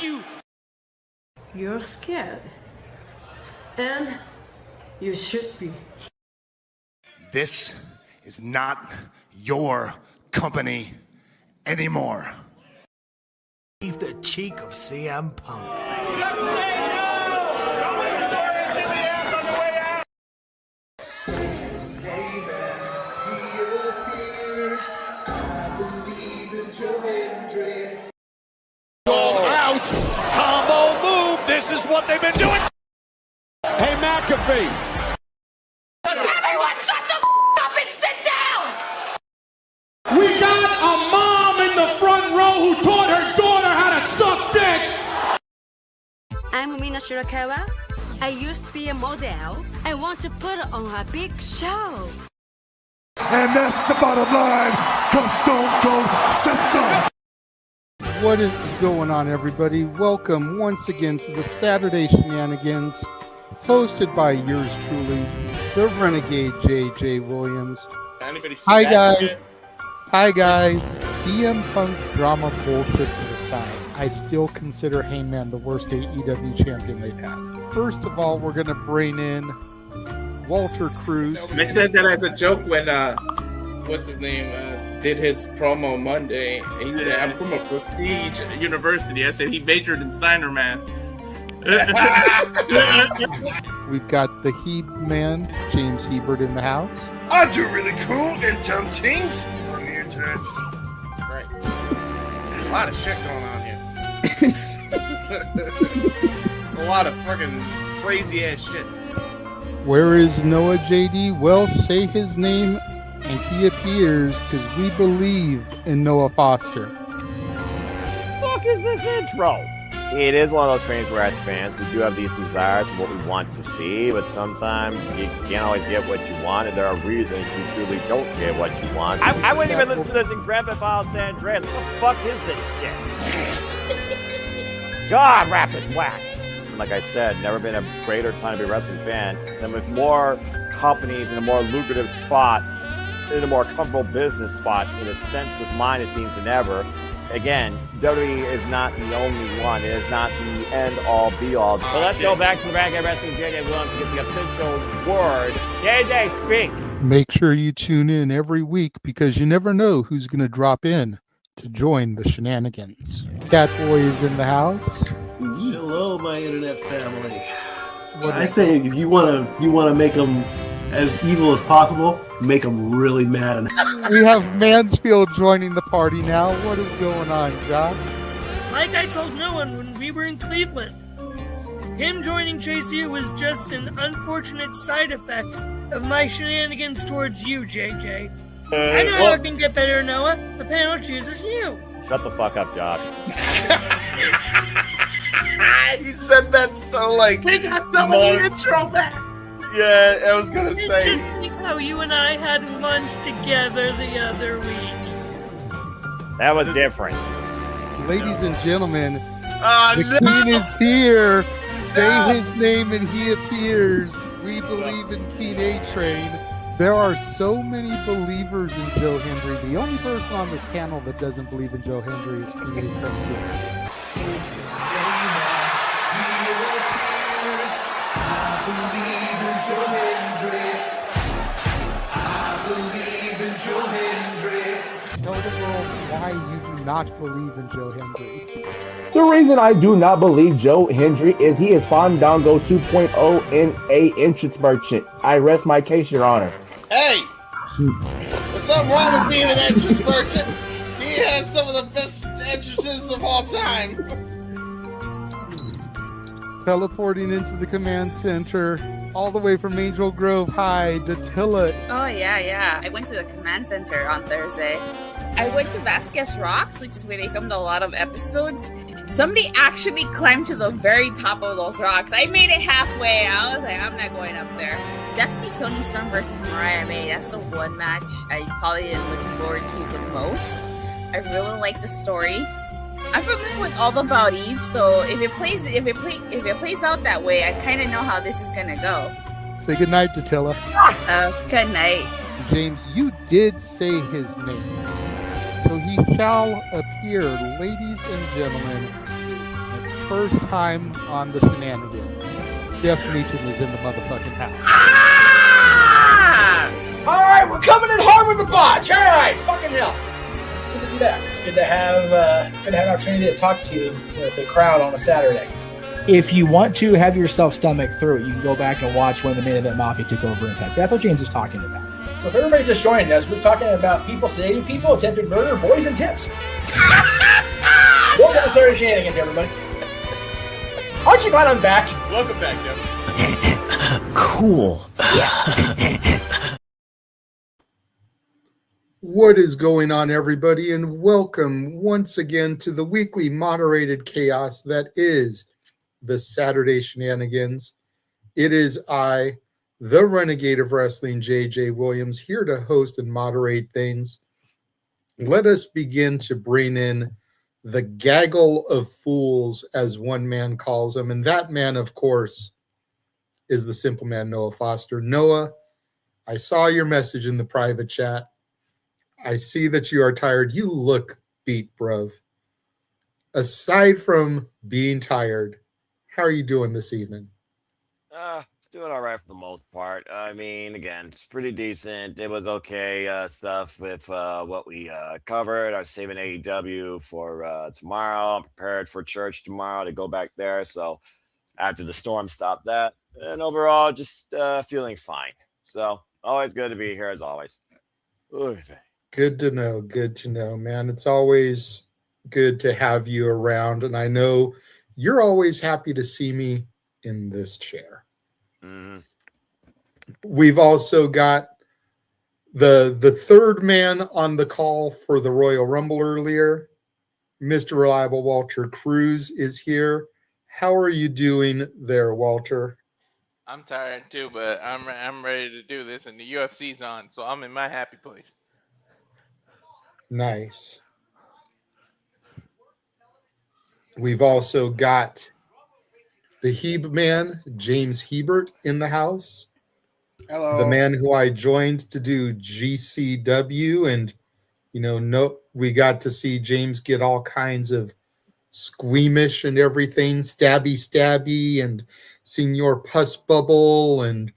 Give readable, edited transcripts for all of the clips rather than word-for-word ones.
you! You're scared. And you should be. This is not your company anymore. Leave the cheek of CM Punk. Out! Combo move! This is what they've been doing! Hey, McAfee! Everyone shut the up and sit down! We got a mom in the front row who taught her daughter how to suck dick! I'm Mina Shirakawa. I used to be a model. I want to put on a big show. And that's the bottom line, because Stone Cold said so. What is going on, everybody? Welcome once again to the Saturday Shenanigans, hosted by yours truly, the Renegade J.J. Williams. Hi, guys. Hi, guys. CM Punk drama bullshit to the side. I still consider Heyman the worst AEW champion they've had. First of all, we're going to bring in Walter Cruz. I said that as a joke when, what's his name, did his promo Monday. He said, I'm from a prestige university. I said he majored in Steiner Math. We've got the Heb man, James Hebert, in the house. I do really cool and dumb things. Mutants. Right. A lot of shit going on here. A lot of fucking crazy ass shit. Where is Noah JD? Well, say his name and he appears, because we believe in Noah Foster. Fuck is this intro? It is one of those things where as fans we do have these desires for what we want to see, but sometimes you can't always get what you want, and there are reasons you truly don't get what you want. I wouldn't even listen to this in Grand Theft Auto San Andreas. What the fuck is this shit? God, rapid whack. Like I said, never been a greater time to be a wrestling fan than with more companies in a more lucrative spot, in a more comfortable business spot, in a sense of mind, it seems, than ever. Again, WWE is not the only one. It is not the end-all, be-all. So let's go back to the Renegade Wrestling JJ Williams to get the official word. JJ, speak! Make sure you tune in every week, because you never know who's going to drop in to join the shenanigans. Catboy is in the house. Hello, my internet family. I say if you want to make them as evil as possible, make them really mad. We have Mansfield joining the party now. What is going on, Josh? Like I told no one when we were in Cleveland, him joining JC was just an unfortunate side effect of my shenanigans towards you, JJ. I know how it can get better, Noah. The panel chooses you. Shut the fuck up, Josh. He said that so like. We got the intro back. Yeah, I was gonna say. Just think how you and I had lunch together the other week. That was different. Ladies and gentlemen, the Queen is here. Say his name and he appears. We believe in King A-Train. There are so many believers in Joe Hendry. The only person on this panel that doesn't believe in Joe Hendry is King A-Train. Tell the world why you do not believe in Joe Hendry. The reason I do not believe Joe Hendry is he is Fandango 2.0 in a entrance merchant. I rest my case, Your Honor. Hey! There's nothing wrong with being an entrance merchant. He has some of the best entrances of all time. Teleporting into the command center, all the way from Angel Grove High, Datilla. Oh, yeah. I went to the command center on Thursday. I went to Vasquez Rocks, which is where they filmed a lot of episodes. Somebody actually climbed to the very top of those rocks. I made it halfway. I was like, I'm not going up there. Definitely Toni Storm versus Mariah May. That's the one match I probably am looking forward to the most. I really like the story. I'm familiar with all about Eve, so if it plays out that way, I kind of know how this is gonna go. Say goodnight, Datilla. Good night. James, you did say his name. So he shall appear, ladies and gentlemen, first time on the Shenanigans. Jeff Meacham is in the motherfucking house. All right, we're coming in hard with the botch. All right, fucking hell. It's good to be back. It's good to have an opportunity to talk to the crowd on a Saturday. If you want to have yourself stomach through it, you can go back and watch when the Main Event Mafia took over Impact. That's what James is talking about. So if everybody just joined us, we're talking about people sedating people, attempted murder, boys, and tips. Welcome to Saturday Shenanigans, everybody. Aren't you glad I'm back? Welcome back, Jeff. Cool. What is going on, everybody, and welcome once again to the weekly moderated chaos that is the Saturday Shenanigans. It is I, the Renegade of Wrestling, JJ Williams, here to host and moderate things. Let us begin to bring in the gaggle of fools, as one man calls them, and that man, of course, is the simple man, Noah Foster. Noah, I saw your message in the private chat. I see that you are tired. You look beat, bruv. Aside from being tired, how are you doing this evening? It's doing all right for the most part. I mean, again, it's pretty decent. It was okay stuff with what we covered. I'm saving AEW for tomorrow. I'm prepared for church tomorrow to go back there. So after the storm stopped that. And overall, just feeling fine. So always good to be here as always. Good to know. Good to know, man. It's always good to have you around. And I know you're always happy to see me in this chair. Mm-hmm. We've also got the third man on the call for the Royal Rumble earlier. Mr. Reliable Walter Cruz is here. How are you doing there, Walter? I'm tired too, but I'm ready to do this, and the UFC's on, so I'm in my happy place. Nice. We've also got the Heb man, James Hebert, in the house. Hello. The man who I joined to do GCW, and we got to see James get all kinds of squeamish and everything, stabby, and Senor Pus Bubble, and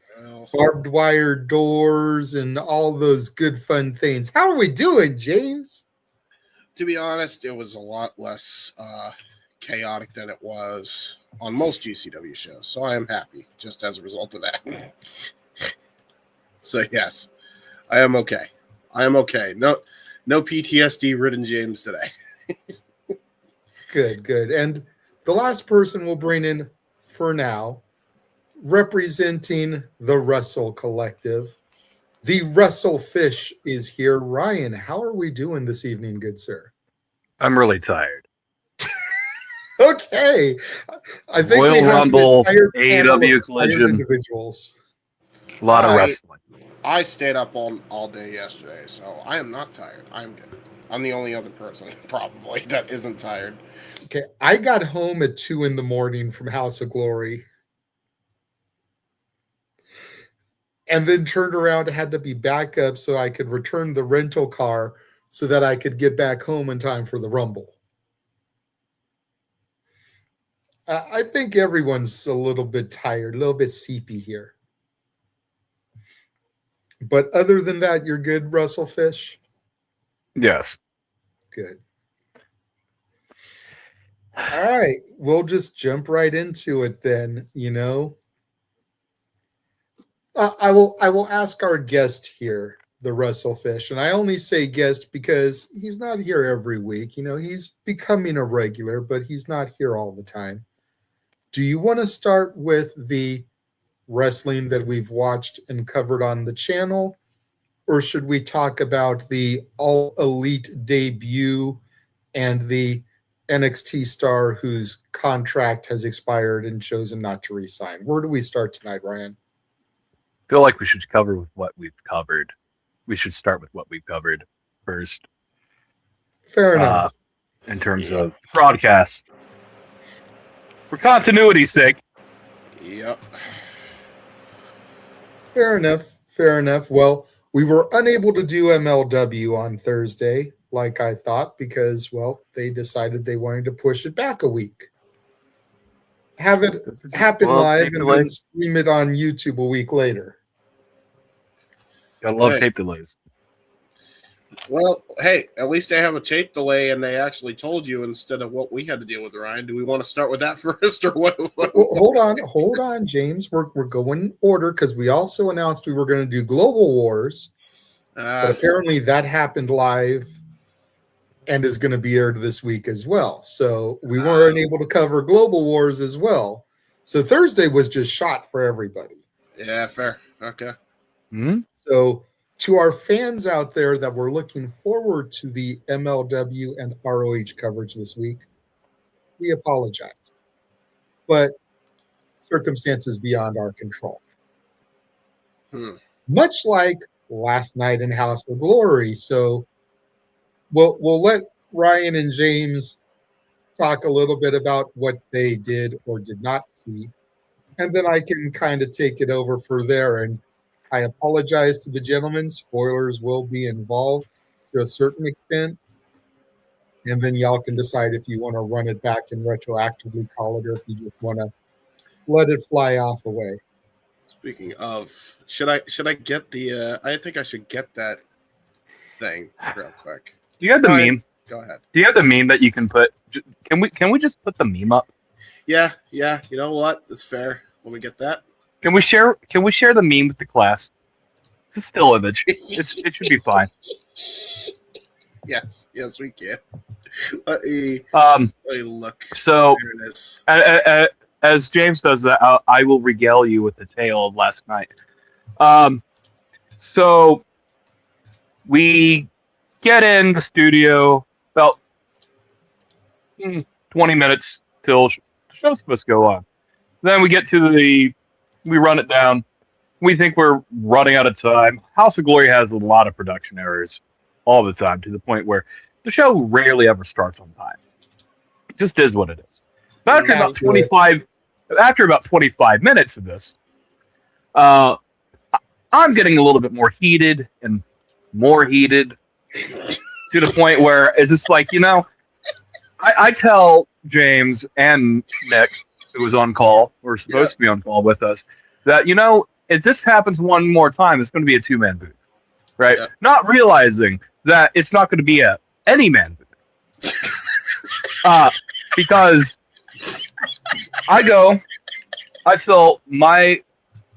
barbed wire doors, and all those good fun things. How are we doing, James? To be honest, it was a lot less chaotic than it was on most GCW shows, so I am happy just as a result of that. So yes, I am okay. No PTSD ridden James today. Good. And the last person we'll bring in for now, representing the Wrestle Collective, the Wrestle Fish is here. Ryan, how are we doing this evening, good sir? I'm really tired. Okay. I think Royal we have Rumble, an entire panel AEW of Collision. individuals. A lot of wrestling. I stayed up all day yesterday, so I am not tired. I'm good. I'm the only other person probably that isn't tired. Okay, I got home at 2 a.m. from House of Glory. And then turned around and had to be back up so I could return the rental car so that I could get back home in time for the Rumble. I think everyone's a little bit tired, a little bit sleepy here. But other than that, you're good, Russell Fish? Yes. Good. All right, we'll just jump right into it then, I will ask our guest here, the Russell Fish, and I only say guest because he's not here every week. He's becoming a regular, but he's not here all the time. Do you want to start with the wrestling that we've watched and covered on the channel, or should we talk about the All Elite debut and the NXT star whose contract has expired and chosen not to resign? Where do we start tonight, Ryan? I feel like we should cover with what we've covered. We should start with what we've covered first. Fair enough. In terms of broadcast. For continuity's sake. Yep. Fair enough. Well, we were unable to do MLW on Thursday, like I thought, because, they decided they wanted to push it back a week. have it happen Well, live tape and delay. then stream it on YouTube a week later. I love Hey. tape delays. Well, hey, at least they have a tape delay and they actually told you instead of what we had to deal with, Ryan. Do we want to start with that first or what? Hold on, James. We're going in order because we also announced we were going to do Global Wars, but apparently that happened live and is going to be aired this week as well. So we weren't able to cover Global Wars as well. So Thursday was just shot for everybody. Yeah, fair. Okay. So to our fans out there that were looking forward to the MLW and ROH coverage this week, we apologize. But circumstances beyond our control. Much like last night in House of Glory. So we'll let Ryan and James talk a little bit about what they did or did not see. And then I can kind of take it over for there. And I apologize to the gentlemen. Spoilers will be involved to a certain extent. And then y'all can decide if you want to run it back and retroactively call it or if you just want to let it fly off away. Speaking of, should I get the? I think I should get that thing real quick. Do you have the meme? Go ahead. Do you have the meme that you can put? Can we just put the meme up? Yeah. You know what? It's fair. When we get that, Can we share the meme with the class? It's a still image. It should be fine. yes, we can. Let me look. So, There it is. as James does that, I will regale you with the tale of last night. So we get in the studio about 20 minutes till the show's supposed to go on. Then we get to we run it down. We think we're running out of time. House of Glory has a lot of production errors all the time to the point where the show rarely ever starts on time. It just is what it is. But after about 25 minutes of this, I'm getting a little bit more heated and more heated to the point where it's just like, I tell James and Nick, who was on call, or supposed to be on call with us, that, if this happens one more time, it's going to be a two-man booth, right? Yeah. Not realizing that it's not going to be a any-man booth. Because I fill my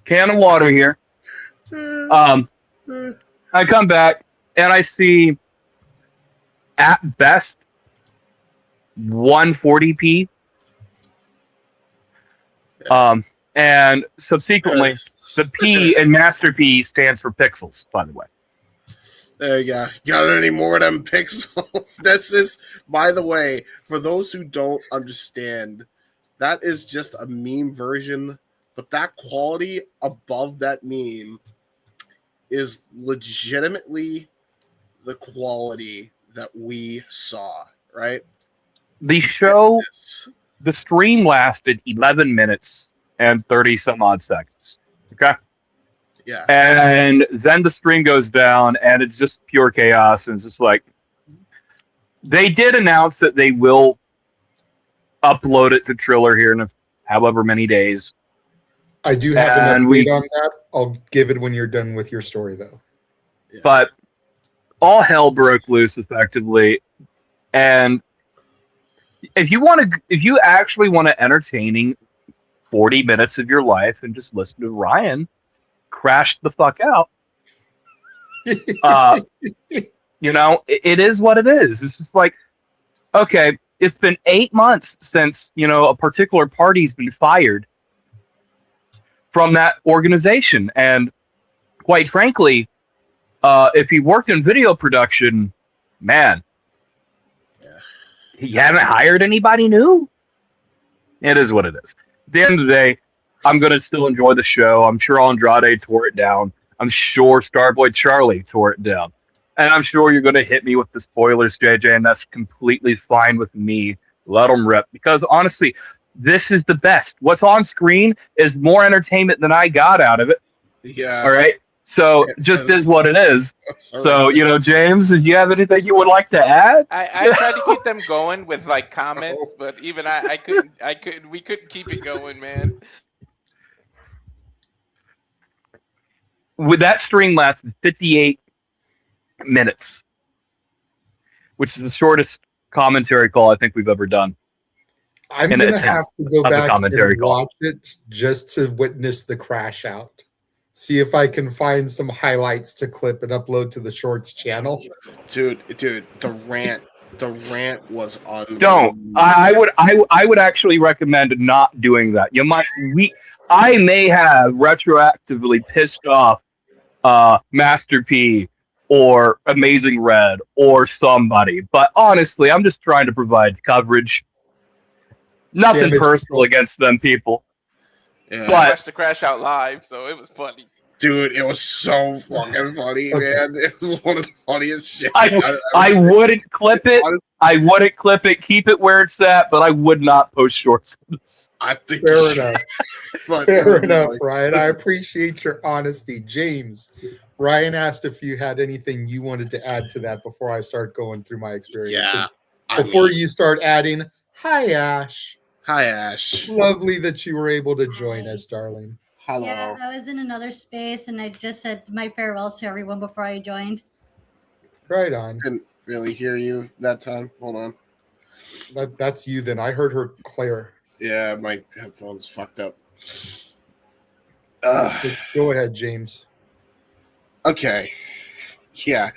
can of water here. I come back and I see at best 140p. And subsequently, the P in Master P stands for pixels, by the way. There you go. Got any more of them pixels? That's just, by the way, for those who don't understand, that is just a meme version, but that quality above that meme is legitimately the quality that we saw, right? The show, the stream lasted 11 minutes and 30 some odd seconds. Okay? Yeah. And then the stream goes down and it's just pure chaos. And it's just like, they did announce that they will upload it to Triller here in however many days. I do have an update on that. I'll give it when you're done with your story, though. Yeah. But all hell broke loose effectively. And if you actually want to entertaining 40 minutes of your life and just listen to Ryan crash the fuck out, it is what it is. It's just like, okay, it's been 8 months since, a particular party's been fired from that organization. And quite frankly, if he worked in video production, man, he haven't hired anybody new. It is what it is. At the end of the day, I'm going to still enjoy the show. I'm sure Andrade tore it down. I'm sure Starboy Charlie tore it down. And I'm sure you're going to hit me with the spoilers, JJ, and that's completely fine with me. Let them rip. Because honestly, this is the best. What's on screen is more entertainment than I got out of it. Yeah. All right? So just is what it is. So, James, do you have anything you would like to add? I tried to keep them going with like comments, but even I couldn't. We couldn't keep it going, man. With that stream lasted 58 minutes, which is the shortest commentary call I think we've ever done. I'm going to have to go back and watch it just to witness the crash out. See if I can find some highlights to clip and upload to the Shorts channel. Dude, the rant was unbelievable. Don't. I would actually recommend not doing that. I may have retroactively pissed off Master P or Amazing Red or somebody, but honestly, I'm just trying to provide coverage. Nothing personal against them people. Yeah. I watched the crash out live, so it was funny. Dude, it was so fucking funny, man. It was one of the funniest shit. I wouldn't clip it. I wouldn't clip it. Keep it where it's at, but I would not post shorts. I think fair enough. Fair enough, Ryan. I appreciate your honesty. James, Ryan asked if you had anything you wanted to add to that before I start going through my experience. Yeah. Before you start adding, hi, Ash. Hi, Ash. Lovely that you were able to join us, darling. Hello. Yeah, I was in another space, and I just said my farewells to everyone before I joined. Right on. Couldn't really hear you that time. Hold on. That's you then. I heard her clear. Yeah, my headphones fucked up. Go ahead, James. Okay. Yeah.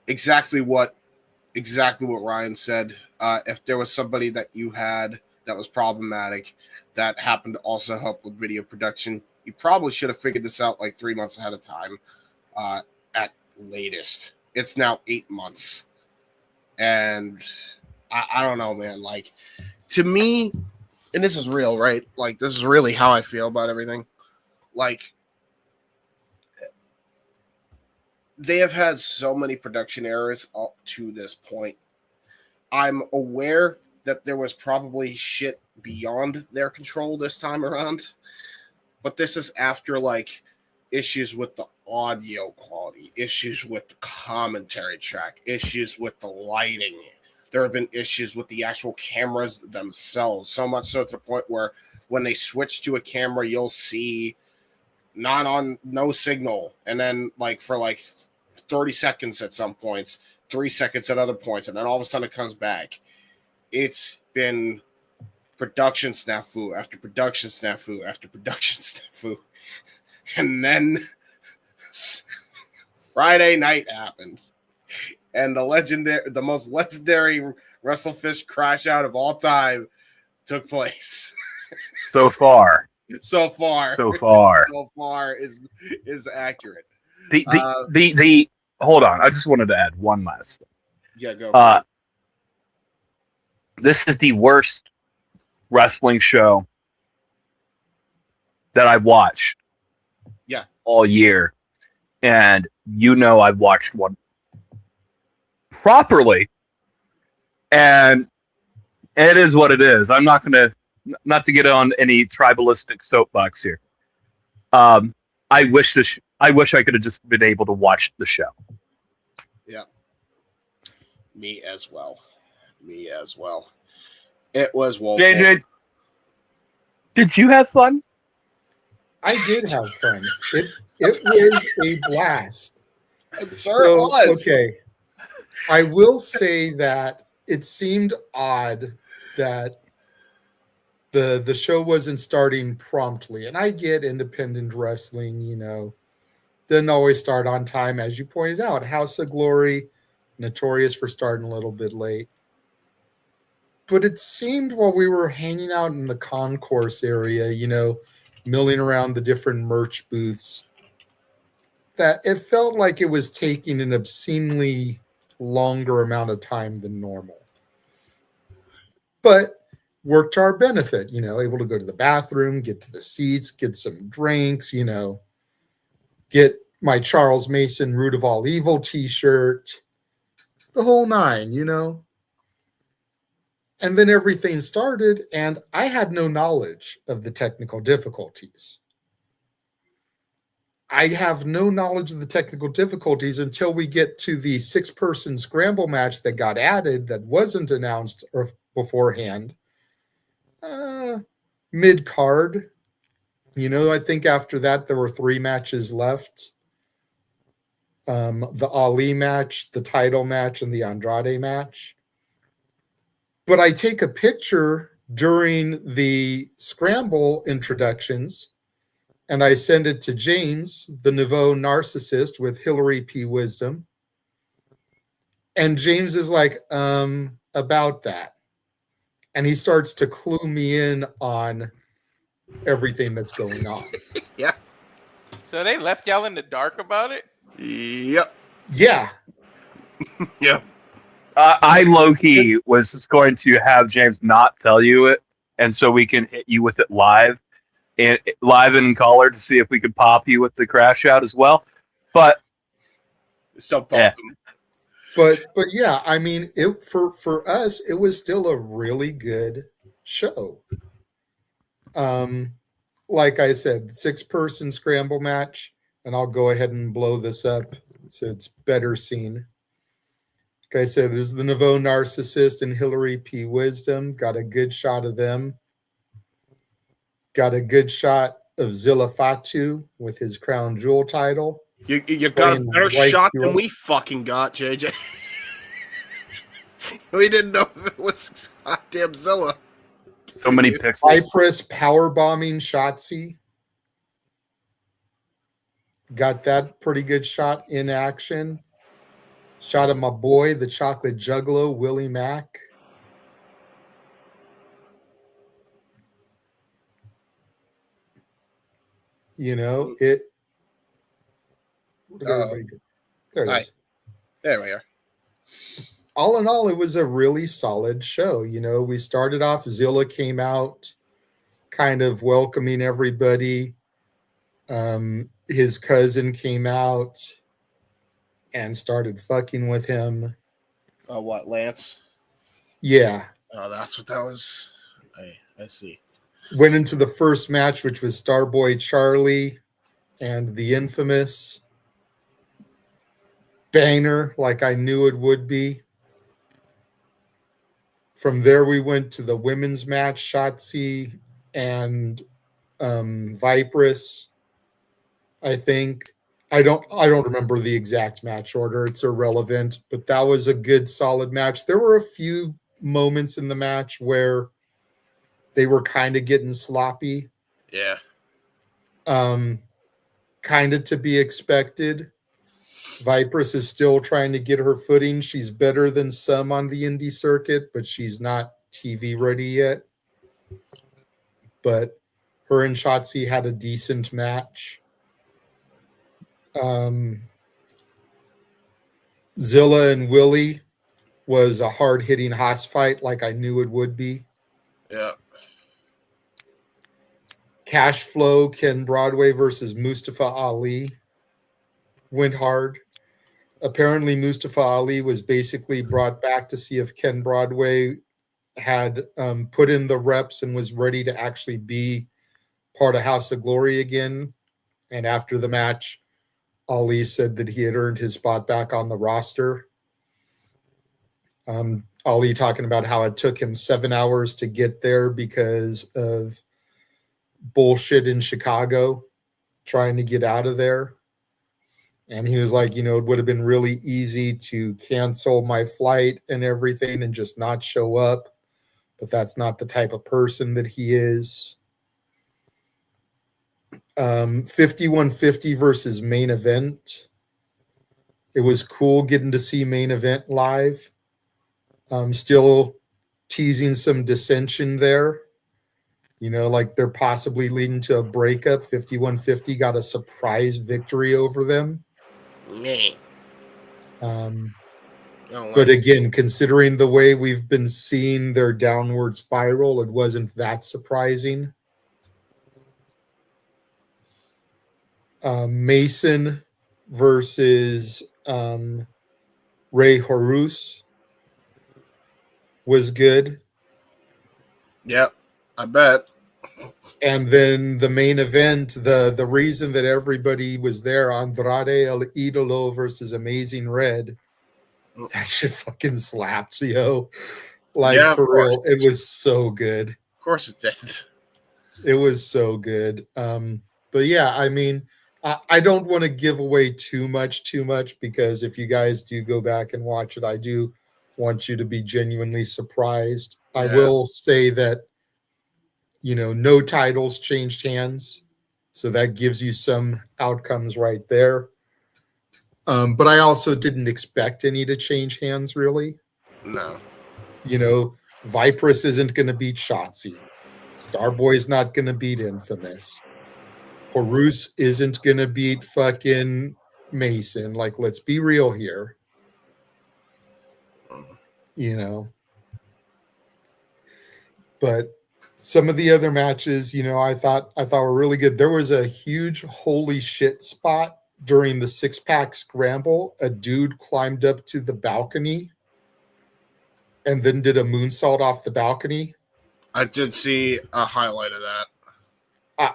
Exactly what Ryan said. If there was somebody that you had that was problematic that happened to also help with video production, you probably should have figured this out like 3 months ahead of time at latest. It's now 8 months. And I don't know, man. Like, to me, and this is real, right? Like, this is really how I feel about everything. Like, they have had so many production errors up to this point. I'm aware that there was probably shit beyond their control this time around, but this is after like issues with the audio quality, issues with the commentary track, issues with the lighting. There have been issues with the actual cameras themselves, so much so to the point where when they switch to a camera, you'll see no signal, and then like for like 30 seconds at some points, 3 seconds at other points, and then all of a sudden it comes back. It's been production snafu after production snafu after production snafu. And then Friday night happened. And the most legendary WrestleFish crash out of all time took place. So far is accurate. The hold on. I just wanted to add one last thing. Yeah, go for it. This is the worst wrestling show that I've watched all year. And I've watched one properly. And it is what it is. I'm not to get on any tribalistic soapbox here. I wish I could have just been able to watch the show. Yeah. Me as well. It was woeful. JJ, did you have fun? I did have fun. It was a blast. I'm sure it was. Okay. I will say that it seemed odd that the show wasn't starting promptly. And I get independent wrestling, doesn't always start on time, as you pointed out. House of Glory, notorious for starting a little bit late. But it seemed while we were hanging out in the concourse area, milling around the different merch booths, that it felt like it was taking an obscenely longer amount of time than normal. But worked to our benefit, able to go to the bathroom, get to the seats, get some drinks, get my Charles Mason Root of All Evil t-shirt, the whole nine, And then everything started, and I had no knowledge of the technical difficulties. I have no knowledge of the technical difficulties until we get to the 6-person scramble match that got added that wasn't announced beforehand. Mid-card. I think after that there were 3 matches left. The Ali match, the title match, and the Andrade match. But I take a picture during the scramble introductions, and I send it to James, the nouveau narcissist with Hillary P. Wisdom. And James is like, about that. And he starts to clue me in on everything that's going on. Yeah. So they left y'all in the dark about it? Yep. Yeah. Yep. I low-key was just going to have James not tell you it, and so we can hit you with it live in color to see if we could pop you with the crash out as well. But still pop them. But yeah, I mean, for us, it was still a really good show. Like I said, 6-person scramble match, and I'll go ahead and blow this up so it's better seen. Like I said, there's the nouveau narcissist and Hillary P. Wisdom. Got a good shot of them. Got a good shot of Zilla Fatu with his crown jewel title. You got a better shot than we fucking got, JJ. We didn't know if it was goddamn Zilla. So many pixels. Cypress power bombing Shotzi. Got that pretty good shot in action. Shot of my boy, the chocolate juggalo, Willie Mack. It. There it is. There we are. All in all, it was a really solid show. We started off, Zilla came out kind of welcoming everybody. His cousin came out and started fucking with him. What, Lance? Yeah. Oh, that's what that was. I see. Went into the first match, which was Starboy Charlie and the infamous banger, like I knew it would be. From there, we went to the women's match, Shotzi and Vipress. I think I don't remember the exact match order. It's irrelevant, but that was a good, solid match. There were a few moments in the match where they were kind of getting sloppy. Yeah. Kind of to be expected. Vipress is still trying to get her footing. She's better than some on the indie circuit, but she's not TV ready yet. But her and Shotzi had a decent match. Zilla and Willie was a hard-hitting Haas fight like I knew it would be. Yeah. Cash Flow, Ken Broadway versus Mustafa Ali went hard. Apparently, Mustafa Ali was basically brought back to see if Ken Broadway had put in the reps and was ready to actually be part of House of Glory again. And after the match, Ali said that he had earned his spot back on the roster. Ali talking about how it took him 7 hours to get there because of bullshit in Chicago, trying to get out of there. And he was like, it would have been really easy to cancel my flight and everything and just not show up. But that's not the type of person that he is. 5150 versus Main Event. It was cool getting to see Main Event live. Still teasing some dissension there. Like they're possibly leading to a breakup. 5150 got a surprise victory over them. But again, considering the way we've been seeing their downward spiral, it wasn't that surprising. Mason versus Ray Horus was good. Yep, I bet. And then the main event, the reason that everybody was there, Andrade El Idolo versus Amazing Red, that shit fucking slaps, yo. Like, Yeah, of for course. real, it was so good. Of course it did. It was so good. But yeah, I mean, I don't want to give away too much, because if you guys do go back and watch it, I do want you to be genuinely surprised. I Yeah. will say that, you know, no titles changed hands. So that gives you some outcomes right there. But I also didn't expect any to change hands, really. No. You know, Vipress isn't going to beat Shotzi. Starboy's not going to beat Infamous. Horus isn't going to beat fucking Mason. Like, let's be real here. You know. But some of the other matches, you know, I thought were really good. There was a huge holy shit spot during the 6-pack scramble. A dude climbed up to the balcony and then did a moonsault off the balcony. I did see a highlight of that.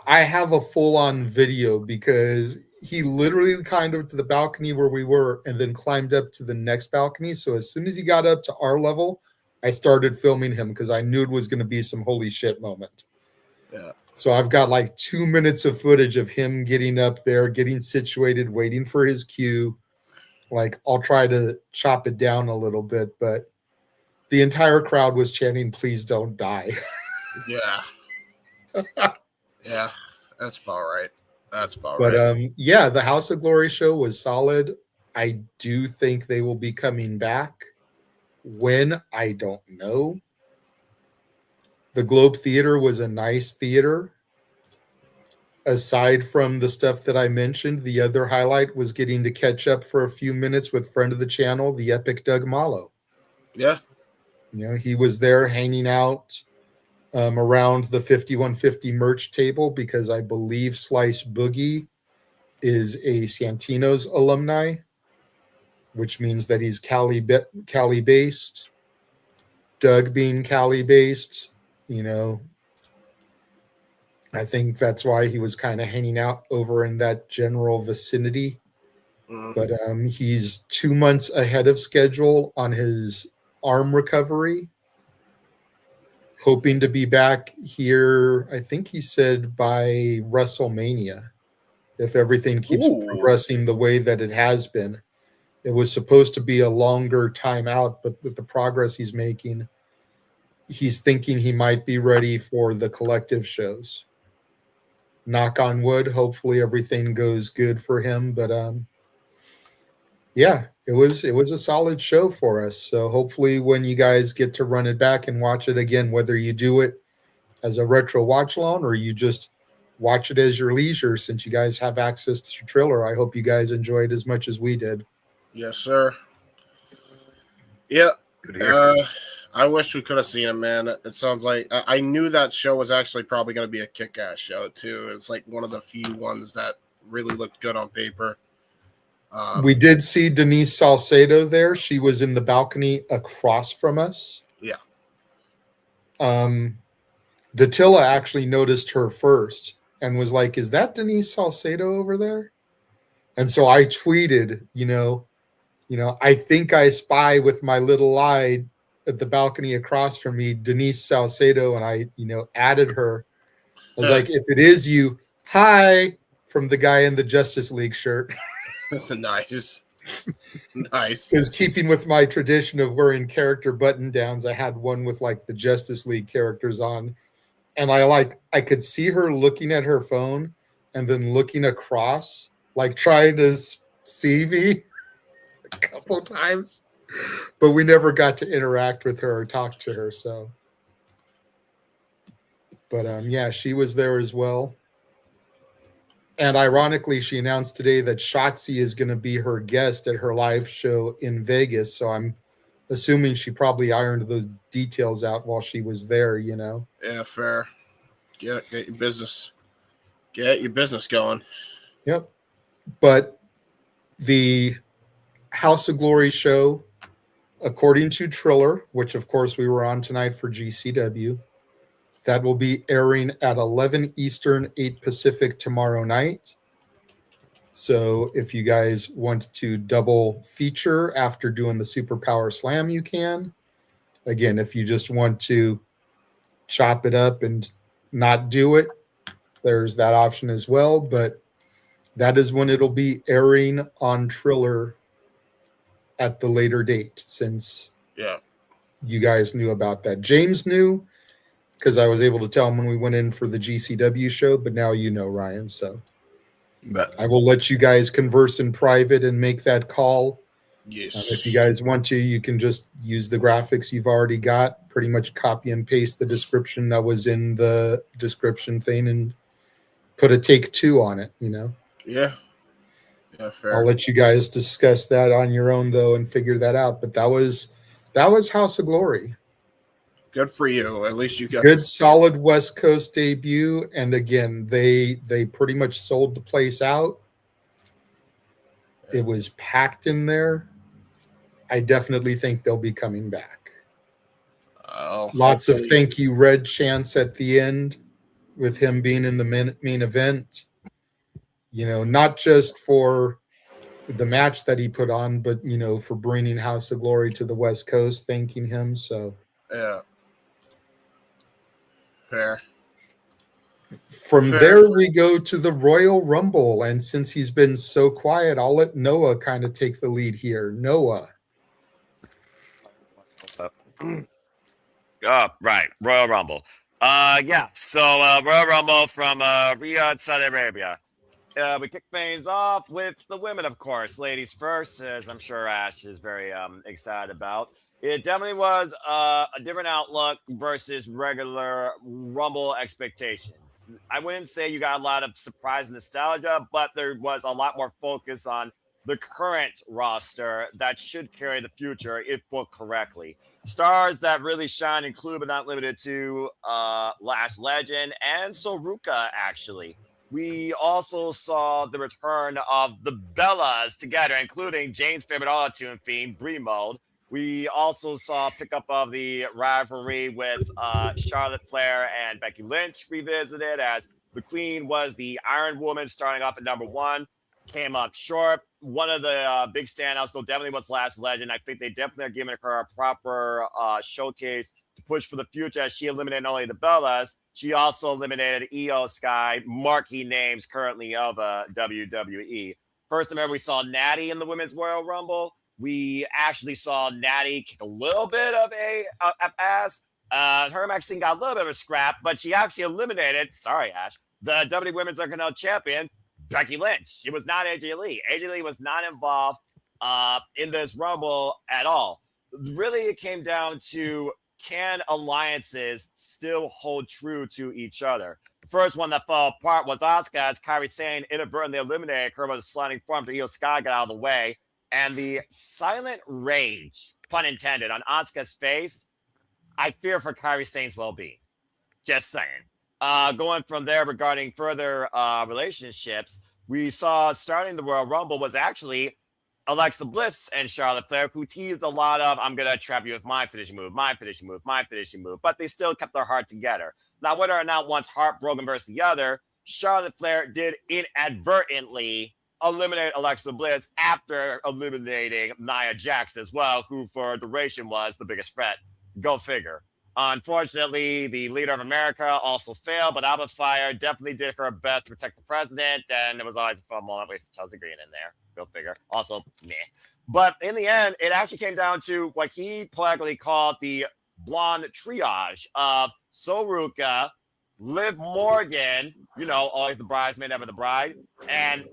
I have a full-on video because he literally climbed up to the balcony where we were and then climbed up to the next balcony. So as soon as he got up to our level, I started filming him because I knew it was going to be some holy shit moment. Yeah. So I've got like 2 minutes of footage of him getting up there, getting situated, waiting for his cue. Like, I'll try to chop it down a little bit, but the entire crowd was chanting, "Please don't die." Yeah. Yeah. That's about right. That's about But right. yeah, the House of Glory show was solid. I do think they will be coming back. When, I don't know. The Globe Theater was a nice theater. Aside from the stuff that I mentioned, the other highlight was getting to catch up for a few minutes with friend of the channel, the epic Doug Malo. Yeah. You know, he was there hanging out around the 5150 merch table because I believe Slice Boogie is a Santino's alumni, which means that he's Cali-based. Doug being Cali-based, you know, I think that's why he was kind of hanging out over in that general vicinity. But he's 2 months ahead of schedule on his arm recovery. Hoping to be back here, I think he said by WrestleMania, if everything keeps progressing the way that it has been. It was supposed to be a longer time out, but with the progress he's making, he's thinking he might be ready for the collective shows. Knock on wood, hopefully everything goes good for him. But yeah, it was a solid show for us. So hopefully when you guys get to run it back and watch it again, whether you do it as a retro watch along or you just watch it as your leisure, since you guys have access to Triller, I hope you guys enjoyed as much as we did. Yes, sir. Yeah. I wish we could have seen him, man. It sounds like I knew that show was actually probably going to be a kick-ass show, too. It's like one of the few ones that really looked good on paper. We did see Denise Salcedo there. She was in the balcony across from us. Yeah. Datilla actually noticed her first and was like, "Is that Denise Salcedo over there?" And so I tweeted, you know, I think I spy with my little eye at the balcony across from me, Denise Salcedo, and I, added her. I was like, if it is you, hi, from the guy in the Justice League shirt. Nice. Nice. Because keeping with my tradition of wearing character button downs, I had one with like the Justice League characters on. And I could see her looking at her phone and then looking across, like trying to see me a couple times. But we never got to interact with her or talk to her. So, but yeah, she was there as well. And ironically, she announced today that Shotzi is going to be her guest at her live show in Vegas. So I'm assuming she probably ironed those details out while she was there, Yeah, fair. Get your business. Get your business going. Yep. But the House of Glory show, according to Triller, which of course we were on tonight for GCW, That will be airing at 11 Eastern, 8 Pacific tomorrow night. So if you guys want to double feature after doing the Superpower Slam, you can. Again, if you just want to chop it up and not do it, there's that option as well. But that is when it'll be airing on Triller at the later date, since you guys knew about that. James knew, because I was able to tell him when we went in for the GCW show, but now you know, Ryan. So I will let you guys converse in private and make that call. Yes. If you guys want to, you can just use the graphics you've already got, pretty much copy and paste the description that was in the description thing and put a take 2 on it, you know? Yeah. Yeah, fair. I'll let you guys discuss that on your own, though, and figure that out. But that was House of Glory. Good for you. At least you got Good, solid West Coast debut. And again, they pretty much sold the place out. It was packed in there. I definitely think they'll be coming back. Lots of thank you red chants at the end with him being in the main event. You know, not just for the match that he put on, but, you know, for bringing House of Glory to the West Coast, thanking him. So, yeah. Fair. From there, we go to the Royal Rumble. And since he's been so quiet, I'll let Noah kind of take the lead here. Noah. What's up? Right. Royal Rumble. So Royal Rumble from Riyadh, Saudi Arabia. We kick things off with the women, of course. Ladies first, as I'm sure Ash is very excited about. It definitely was a different outlook versus regular Rumble expectations. I wouldn't say you got a lot of surprise and nostalgia, but there was a lot more focus on the current roster that should carry the future if booked correctly. Stars that really shine include, but not limited to, Last Legend and Soruka, actually. We also saw the return of the Bellas together, including Jane's favorite auto-tune fiend, Brie Mode. We also saw a pickup of the rivalry with Charlotte Flair and Becky Lynch revisited, as the Queen was the Iron Woman starting off at number 1. Came up short. One of the big standouts, though, definitely was Last Legend. I think they definitely are giving her a proper showcase to push for the future, as she eliminated not only the Bellas, she also eliminated Io Sky, marquee names currently of WWE. First, remember, we saw Natty in the Women's Royal Rumble. We actually saw Natty kick a little bit of a ass. Her Maxine got a little bit of a scrap, but she actually eliminated, sorry, Ash, the WWE Women's Intercontinental Champion, Becky Lynch. It was not AJ Lee. AJ Lee was not involved in this Rumble at all. Really, it came down to, can alliances still hold true to each other? The first one that fell apart was Asuka, as Kairi Sane inadvertently eliminated her with a sliding form to Io Sky got out of the way. And the silent rage, pun intended, on Asuka's face, I fear for Kairi Sane's well-being. Just saying. Going from there, regarding further relationships, we saw starting the Royal Rumble was actually Alexa Bliss and Charlotte Flair, who teased a lot of, I'm going to trap you with my finishing move, my finishing move, my finishing move, but they still kept their heart together. Now, whether or not one's heartbroken versus the other, Charlotte Flair did inadvertently eliminate Alexa Bliss after eliminating Nia Jax as well, who for duration was the biggest threat. Go figure. Unfortunately, the leader of America also failed, but Alba Fire definitely did her best to protect the president, and it was always a fun moment with Chelsea Green in there. Go figure. Also, meh. But in the end, it actually came down to what he politely called the blonde triage of Soruka, Liv Morgan, you know, always the bridesmaid, never the bride, and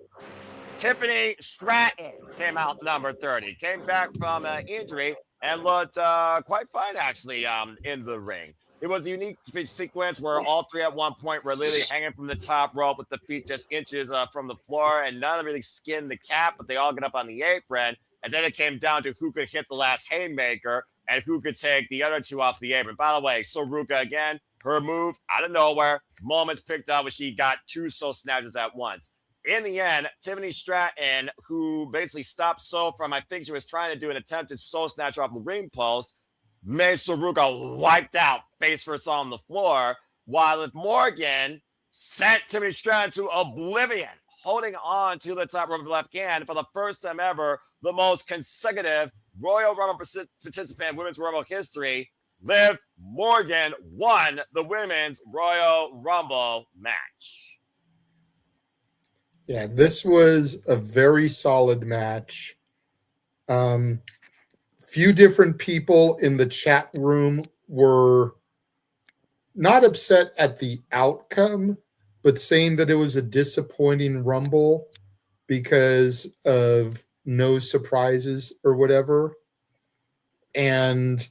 Tiffany Stratton came out number 30. Came back from injury and looked quite fine, actually, in the ring. It was a unique sequence where all three at one point were literally hanging from the top rope with the feet just inches from the floor, and none really skinned the cap, but they all get up on the apron. And then it came down to who could hit the last haymaker and who could take the other two off the apron. By the way, Soruka again, her move out of nowhere, moments picked up when she got two soul snatches at once. In the end, Tiffany Stratton, who basically stopped So from, I think she was trying to do an attempted soul snatch off the ring post, made Soruka wiped out face first on the floor. while Liv Morgan sent Timothy Stratton to oblivion, holding on to the top rope of the left hand for the first time ever, the most consecutive Royal Rumble participant in Women's Rumble history. Liv Morgan won the Women's Royal Rumble match. Yeah, this was a very solid match. Few different people in the chat room were not upset at the outcome, but saying that it was a disappointing Rumble because of no surprises or whatever. And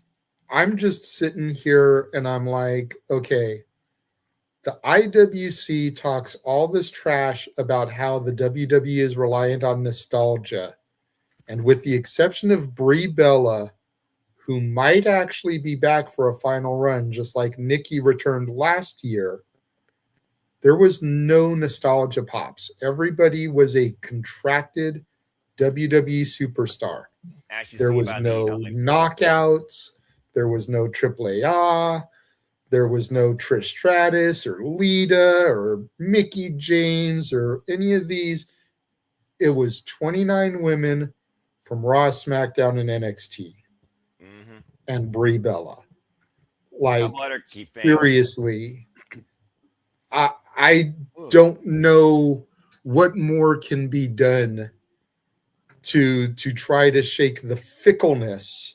I'm just sitting here and I'm like, okay, the IWC talks all this trash about how the WWE is reliant on nostalgia. And with the exception of Brie Bella, who might actually be back for a final run, just like Nikki returned last year, there was no nostalgia pops. Everybody was a contracted WWE superstar. There was no knockouts. There was no AAA. There was no Trish Stratus or Lita or Mickie James or any of these. It was 29 women from Raw, SmackDown, and NXT. And Brie Bella. Like, seriously, I don't know what more can be done to try to shake the fickleness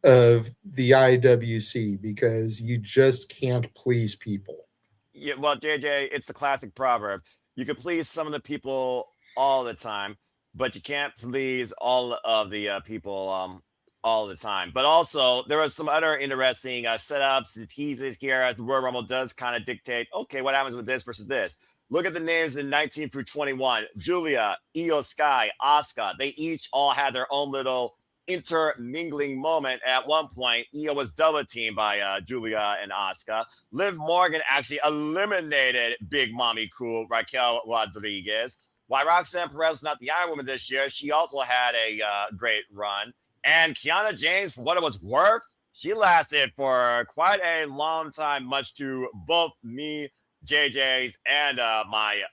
of the IWC, because you just can't please people. Yeah, well, JJ, it's the classic proverb. You can please some of the people all the time, but you can't please all of the people all the time. But also, there are some other interesting setups and teases here as the Royal Rumble does kind of dictate, okay, what happens with this versus this. Look at the names in 19 through 21. Julia, Io Sky, Asuka. They each all had their own little intermingling moment. At one point, Io was double teamed by Julia and Asuka. Liv Morgan actually eliminated Big Mommy Cool Raquel Rodriguez. While Roxanne Perez was not the Iron Woman this year, she also had a great run. And Kiana James, for what it was worth, she lasted for quite a long time, much to both me, JJ's, and my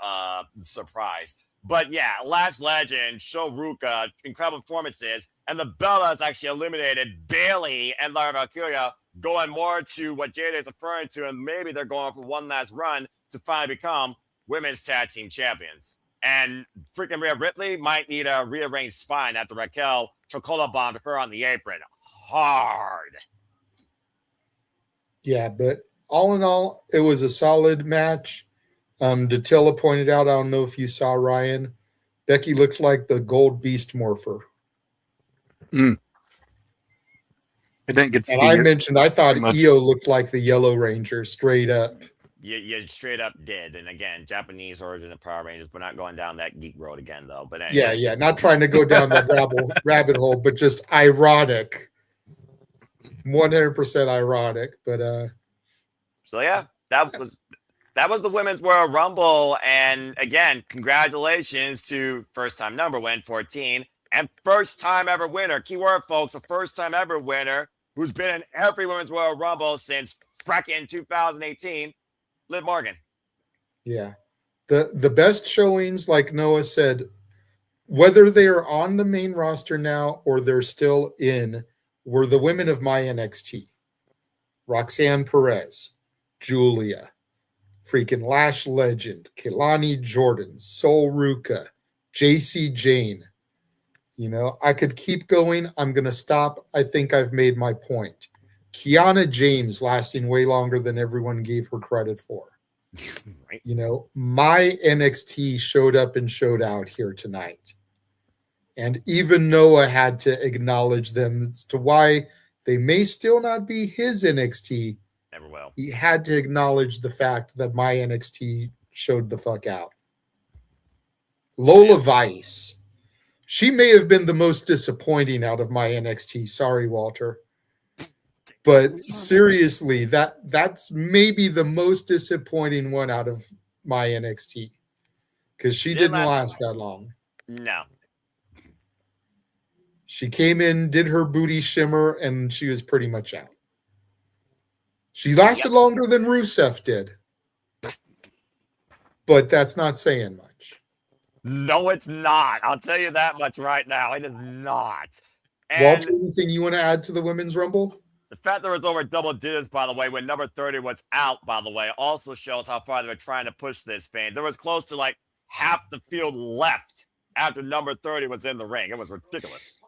surprise. But yeah, Last Legend, Shoruka, incredible performances. And the Bellas actually eliminated Bailey and Lara Valkyria, going more to what JJ is referring to, and maybe they're going for one last run to finally become women's tag team champions. And freaking Rhea Ripley might need a rearranged spine after Raquel chocolate bombed her on the apron hard. Yeah, but all in all, it was a solid match. Datilla pointed out, I don't know if you saw, Ryan, Becky looked like the gold beast morpher. I didn't get to see And I it mentioned I thought much. Io looked like the Yellow Ranger straight up. You straight up did. And again, Japanese origin of Power Rangers. We're not going down that geek road again, though. But anyway. Yeah, not trying to go down that rabbit hole, but just ironic. 100% ironic. But so yeah, that was the Women's Royal Rumble. And again, congratulations to first time number one, 14, and first time ever winner. Keyword, folks, a first time ever winner who's been in every Women's Royal Rumble since fracking 2018. Liv Morgan. yeah. The best showings, like Noah said, whether they are on the main roster now or they're still in, were the women of my NXT. Roxanne Perez, Julia, freaking Lash Legend, Kehlani Jordan, Sol Ruka, JC Jane. You know, I could keep going. I'm going to stop. I think I've made my point. Kiana James lasting way longer than everyone gave her credit for. Right. You know, my NXT showed up and showed out here tonight. And even Noah had to acknowledge them as to why they may still not be his NXT. Never will. He had to acknowledge the fact that my NXT showed the fuck out. Lola Vice. She may have been the most disappointing out of my NXT. Sorry, Walter. But seriously, that's maybe the most disappointing one out of my NXT. Because she didn't last that long. No. She, She came in, did her booty shimmer, and she was pretty much out. She lasted longer than Rusev did. But that's not saying much. No, it's not. I'll tell you that much right now. It is not. Walter, anything you want to add to the Women's Rumble? The fact that it was over double digits, by the way, when number 30 was out, by the way, also shows how far they were trying to push this thing. There was close to like half the field left after number 30 was in the ring. It was ridiculous.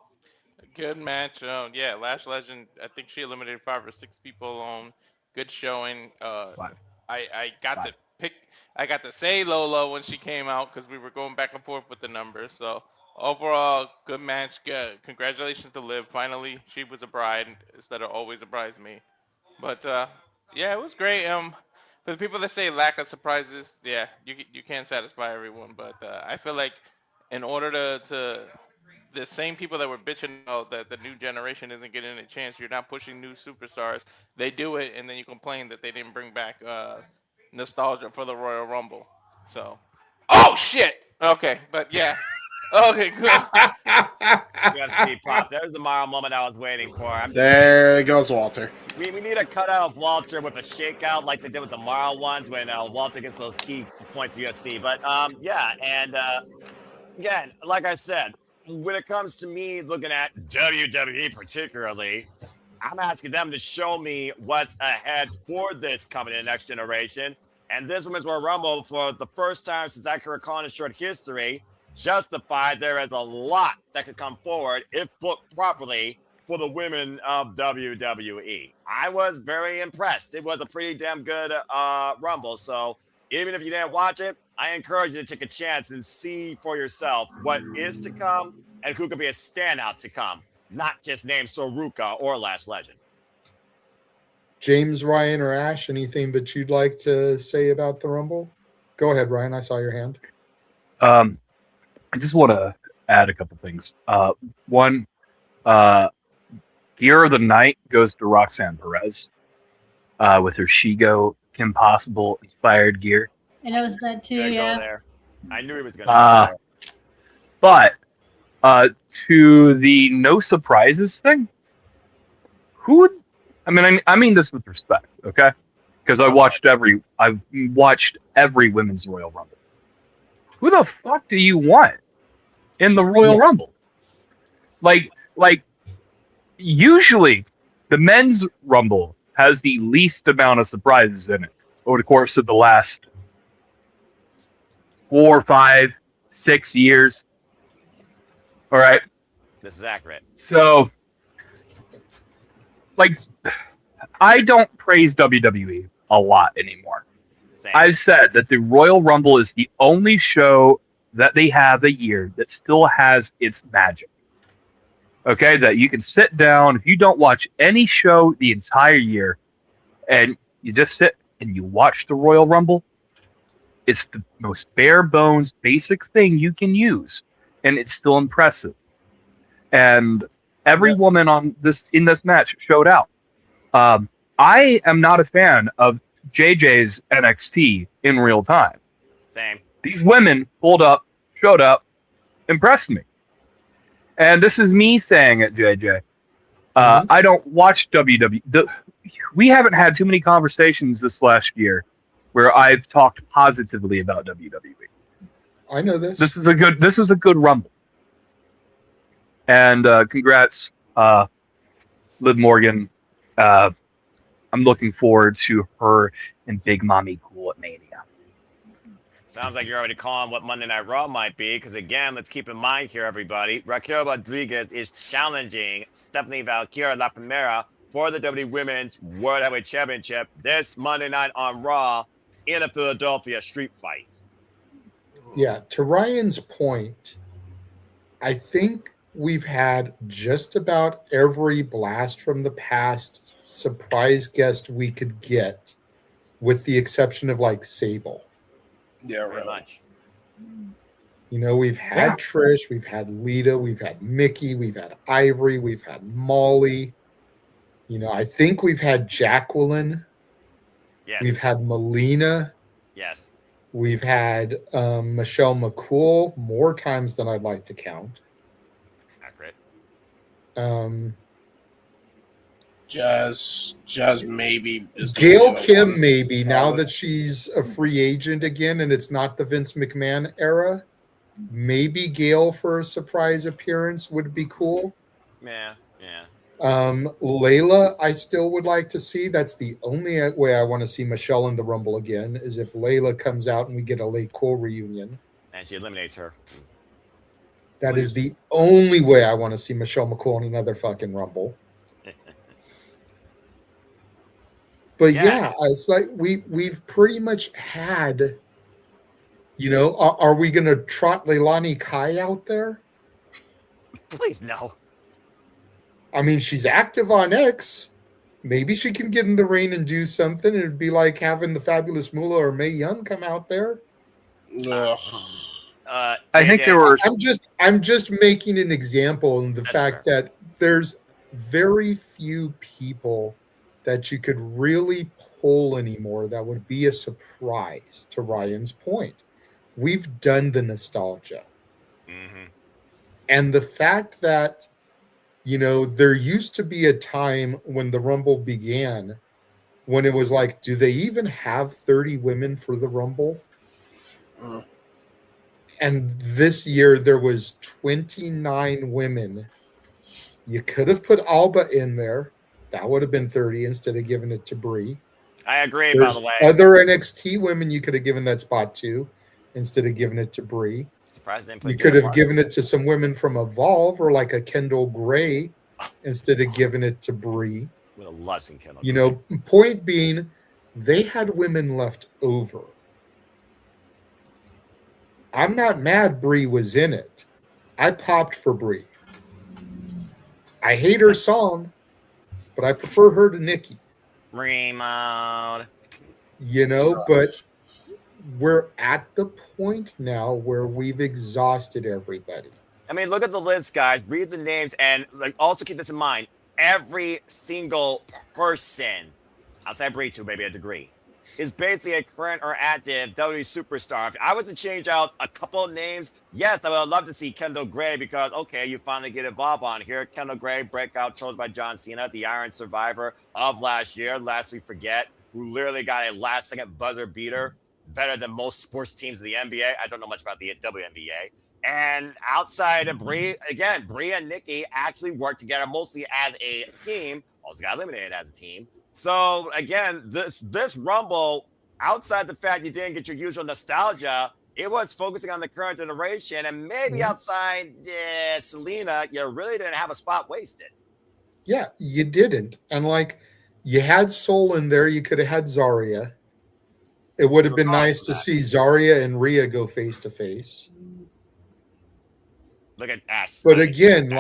Good match. Yeah, Lash Legend. I think she eliminated 5 or 6 people alone. Good showing. I got to pick. I got to say Lola when she came out because we were going back and forth with the numbers. So overall, good match. Good. Congratulations to Liv. Finally, she was a bride instead of always a bridesmaid. But yeah, it was great. For the people that say lack of surprises, yeah, you can't satisfy everyone. But I feel like in order to the same people that were bitching about that the new generation isn't getting a chance, you're not pushing new superstars. They do it, and then you complain that they didn't bring back nostalgia for the Royal Rumble. So, oh shit. Okay, but yeah. Okay, good. Yes, Pop. There's the Mario moment I was waiting for. There goes Walter. We need a cutout of Walter with a shakeout like they did with the Mario ones when Walter gets those key points of UFC. But yeah, and again, like I said, when it comes to me looking at WWE particularly, I'm asking them to show me what's ahead for this coming in the next generation. And this Women's Royal Rumble, for the first time since I can recall in short history, justified there is a lot that could come forward if booked properly for the women of WWE. I was very impressed. It was a pretty damn good Rumble. So even if you didn't watch it, I encourage you to take a chance and see for yourself what is to come and who could be a standout to come, not just name Soruka or Lash Legend. James, Ryan, or Ash, anything that you'd like to say about the Rumble? Go ahead, Ryan. I saw your hand. I just want to add a couple things. One, Gear of the Night goes to Roxanne Perez with her Shigo Kim Possible inspired gear. I noticed that too, yeah. There. I knew he was going to But to the no surprises thing, who would, I mean this with respect, okay? Because I've watched every women's Royal Rumble. Who the fuck do you want in the Royal Rumble? Like usually the men's Rumble has the least amount of surprises in it over the course of the last 4, 5, 6 years. All right. This is accurate. So, I don't praise WWE a lot anymore. Same. I've said that the Royal Rumble is the only show that they have a year that still has its magic. Okay, that you can sit down, if you don't watch any show the entire year, and you just sit and you watch the Royal Rumble, it's the most bare bones, basic thing you can use, and it's still impressive. And every woman in this match showed out. I am not a fan of JJ's NXT in real time. Same. These women showed up, impressed me. And this is me saying it, JJ. I don't watch WWE. We haven't had too many conversations this last year where I've talked positively about WWE. I know this. This was a good Rumble. And congrats, Liv Morgan. I'm looking forward to her and Big Mommy Cool at Mania. Sounds like you're already calling what Monday Night Raw might be, because again, let's keep in mind here, everybody, Raquel Rodriguez is challenging Stephanie Valkyria La Primera for the WWE Women's World Heavyweight Championship this Monday night on Raw in a Philadelphia street fight. Yeah, to Ryan's point, I think we've had just about every blast from the past surprise guest we could get, with the exception of Sable. Yeah, right. You know, we've had Trish, we've had Lita, we've had Mickey, we've had Ivory, we've had Molly. You know, I think we've had Jacqueline. Yes. We've had Melina. Yes. We've had Michelle McCool more times than I'd like to count. Accurate. Jazz maybe. Gail Kim maybe, now that she's a free agent again and it's not the Vince McMahon era. Maybe Gail for a surprise appearance would be cool. Yeah. Layla, I still would like to see. That's the only way I want to see Michelle in the Rumble again, is if Layla comes out and we get a Late Cole reunion. And she eliminates her. That is the only way I want to see Michelle McCool in another fucking Rumble. But yeah, it's like we've pretty much had, are we going to trot Leilani Kai out there? Please, no. I mean, she's active on X. Maybe she can get in the ring and do something. It'd be like having the Fabulous Moolah or Mae Young come out there. I think there were. I'm just making an example of the fact that there's very few people that you could really pull anymore that would be a surprise. To Ryan's point, we've done the nostalgia, and the fact that there used to be a time when the Rumble began when it was like, do they even have 30 women for the Rumble? And this year there was 29 women. You could have put Alba in there. That would have been 30 instead of giving it to Brie. I agree, There's by the way. Other NXT women you could have given that spot to instead of giving it to Brie. Surprised they didn't put You could have Mark. given it to some women from Evolve or like a Kendall Gray instead of giving it to Brie. With a lust in Kendall. Point being, they had women left over. I'm not mad Brie was in it. I popped for Brie. I hate her song, but I prefer her to Nikki. Remote. But we're at the point now where we've exhausted everybody. I mean, look at the list, guys. Read the names, and also keep this in mind. Every single person, outside Brie to maybe a degree, is basically a current or active WWE superstar. If I was to change out a couple of names, yes, I would love to see Kendall Gray because, okay, you finally get Evolve on here. Kendall Gray, breakout, chosen by John Cena, the Iron Survivor of last year, lest we forget, who literally got a last-second buzzer beater, better than most sports teams in the NBA. I don't know much about the WNBA. And outside of Brie, again, Brie and Nikki actually work together mostly as a team. Also got eliminated as a team. So again, this Rumble, outside the fact you didn't get your usual nostalgia, it was focusing on the current generation, and maybe outside Selena, you really didn't have a spot wasted. Yeah, you didn't. And you had Soul in there, you could have had Zarya. It would have been nice to see Zarya and Rhea go face to face. Look at Ash. But again,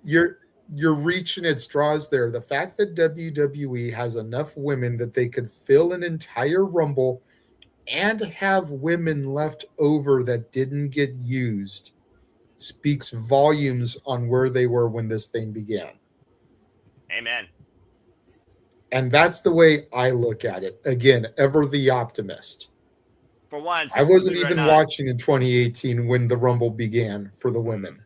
you're reaching at straws there. The fact that WWE has enough women that they could fill an entire Rumble and have women left over that didn't get used speaks volumes on where they were when this thing began. Amen. And that's the way I look at it. Again, ever the optimist. For once, I wasn't even watching in 2018 when the Rumble began for the women.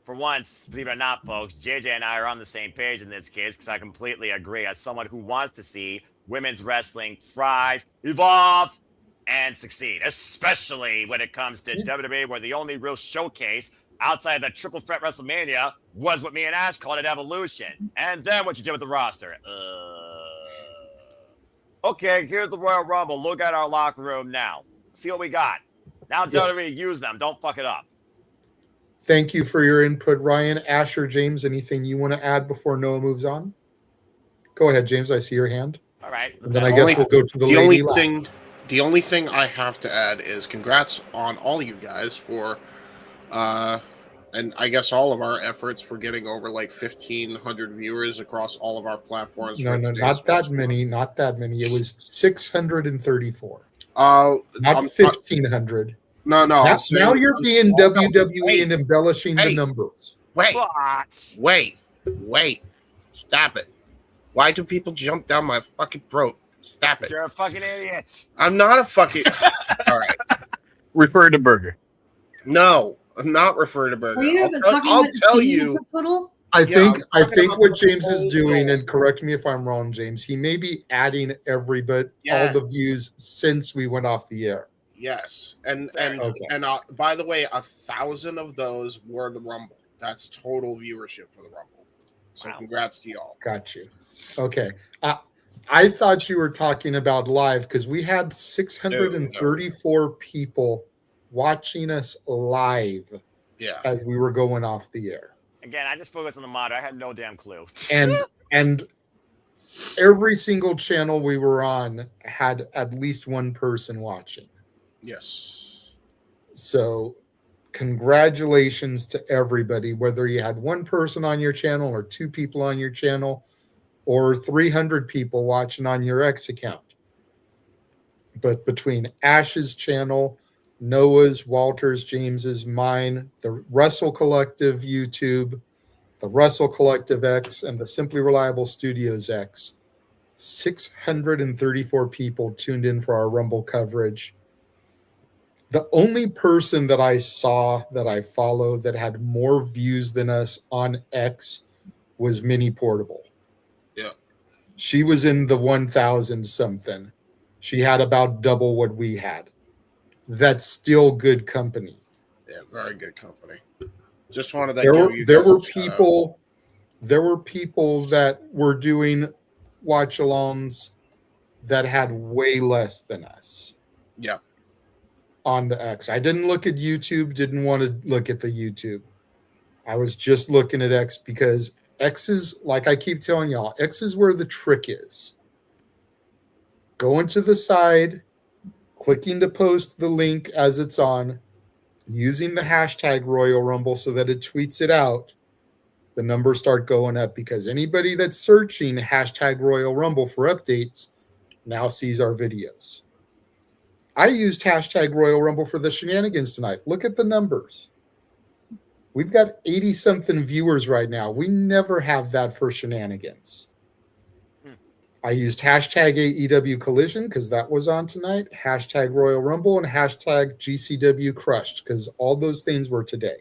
For once, believe it or not, folks, JJ and I are on the same page in this case because I completely agree. As someone who wants to see women's wrestling thrive, evolve, and succeed, especially when it comes to WWE, where the only real showcase outside the triple threat WrestleMania was what me and Ash called it Evolution. And then what you did with the roster. Okay, here's the Royal Rumble. Look at our locker room now. See what we got. Now WWE use them. Don't fuck it up. Thank you for your input, Ryan. Asher, James, anything you want to add before Noah moves on? Go ahead, James. I see your hand. All right. And then I guess we'll go to the lady lap. The only thing I have to add is congrats on all you guys for, and I guess all of our efforts for getting over 1,500 viewers across all of our platforms. No, not that many. Not that many. It was 634. Not 1,500. No. Now you're being WWE and embellishing the numbers. Wait. Stop it. Why do people jump down my fucking throat? Stop it. You're a fucking idiot. I'm not a fucking... All right. Refer to Burger. No, I'm not referring to Burger. Are you talking I'll about tell the you... poodle? I think talking about what the James is whole doing, goal. and correct me if I'm wrong, James, he may be adding all the Yes. views since we went off the air. Yes, and Okay. by the way, 1,000 of those were the Rumble. That's total viewership for the Rumble. So congrats to y'all. Got you. Okay. I thought you were talking about live because we had 634 people watching us live as we were going off the air. Again, I just focused on the mod. I had no damn clue. And every single channel we were on had at least one person watching. Yes. So congratulations to everybody, whether you had one person on your channel or two people on your channel or 300 people watching on your X account. But between Ash's channel, Noah's, Walter's, James's, mine, the Russell Collective YouTube, the Russell Collective X, and the Simply Reliable Studios X, 634 people tuned in for our Rumble coverage. The only person that I saw that I follow that had more views than us on X was Mini Portable. Yeah. She was in the 1,000 something. She had about double what we had. That's still good company. Yeah, very good company. Just wanted to There give were you there guys a were shout people there were people that were doing watch alongs that had way less than us. Yeah. On the X. I didn't look at YouTube, didn't want to look at the YouTube. I was just looking at X because X is, like I keep telling y'all, X is where the trick is. Going to the side, clicking to post the link as it's on, using the hashtag Royal Rumble so that it tweets it out, the numbers start going up because anybody that's searching hashtag Royal Rumble for updates now sees our videos. I used hashtag Royal Rumble for the Shenanigans tonight. Look at the numbers. We've got 80-something viewers right now. We never have that for Shenanigans. I used hashtag AEW Collision because that was on tonight, hashtag Royal Rumble, and hashtag GCW Crushed because all those things were today.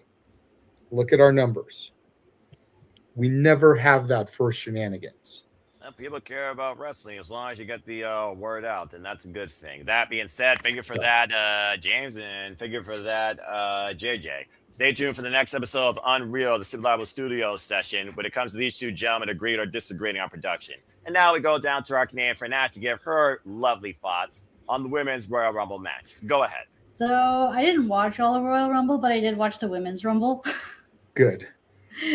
Look at our numbers. We never have that for Shenanigans. People care about wrestling as long as you get the word out, then that's a good thing. That being said, figure for that, James, and figure for that, JJ. Stay tuned for the next episode of Unreal, the Superchatted Studios session, when it comes to these two gentlemen agreeing or disagreeing on production. And now we go down to our Canadian friend Ash to give her lovely thoughts on the women's Royal Rumble match. Go ahead. So I didn't watch all of Royal Rumble, but I did watch the Women's Rumble. Good.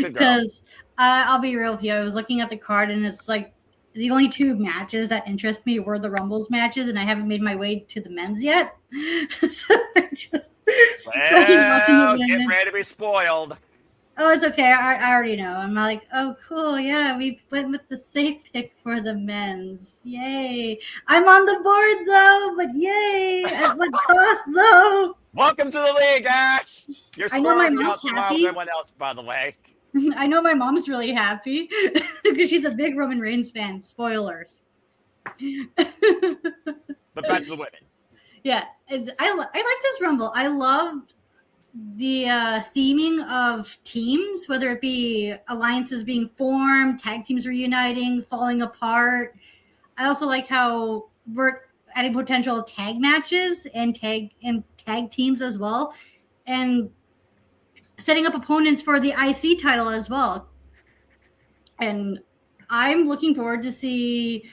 Because I'll be real with you. I was looking at the card, and it's like the only two matches that interest me were the Rumbles matches, and I haven't made my way to the men's yet. So I just Well, get ready to be spoiled. Oh, it's okay. I already know. I'm like, oh, cool. Yeah, we went with the safe pick for the men's. Yay. I'm on the board, though, but yay. At what cost, though? Welcome to the league, Ash. You're I know my scoring mom's out happy. with everyone else, by the way. I know my mom's really happy because she's a big Roman Reigns fan. Spoilers. But back to the women. Yeah, I like this Rumble. I loved the theming of teams, whether it be alliances being formed, tag teams reuniting, falling apart. I also like how we're adding potential tag matches and tag teams as well, and setting up opponents for the IC title as well. And I'm looking forward to see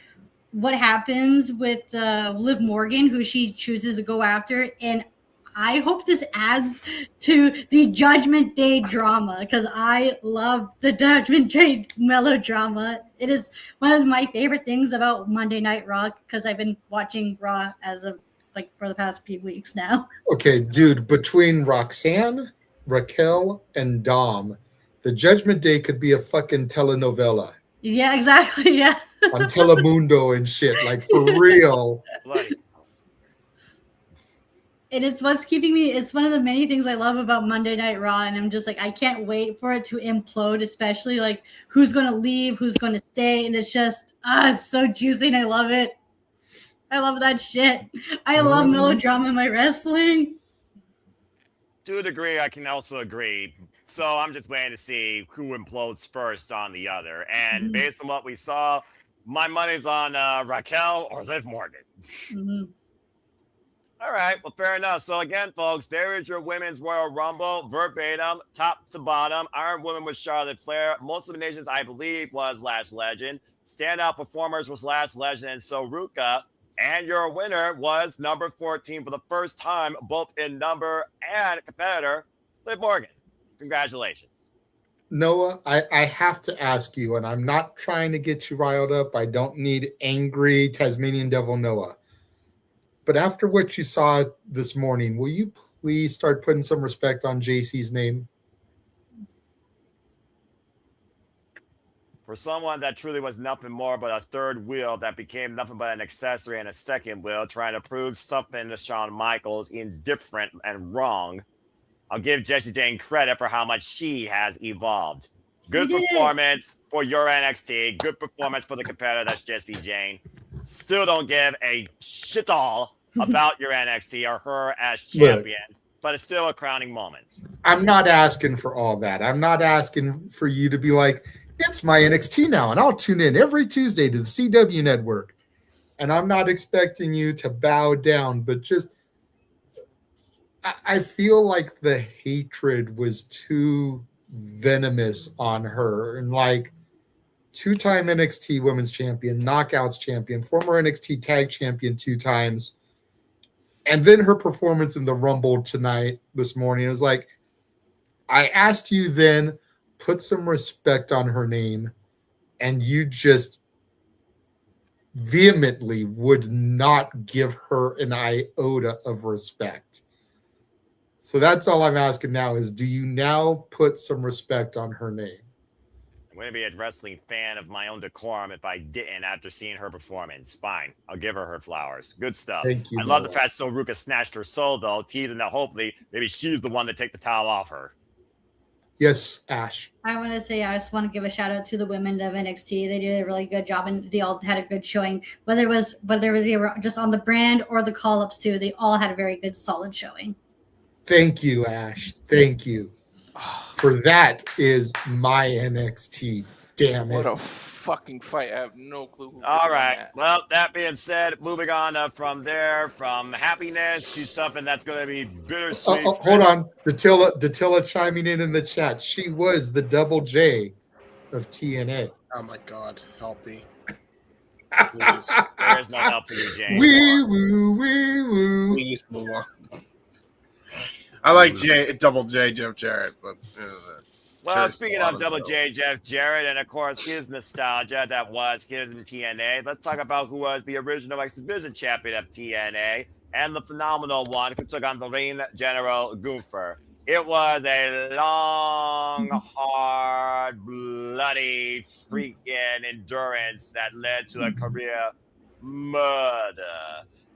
what happens with Liv Morgan, who she chooses to go after. And I hope this adds to the Judgment Day drama because I love the Judgment Day melodrama. It is one of my favorite things about Monday Night Raw because I've been watching Raw as of for the past few weeks now. Okay, dude, between Roxanne, Raquel, and Dom, the Judgment Day could be a fucking telenovela. Yeah, exactly. Yeah. On Telemundo and shit, like for real. And it's what's keeping me. It's one of the many things I love about Monday Night Raw, and I'm just like, I can't wait for it to implode. Especially like who's going to leave, who's going to stay, and it's just it's so juicy, and I love it. I love that shit. I love melodrama in my wrestling. To a degree, I can also agree. So I'm just waiting to see who implodes first on the other. And based on what we saw, my money's on Raquel or Liv Morgan. All right, well, fair enough. So again, folks, there is your Women's Royal Rumble, verbatim, top to bottom. Iron Woman was Charlotte Flair. Most eliminations, I believe, was Lash Legend. Standout performers was Lash Legend and Soruka. And your winner was number 14 for the first time, both in number and competitor, Liv Morgan. Congratulations. Noah, I have to ask you, and I'm not trying to get you riled up. I don't need angry Tasmanian Devil Noah. But after what you saw this morning, will you please start putting some respect on JC's name? For someone that truly was nothing more but a third wheel that became nothing but an accessory and a second wheel, trying to prove something to Shawn Michaels indifferent and wrong, I'll give Jessie Jane credit for how much she has evolved. Good performance for your NXT. Good performance for the competitor, that's Jessie Jane. Still don't give a shit all about your NXT or her as champion, but it's still a crowning moment. I'm not asking for all that. I'm not asking for you to be like, it's my NXT now, and I'll tune in every Tuesday to the CW network. And I'm not expecting you to bow down, but just I feel like the hatred was too venomous on her. And like two-time NXT Women's Champion, Knockouts Champion, former NXT Tag Champion 2 times. And then her performance in the Rumble this morning, it was like, I asked you then, put some respect on her name, and you just vehemently would not give her an iota of respect. So that's all I'm asking now is, do you now put some respect on her name? I'm going to be a wrestling fan of my own decorum if I didn't after seeing her performance. Fine. I'll give her flowers. Good stuff. Thank you, I love the fact Soruka snatched her soul, though, teasing that hopefully maybe she's the one to take the towel off her. Yes, Ash. I want to say I just want to give a shout out to the women of NXT. They did a really good job, and they all had a good showing. Whether they were just on the brand or the call ups too, they all had a very good, solid showing. Thank you, Ash. Thank you. For that is my NXT. Damn it! What a fucking fight! I have no clue. All right. Well, that being said, moving on from there, from happiness to something that's going to be bittersweet. Hold on. Datilla chiming in the chat. She was the Double J of TNA. Oh my God, help me! Please. There is no help for you, James. Wee woo. Please move on. I like Double J Jeff Jarrett, but well, speaking of Double J Jeff Jarrett, and of course his nostalgia that was his in TNA, let's talk about who was the original X Division champion of TNA and the phenomenal one who took on the Ring General Gunther. It was a long, hard, bloody, freaking endurance that led to a career murder.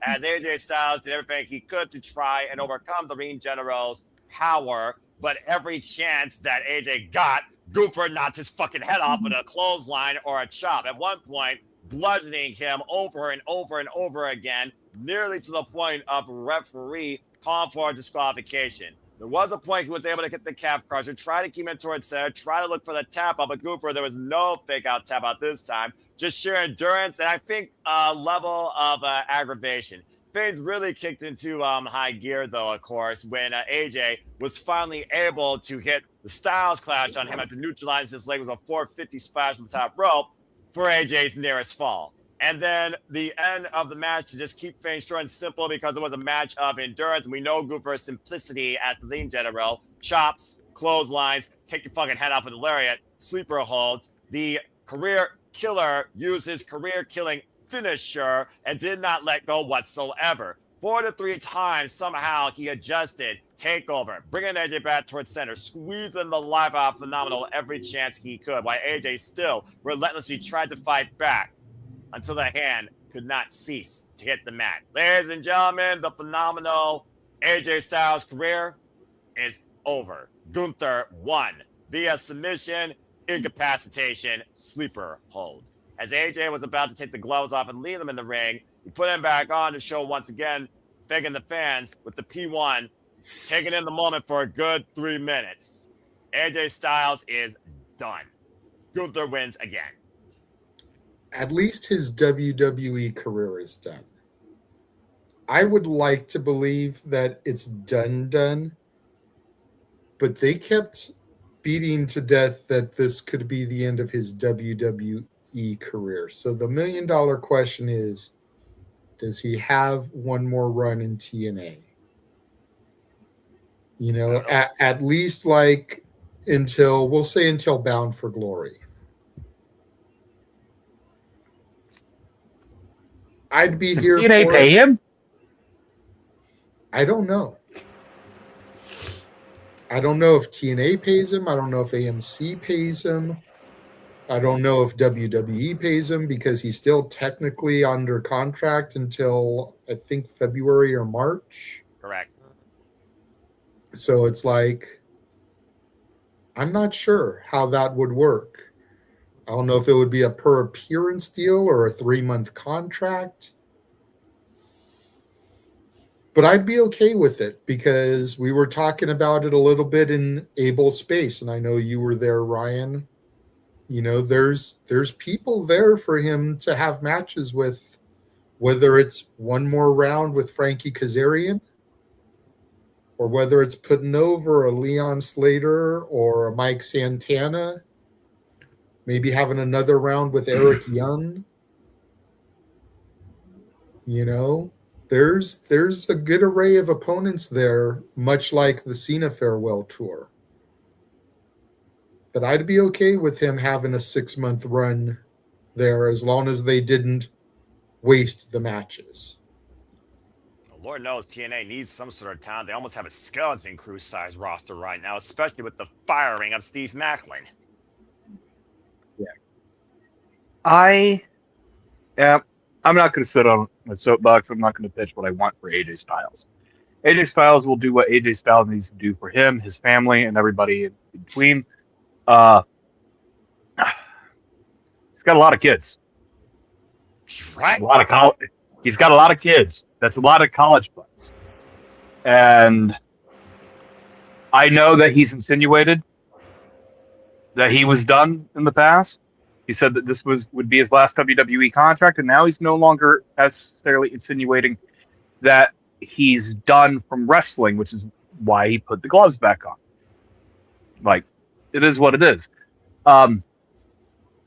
As AJ Styles did everything he could to try and overcome the Ring General's power, but every chance that AJ got, Gunther knocked his fucking head off with a clothesline or a chop. At one point, bludgeoning him over and over and over again, nearly to the point of referee calling for a disqualification. There was a point he was able to get the calf crusher, try to keep him towards center, try to look for the tap out, but Gunther, there was no fake out tap out this time. Just sheer endurance, and I think a level of aggravation. Things really kicked into high gear, though, of course, when AJ was finally able to hit the Styles Clash on him after neutralizing his leg with a 450 splash from the top rope for AJ's nearest fall. And then the end of the match to just keep things short and simple because it was a match of endurance. And we know Gunther's simplicity at the Ring General. Chops, clotheslines, take your fucking head off with a lariat, sleeper holds. The career killer used his career-killing finisher and did not let go whatsoever. 4 to 3 times, somehow he adjusted, takeover, bringing AJ back towards center, squeezing the life out of Phenomenal every chance he could, while AJ still relentlessly tried to fight back until the hand could not cease to hit the mat. Ladies and gentlemen, the Phenomenal AJ Styles career is over. Gunther won via submission, incapacitation, sleeper hold. As AJ was about to take the gloves off and leave them in the ring, he put him back on to show once again, begging the fans with the P1, taking in the moment for a good 3 minutes. AJ Styles is done. Gunther wins again. At least his WWE career is done. I would like to believe that it's done, but they kept beating to death that this could be the end of his WWE career. So the $1 million question is, does he have one more run in TNA? You know, at least like until Bound for Glory. I'd be here. TNA for pay him? I don't know. I don't know if TNA pays him. I don't know if AMC pays him. I don't know if WWE pays him because he's still technically under contract until I think February or March. Correct. So it's like, I'm not sure how that would work. I don't know if it would be a per appearance deal or a 3-month contract. But I'd be okay with it because we were talking about it a little bit in Able Space, and I know you were there, Ryan. You know, there's people there for him to have matches with, whether it's one more round with Frankie Kazarian, or whether it's putting over a Leon Slater or a Mike Santana, maybe having another round with Eric Young. You know, there's a good array of opponents there, much like the Cena Farewell Tour. But I'd be okay with him having a 6-month run there as long as they didn't waste the matches. Lord knows TNA needs some sort of talent. They almost have a skeleton crew size roster right now, especially with the firing of Steve Macklin. Yeah. I'm not going to sit on my soapbox. I'm not going to pitch what I want for AJ Styles. AJ Styles will do what AJ Styles needs to do for him, his family, and everybody in between. He's got a lot of kids. Right. He's got a lot of kids. That's a lot of college buds. And I know that he's insinuated that he was done in the past. He said that this would be his last WWE contract, and now he's no longer necessarily insinuating that he's done from wrestling, which is why he put the gloves back on. Like, it is what it is.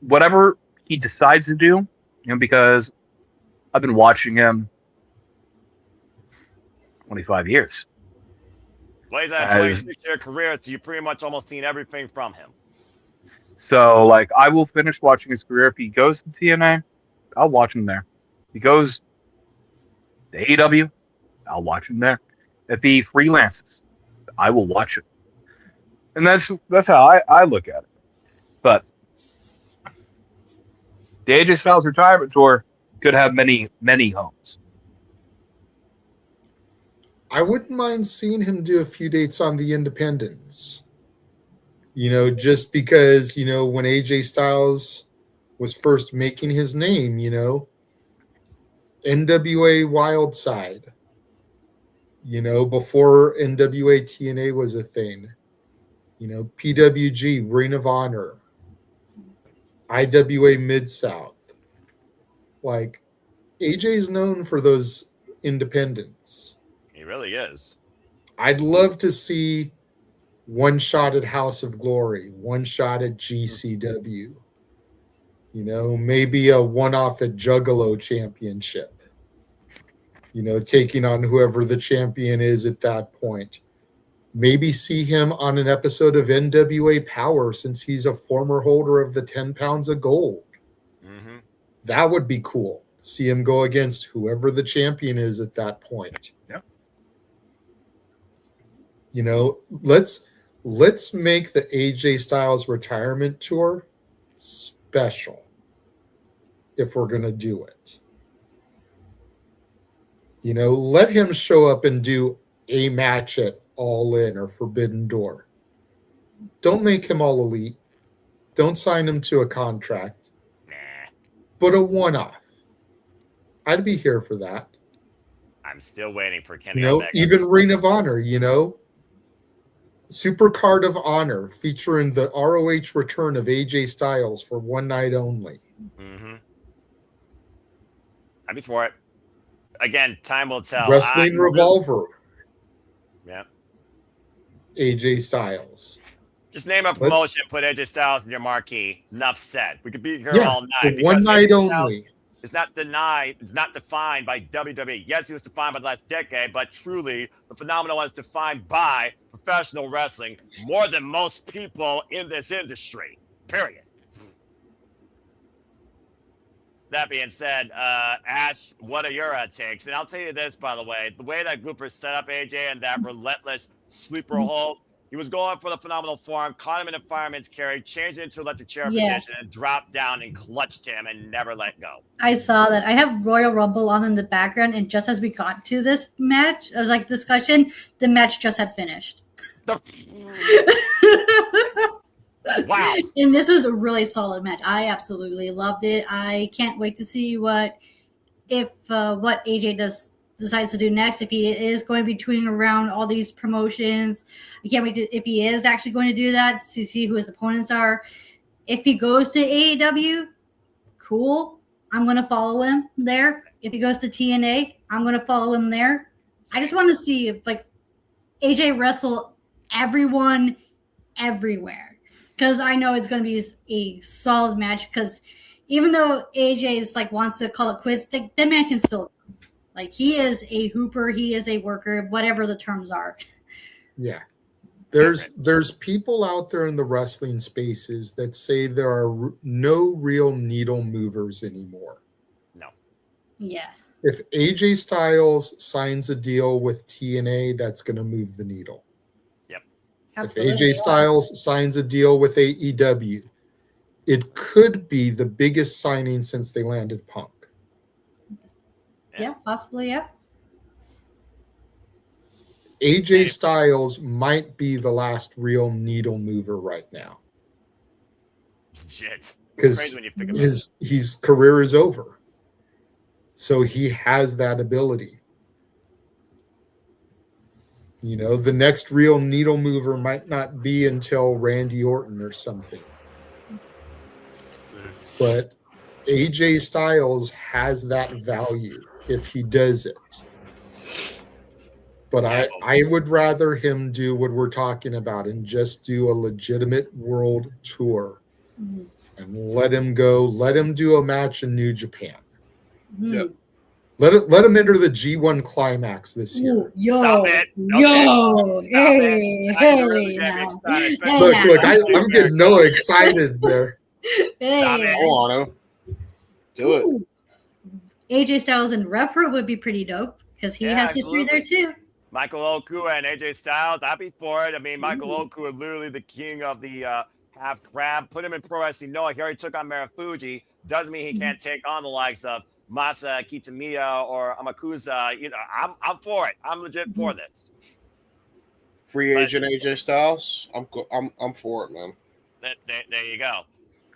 Whatever he decides to do, because I've been watching him 25 years. Well, he's had a 26-year career, so you've pretty much almost seen everything from him. So, like, I will finish watching his career. If he goes to TNA, I'll watch him there. If he goes to AEW, I'll watch him there. If he freelances, I will watch him. And that's how I look at it. But the AJ Styles retirement tour could have many, many homes. I wouldn't mind seeing him do a few dates on the independents. Just because, when AJ Styles was first making his name, NWA Wildside, before NWA TNA was a thing, PWG, Ring of Honor, IWA Mid-South. Like, AJ's known for those independents. He really is. I'd love to see one shot at House of Glory, one shot at GCW, maybe a one-off at Juggalo Championship, taking on whoever the champion is at that point. Maybe see him on an episode of NWA Power since he's a former holder of the 10 pounds of gold. Mm-hmm. That would be cool. See him go against whoever the champion is at that point. Yeah. Let's make the AJ Styles retirement tour special if we're going to do it. Let him show up and do a match at All In or Forbidden Door. Don't make him all elite. Don't sign him to a contract. But a one-off. I'd be here for that. I'm still waiting for Kenny Omega. Even Ring of Honor, Super Card of Honor featuring the ROH return of AJ Styles for one night only. Mm-hmm. I'd be for it. Again, time will tell. Wrestling Revolver. Yeah. AJ Styles. Just name a promotion, put AJ Styles in your marquee. Enough said. We could be here all night. For one night AJ Styles only. is not denied. It's not defined by WWE. Yes, he was defined by the last decade, but truly, the phenomenon was defined by professional wrestling more than most people in this industry. Period. That being said, Ash, what are your takes? And I'll tell you this, by the way, the way that Gooper set up AJ and that relentless sleeper hold, he was going for the phenomenal form, caught him in a fireman's carry, changed it into electric chair position, and dropped down and clutched him and never let go. I saw that. I have Royal Rumble on in the background, and just as we got to this match, I was like, discussion, the match just had finished. Wow. And this is a really solid match. I absolutely loved it. I can't wait to see what AJ decides to do next. If he is going to be touring around all these promotions, I can't wait if he is actually going to do that, to see who his opponents are. If he goes to AEW, cool. I'm going to follow him there. If he goes to TNA, I'm going to follow him there. I just want to see if AJ wrestle everyone everywhere. Because I know it's going to be a solid match. Because even though AJ's wants to call it quits, that man can still, he is a hooper, he is a worker, whatever the terms are. Yeah, there's people out there in the wrestling spaces that say there are no real needle movers anymore. No. Yeah. If AJ Styles signs a deal with TNA, that's going to move the needle. Absolutely, if AJ Styles signs a deal with AEW, it could be the biggest signing since they landed Punk. Yeah, possibly, yeah. AJ Styles might be the last real needle mover right now. Shit. Because his career is over. So he has that ability. You know, the next real needle mover might not be until Randy Orton or something. But AJ Styles has that value if he does it. But I would rather him do what we're talking about and just do a legitimate world tour and let him go. Let him do a match in New Japan. Yep. Let him enter the G1 climax this year. Stop it. Look, I'm getting no excited there. Stop it. I want to. Do it. AJ Styles and Repro would be pretty dope because he has history there too. Michael Oku and AJ Styles, I'd be for it. I mean, Michael Oku is literally the king of the half crab. Put him in Pro Wrestling Noah. He already took on Marufuji. Doesn't mean he can't take on the likes of Masa Kitamiya or Amakusa. You know, I'm for it. I'm legit for this. Free agent AJ Styles. I'm for it, man. There you go.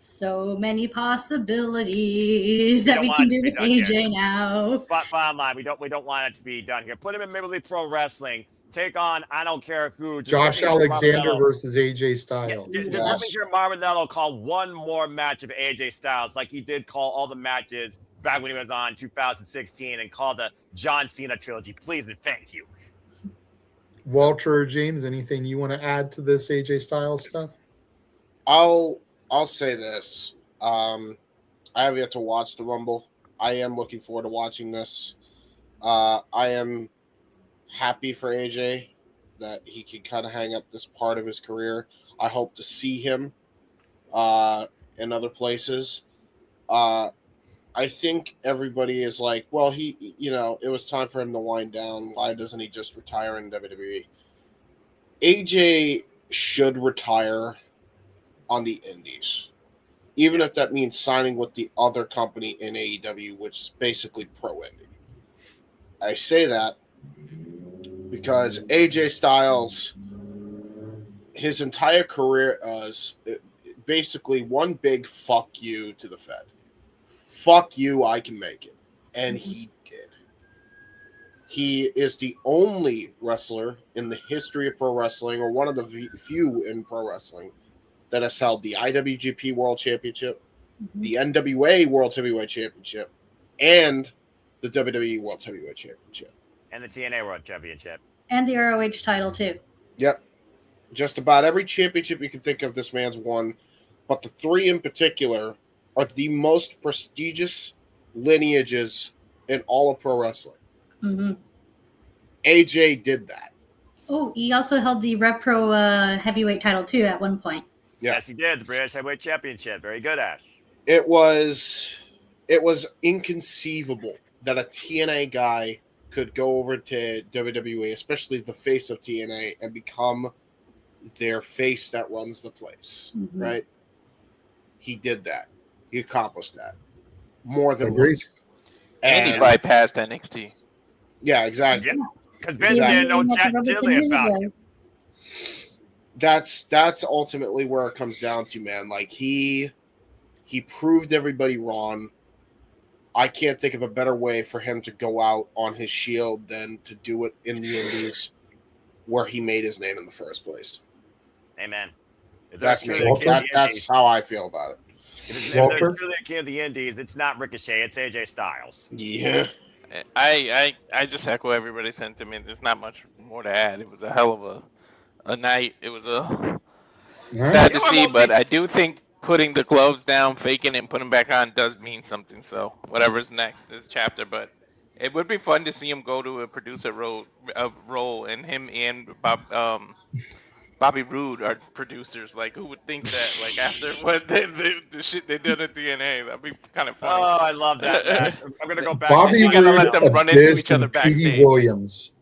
So many possibilities that we can do with AJ now. Bottom line, we don't want it to be done here. Put him in Major League Pro Wrestling. Take on I don't care who. Josh Alexander versus AJ Styles. Just let me hear Marvinello call one more match of AJ Styles like he did call all the matches back when he was on 2016 and called the John Cena trilogy. Please and thank you. Walter or James, anything you want to add to this AJ Styles stuff? I'll say this. I have yet to watch the Rumble. I am looking forward to watching this. I am happy for AJ that he can kind of hang up this part of his career. I hope to see him in other places. I think everybody is like, well, it was time for him to wind down. Why doesn't he just retire in WWE? AJ should retire on the indies, even if that means signing with the other company in AEW, which is basically pro indie. I say that because AJ Styles, his entire career is basically one big fuck you to the Fed. Fuck you, I can make it. And he did. He is the only wrestler in the history of pro wrestling, or one of the few in pro wrestling, that has held the IWGP World Championship, the NWA World Heavyweight Championship, and the WWE World Heavyweight Championship. And the TNA World Championship. And the ROH title, too. Yep. Just about every championship you can think of, this man's won. But the three in particular are the most prestigious lineages in all of pro wrestling. Mm-hmm. AJ did that. Oh, he also held the Repro heavyweight title, too, at one point. Yes, he did. The British Heavyweight Championship. Very good, Ash. It was inconceivable that a TNA guy could go over to WWE, especially the face of TNA, and become their face that runs the place, right? He did that. He accomplished that more than once. And he bypassed NXT. Yeah, exactly. Because Vince didn't know Jack Dilly about him. That's ultimately where it comes down to, man. Like, he proved everybody wrong. I can't think of a better way for him to go out on his shield than to do it in the Indies, where he made his name in the first place. Amen. That's me. That's how I feel about it. If there's truly a king of the Indies, it's not Ricochet, it's AJ Styles. Yeah. I just echo everybody's sentiment. There's not much more to add. It was a hell of a night. It was sad to see, but I do think putting the gloves down, faking it, and putting them back on does mean something. So whatever's next is chapter, but it would be fun to see him go to a producer role, and him and Bobby Roode are producers. Like, who would think that? Like, after what the shit they did at TNA, that'd be kind of funny. Oh, I love that match. I'm gonna go back. Bobby You gotta Roode, let them run into each other Petey backstage. Williams.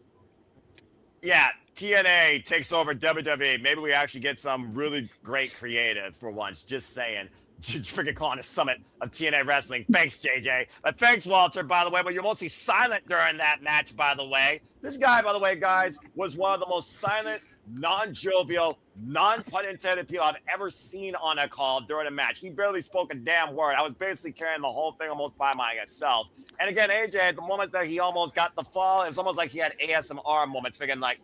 Yeah, TNA takes over WWE. Maybe we actually get some really great creative for once. Just saying. Freaking calling a summit of TNA wrestling. Thanks, JJ. Thanks, Walter, by the way. But you're mostly silent during that match, by the way. This guy, by the way, guys, was one of the most silent, non-jovial, non-pun intended people I've ever seen on a call during a match. He barely spoke a damn word. I was basically carrying the whole thing almost by myself. And again, AJ, at the moments that he almost got the fall, it's almost like he had ASMR moments, thinking like,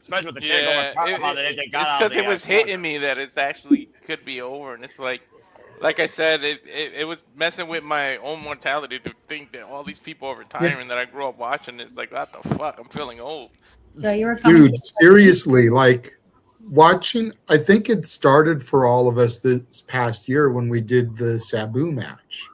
especially with the takeover powerbomb that AJ got it's out because it was hitting me that it's actually could be over, and it's like I said, it was messing with my own mortality to think that all these people are retiring that I grew up watching. It's like, what the fuck? I'm feeling old. So you were Dude, seriously, like watching, I think it started for all of us this past year when we did the Sabu match.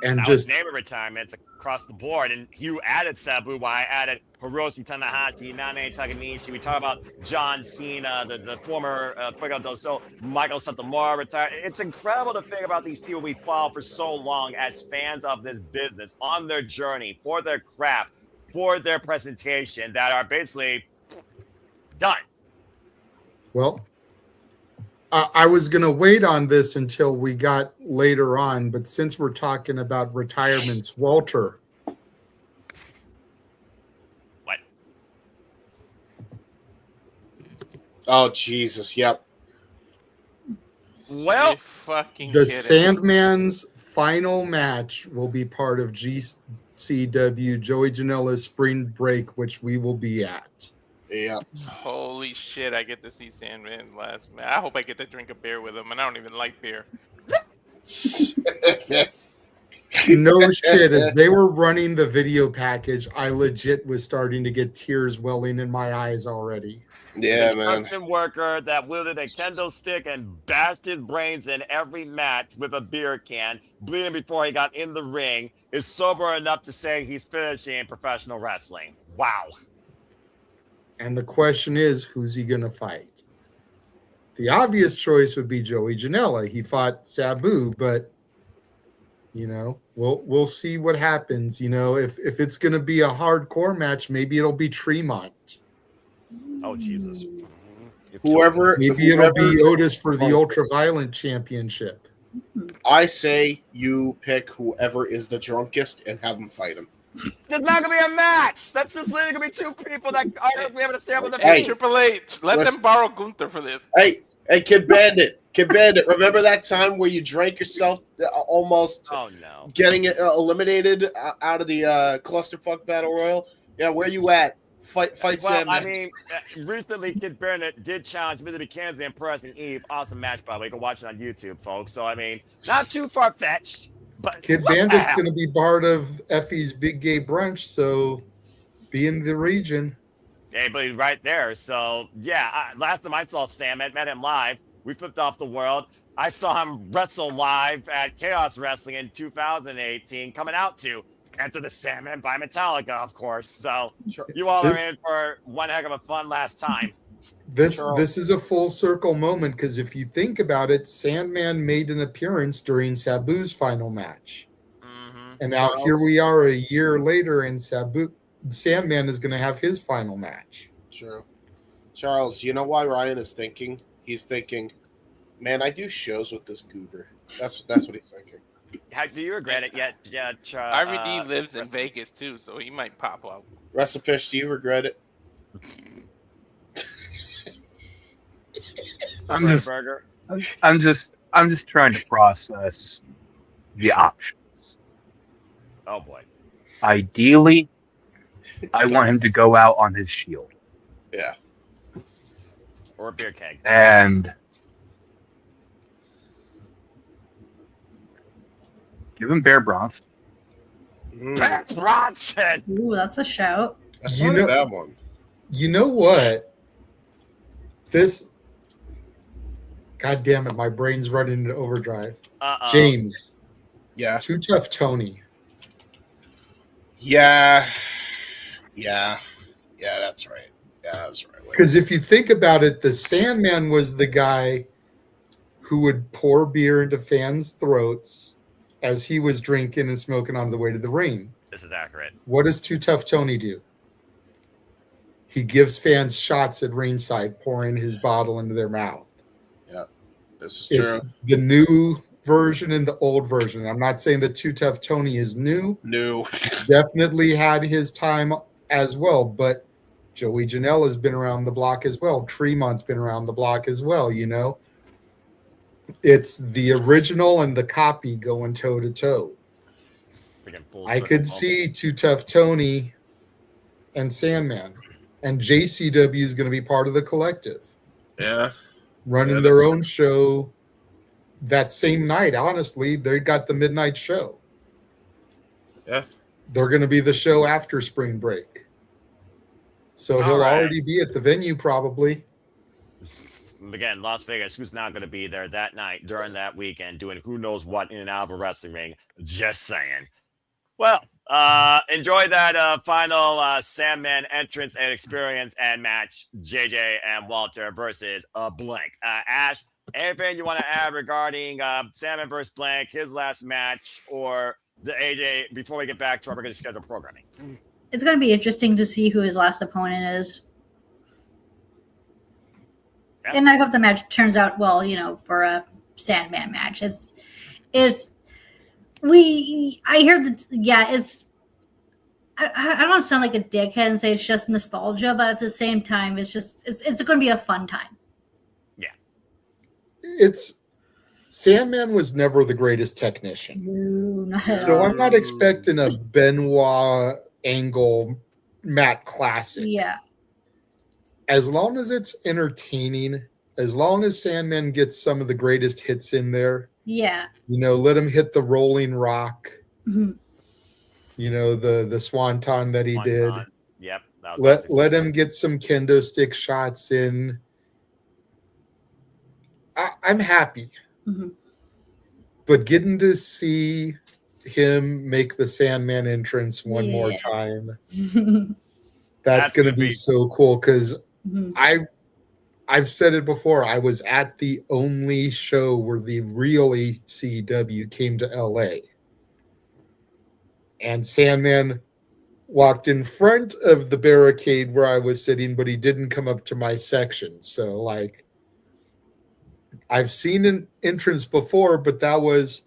And that just was name of retirements across the board. And you added Sabu, while I added Hiroshi Tanahashi, Nane Takamichi. We talk about John Cena, the former Fuego del Sol, Michael Satomura retired. It's incredible to think about these people we follow for so long as fans of this business, on their journey, for their craft, for their presentation, that are basically done. Well, I was going to wait on this until we got later on, but since we're talking about retirements, Walter. What? Oh, Jesus. Yep. Well, the Sandman's final match will be part of GCW Joey Janela's spring break, which we will be at. Yeah. Holy shit! I get to see Sandman last match. I hope I get to drink a beer with him, and I don't even like beer. No shit. As they were running the video package, I legit was starting to get tears welling in my eyes already. Yeah, the man. construction worker that wielded a kendo stick and bashed his brains in every match with a beer can, bleeding before he got in the ring, is sober enough to say he's finishing professional wrestling. Wow. And the question is, who's he going to fight? The obvious choice would be Joey Janela. He fought Sabu, but you know, we'll see what happens. You know, if it's going to be a hardcore match, maybe it'll be Tremont. Oh Jesus! Maybe it'll be Otis for the Ultraviolent Championship. I say you pick whoever is the drunkest and have them fight him. There's not gonna be a match. That's just literally gonna be two people that are gonna be able to stay up with the Hey, Triple H, let them borrow Gunther for this. Hey, Kid Bandit, Kid Bandit, remember that time where you drank yourself almost getting eliminated out of the clusterfuck battle royal? Yeah, where you at? Fight Well, Sandman. I mean, recently Kid Bennett did challenge Mr. McKenzie and Preston Eve. Awesome match, by the way. You can watch it on YouTube, folks. So, I mean, not too far-fetched. But Kid Bandit's going to be part of Effie's Big Gay Brunch, so be in the region. Yeah, but he's right there. So, yeah, last time I saw Sam, I met him live. We flipped off the world. I saw him wrestle live at Chaos Wrestling in 2018, coming out to Enter the Sandman by Metallica, of course. So you all are in for one heck of a fun last time. This is a full circle moment because if you think about it, Sandman made an appearance during Sabu's final match. And now here we are a year later, and Sandman is going to have his final match. True. Charles, you know why Ryan is thinking? He's thinking, man, I do shows with this goober. That's what he's thinking. Do you regret it yet? Yeah, RVD lives in Vegas too, so he might pop out. Recifish, do you regret it? I'm just trying to process the options. Oh boy. Ideally, I want him to go out on his shield. Yeah. Or a beer keg. And give him Bear Bronson. Bear Bronson! Ooh, that's a shout. That's not a bad one. You know what? God damn it, my brain's running into overdrive. James. Yeah. Too Tough Tony. Yeah, that's right. Yeah, that's right. Because if you think about it, the Sandman was the guy who would pour beer into fans' throats as he was drinking and smoking on the way to the ring. This is accurate. What does Too Tough Tony do? He gives fans shots at ringside, pouring his bottle into their mouth. Yeah, this is true. It's the new version and the old version. I'm not saying that Too Tough Tony is new. New. Definitely had his time as well, but Joey Janela's been around the block as well. Tremont's been around the block as well, you know? It's the original and the copy going toe-to-toe. I could see Too Tough Tony and Sandman. And JCW is going to be part of the collective. Yeah. Running their own show that same night. Honestly, they got the midnight show. Yeah. They're going to be the show after spring break. So he'll already be at the venue probably. Again, Las Vegas, who's not going to be there that night during that weekend doing who knows what in and out of a wrestling ring. Just saying. Well, enjoy that final Sandman entrance and experience and match. JJ and Walter versus Blank. Ash, anything you want to add regarding Sandman versus Blank, his last match, or the AJ before we get back to our regular scheduled programming? It's going to be interesting to see who his last opponent is. Yeah. And I hope the match turns out well, you know, for a Sandman match. I hear that, I don't want to sound like a dickhead and say it's just nostalgia, but at the same time, it's going to be a fun time. Yeah. Sandman was never the greatest technician. So I'm not expecting a Benoit Angle Matt Classic. Yeah. As long as it's entertaining, as long as Sandman gets some of the greatest hits in there. Yeah. You know, let him hit the Rolling Rock. Mm-hmm. You know, the Swanton that he did. Yep. Let him get some kendo stick shots in. I'm happy. Mm-hmm. But getting to see him make the Sandman entrance one more time, that's going to be so cool because I've said it before. I was at the only show where the real ECW came to LA. And Sandman walked in front of the barricade where I was sitting, but he didn't come up to my section. So, like, I've seen an entrance before, but that was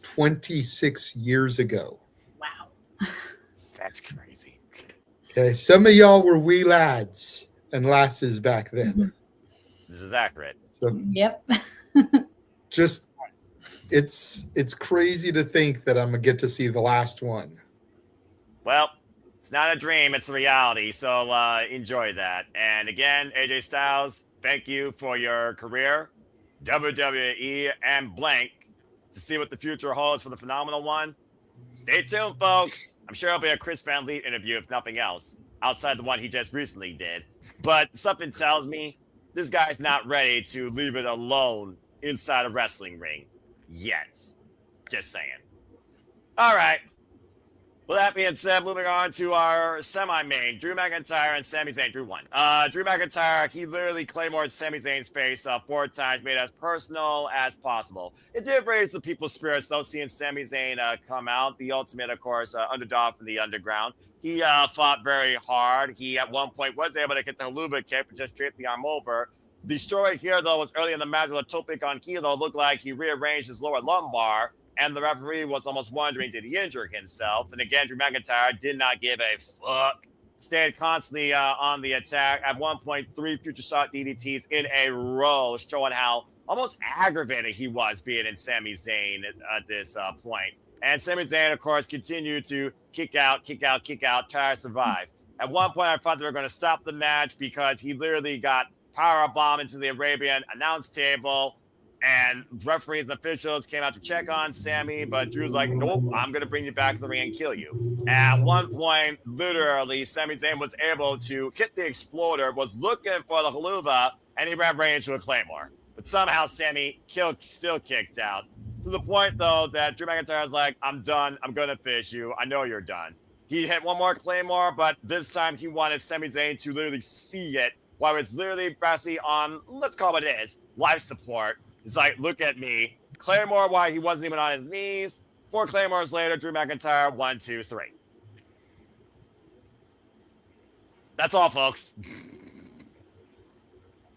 26 years ago. Wow. That's crazy. Okay, some of y'all were wee lads and lasses back then. This is accurate. So, yep. just it's crazy to think that I'm gonna get to see the last one. Well, it's not a dream, it's a reality. So enjoy that. And again, AJ Styles, thank you for your career, WWE and blank, to see what the future holds for the Phenomenal One. Stay tuned, folks. I'm sure it'll be a Chris Van Vliet interview, if nothing else, outside the one he just recently did. But something tells me this guy's not ready to leave it alone inside a wrestling ring yet. Just saying. All right. Well, that being said, moving on to our semi-main, Drew McIntyre and Sami Zayn. Drew won. Drew McIntyre, he literally Claymored Sami Zayn's face 4 times, made it as personal as possible. It did raise the people's spirits, though, seeing Sami Zayn come out. The ultimate, of course, underdog from the underground. He fought very hard. He, at one point, was able to get the Haluva kick, but just draped the arm over. The story here, though, was early in the match with a topic on Kilo. Looked like he rearranged his lower lumbar. And the referee was almost wondering, did he injure himself? And again, Drew McIntyre did not give a fuck. Stayed constantly on the attack. At one point, 3 future shot DDTs in a row, showing how almost aggravated he was being in Sami Zayn at this point. And Sami Zayn, of course, continued to kick out, try to survive. At one point, I thought they were going to stop the match because he literally got powerbomb into the Arabian announce table. And referees and officials came out to check on Sammy, but Drew's like, nope, I'm going to bring you back to the ring and kill you. At one point, literally, Sami Zayn was able to hit the exploder, was looking for the Haluva, and he ran right into a Claymore. But somehow Sammy still kicked out. To the point, though, that Drew McIntyre's like, I'm done. I'm going to finish you. I know you're done. He hit one more Claymore, but this time he wanted Sami Zayn to literally see it while it's literally basically on, let's call it it is, life support. He's like, look at me. Claymore, why he wasn't even on his knees. 4 Claymores later, Drew McIntyre, 1, 2, 3. That's all, folks.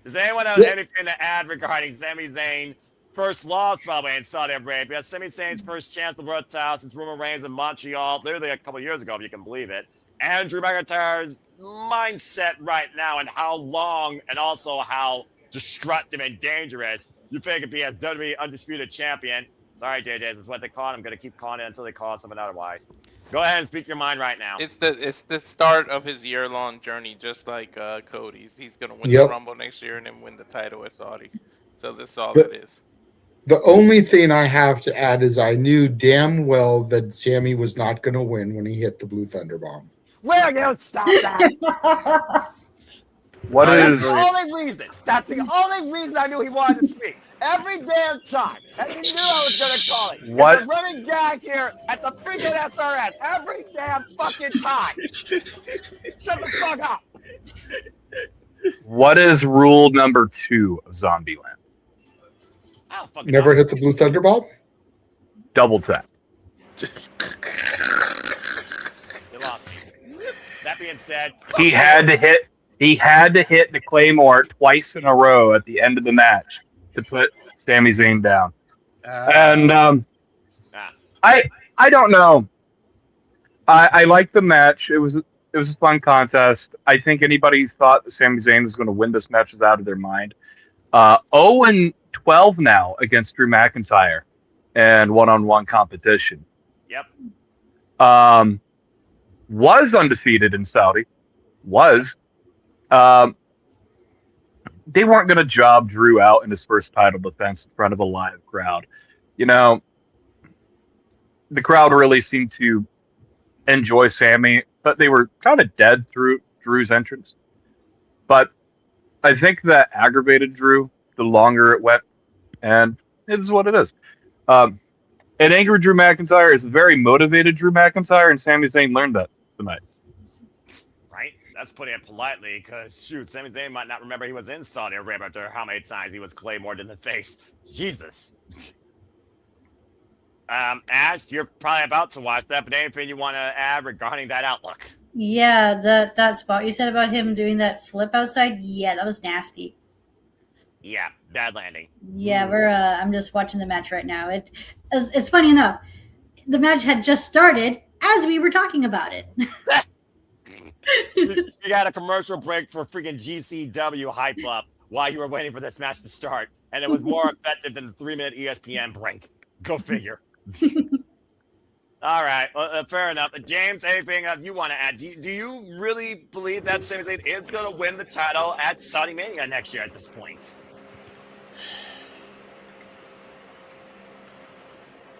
Does anyone have anything to add regarding Sami Zayn? First loss, probably, in Saudi Arabia. Sami Zayn's first chance to the world title since Roman Reigns in Montreal, literally a couple years ago, if you can believe it. And Drew McIntyre's mindset right now and how long and also how destructive and dangerous you think it'd be as WWE Undisputed Champion. Sorry, JJ, this is what they call it. I'm going to keep calling it until they call it something otherwise. Go ahead and speak your mind right now. It's the start of his year-long journey, just like Cody's. He's going to win the Rumble next year and then win the title at Saudi. So this is all it is. The only thing I have to add is I knew damn well that Sammy was not going to win when he hit the Blue Thunder Bomb. Will you stop that? That's the only reason. That's the only reason I knew he wanted to speak. Every damn time. And he knew I was going to call it. What? It's a running gag here at the freaking SRS. Every damn fucking time. Shut the fuck up. What is rule number 2 of Zombieland? Never hit the Blue Thunder Bomb? Double tap. You lost me. That being said, He had to hit the Claymore twice in a row at the end of the match to put Sami Zayn down. And I don't know. I like the match. It was a fun contest. I think anybody who thought that Sami Zayn was going to win this match was out of their mind. 0-12 now against Drew McIntyre and one-on-one competition. Yep. Was undefeated in Saudi. They weren't going to job Drew out in his first title defense in front of a live crowd. You know, the crowd really seemed to enjoy Sammy, but they were kind of dead through Drew's entrance. But I think that aggravated Drew the longer it went, and it is what it is. An angry Drew McIntyre is a very motivated Drew McIntyre, and Sami Zayn learned that tonight. Right? That's putting it politely, because, shoot, Sami Zayn might not remember he was in Saudi Arabia after how many times he was Claymored in the face. Jesus. Ash, you're probably about to watch that, but anything you want to add regarding that outlook? Yeah, that spot you said about him doing that flip outside, yeah, that was nasty. Yeah, bad landing. Yeah, I'm just watching the match right now. It's funny enough. The match had just started as we were talking about it. You got a commercial break for freaking GCW hype up while you were waiting for this match to start, and it was more effective than the 3-minute ESPN break. Go figure. All right, fair enough. James, anything you want to add? Do you really believe that Sami Zayn is going to win the title at Saudi Mania next year at this point?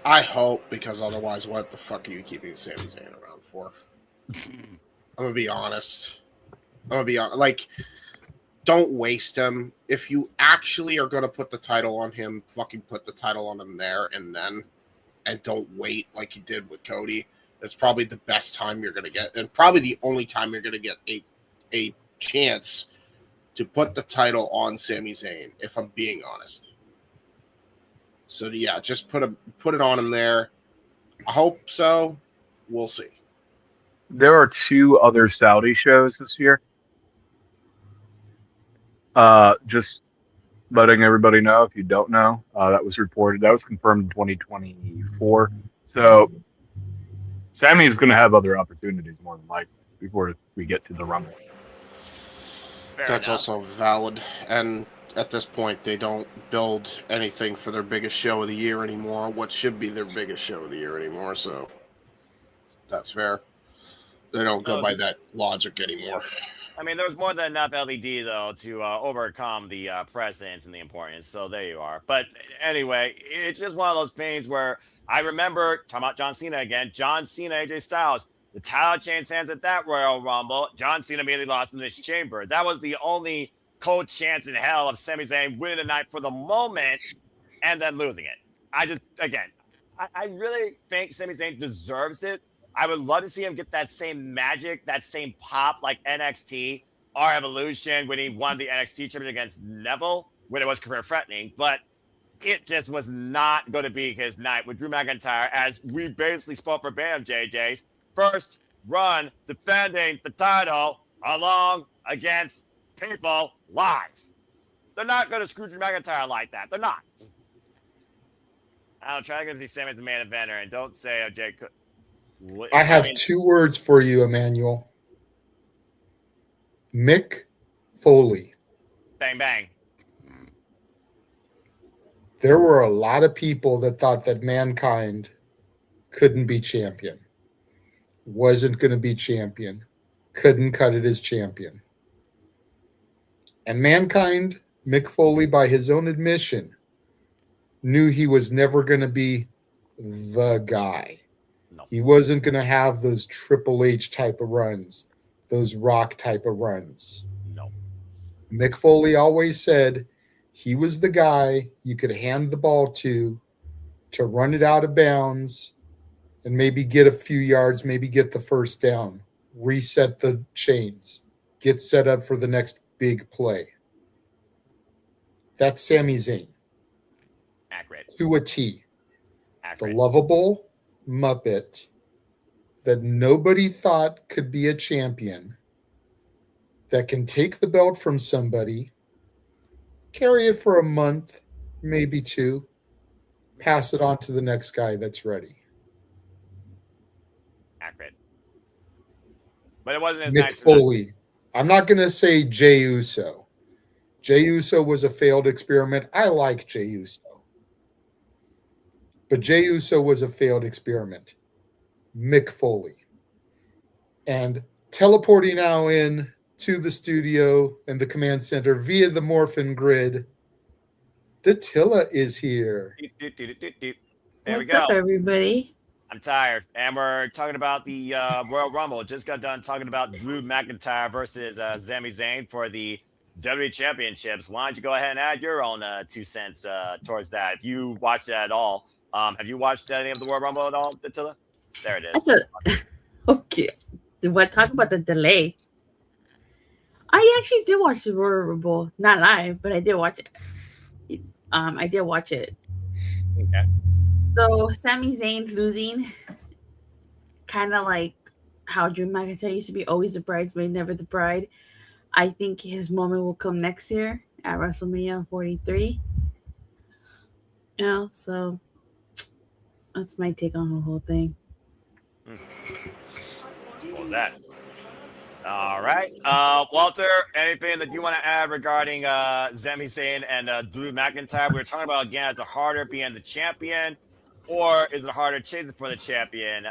I hope, because otherwise, what the fuck are you keeping Sami Zayn around for? I'm gonna be honest. Like, don't waste him. If you actually are gonna put the title on him, fucking put the title on him there and then, and don't wait like you did with Cody. That's probably the best time you're gonna get, and probably the only time you're gonna get a chance to put the title on Sami Zayn, if I'm being honest. So yeah, just put it on him there. I hope so. We'll see. There are 2 other Saudi shows this year. Just letting everybody know, if you don't know, that was reported. That was confirmed in 2024. So Sami is going to have other opportunities more than likely before we get to the Rumble. That's also valid. And at this point, they don't build anything for their biggest show of the year anymore. What should be their biggest show of the year anymore. So that's fair. They don't go by that logic anymore. I mean, there was more than enough LED, though, to overcome the precedence and the importance. So there you are. But anyway, it's just one of those things where I remember, talking about John Cena again, John Cena, AJ Styles, the title changed hands at that Royal Rumble. John Cena immediately lost in this chamber. That was the only cold chance in hell of Sami Zayn winning the night for the moment and then losing it. I really think Sami Zayn deserves it. I would love to see him get that same magic, that same pop like NXT or Evolution when he won the NXT championship against Neville when it was career threatening, but it just was not going to be his night with Drew McIntyre, as we basically spoke for Bam JJ's first run defending the title along against people live. They're not going to screw Drew McIntyre like that. They're not. I'll try to see Sami as the main eventer, and don't say Jay could. I have 2 words for you, Emmanuel. Mick Foley. Bang, bang. There were a lot of people that thought that Mankind couldn't be champion, wasn't going to be champion, couldn't cut it as champion. And Mankind, Mick Foley, by his own admission, knew he was never going to be the guy. No. He wasn't going to have those Triple H type of runs, those Rock type of runs. No. Mick Foley always said he was the guy you could hand the ball to run it out of bounds and maybe get a few yards, maybe get the first down, reset the chains, get set up for the next big play. That's Sami Zayn. Accurate. To a T. Accurate. The lovable Muppet that nobody thought could be a champion, that can take the belt from somebody, carry it for a month, maybe 2, pass it on to the next guy that's ready. Accurate. But it wasn't as Mick nice. Foley. I'm not going to say Jey Uso. Jey Uso was a failed experiment. I like Jey Uso. But Jey Uso was a failed experiment. Mick Foley. And teleporting now in to the studio and the command center via the Morphin Grid, Datilla is here. There we What's go. up, everybody? I'm tired. And we're talking about the Royal Rumble. Just got done talking about Drew McIntyre versus Sami Zayn for the WWE Championships. Why don't you go ahead and add your own 2 cents towards that? If you watched that at all. Have you watched any of the Royal Rumble at all, Attila? There it is. Okay. What talk about the delay? I actually did watch the Royal Rumble, not live, but I did watch it. I did watch it. Okay. So Sami Zayn losing, kind of like how Drew McIntyre used to be always the bridesmaid, never the bride. I think his moment will come next year at WrestleMania 43. You know, so that's my take on the whole thing. What was that? All right. Walter, anything that you want to add regarding Sami Zayn and Drew McIntyre? We were talking about, again, is it harder being the champion, or is it harder chasing for the champion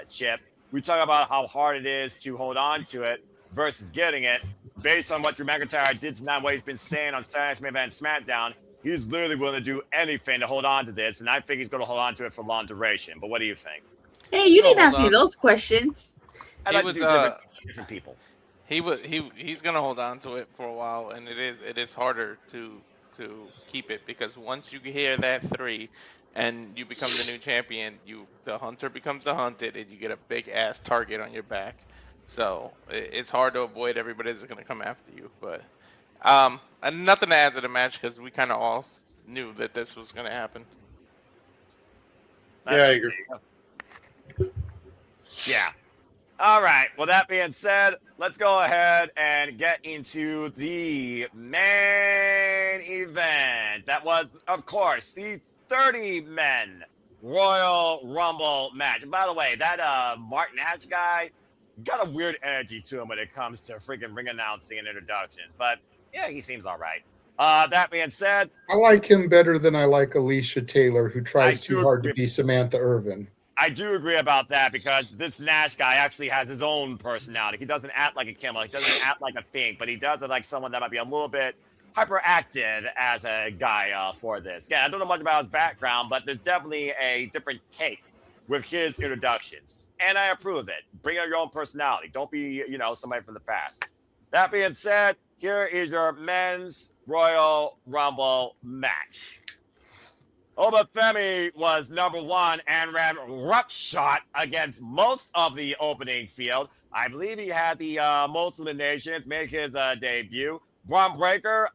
chip? We talk about how hard it is to hold on to it versus getting it. Based on what Drew McIntyre did tonight, what he's been saying on Saturday Night and SmackDown, he's literally willing to do anything to hold on to this, and I think he's going to hold on to it for long duration. But what do you think? Hey, you didn't ask me those questions. I'd like to do different people. He's gonna hold on to it for a while, and it is harder to keep it, because once you hear that 3 and you become the new champion, the hunter becomes the hunted, and you get a big ass target on your back. So it's hard to avoid. Everybody's gonna come after you. But and nothing to add to the match, because we kind of all knew that this was gonna happen. Yeah, I agree. Yeah. All right. Well, that being said, let's go ahead and get into the main event. That was, of course, the 30-man Royal Rumble match. And by the way, that Mark Nash guy got a weird energy to him when it comes to freaking ring announcing and introductions. But yeah, he seems all right. That being said, I like him better than I like Alicia Taylor, who tries too hard to be Samantha Irvin. I do agree about that, because this Nash guy actually has his own personality. He doesn't act like a Kimmel. He doesn't act like a Fink, but he does it like someone that might be a little bit hyperactive as a guy for this. Yeah, I don't know much about his background, but there's definitely a different take with his introductions, and I approve of it. Bring out your own personality. Don't be, somebody from the past. That being said, here is your men's Royal Rumble match. Obafemi was number 1 and ran roughshod against most of the opening field. I believe he had the most eliminations, make his debut. Braun Breaker,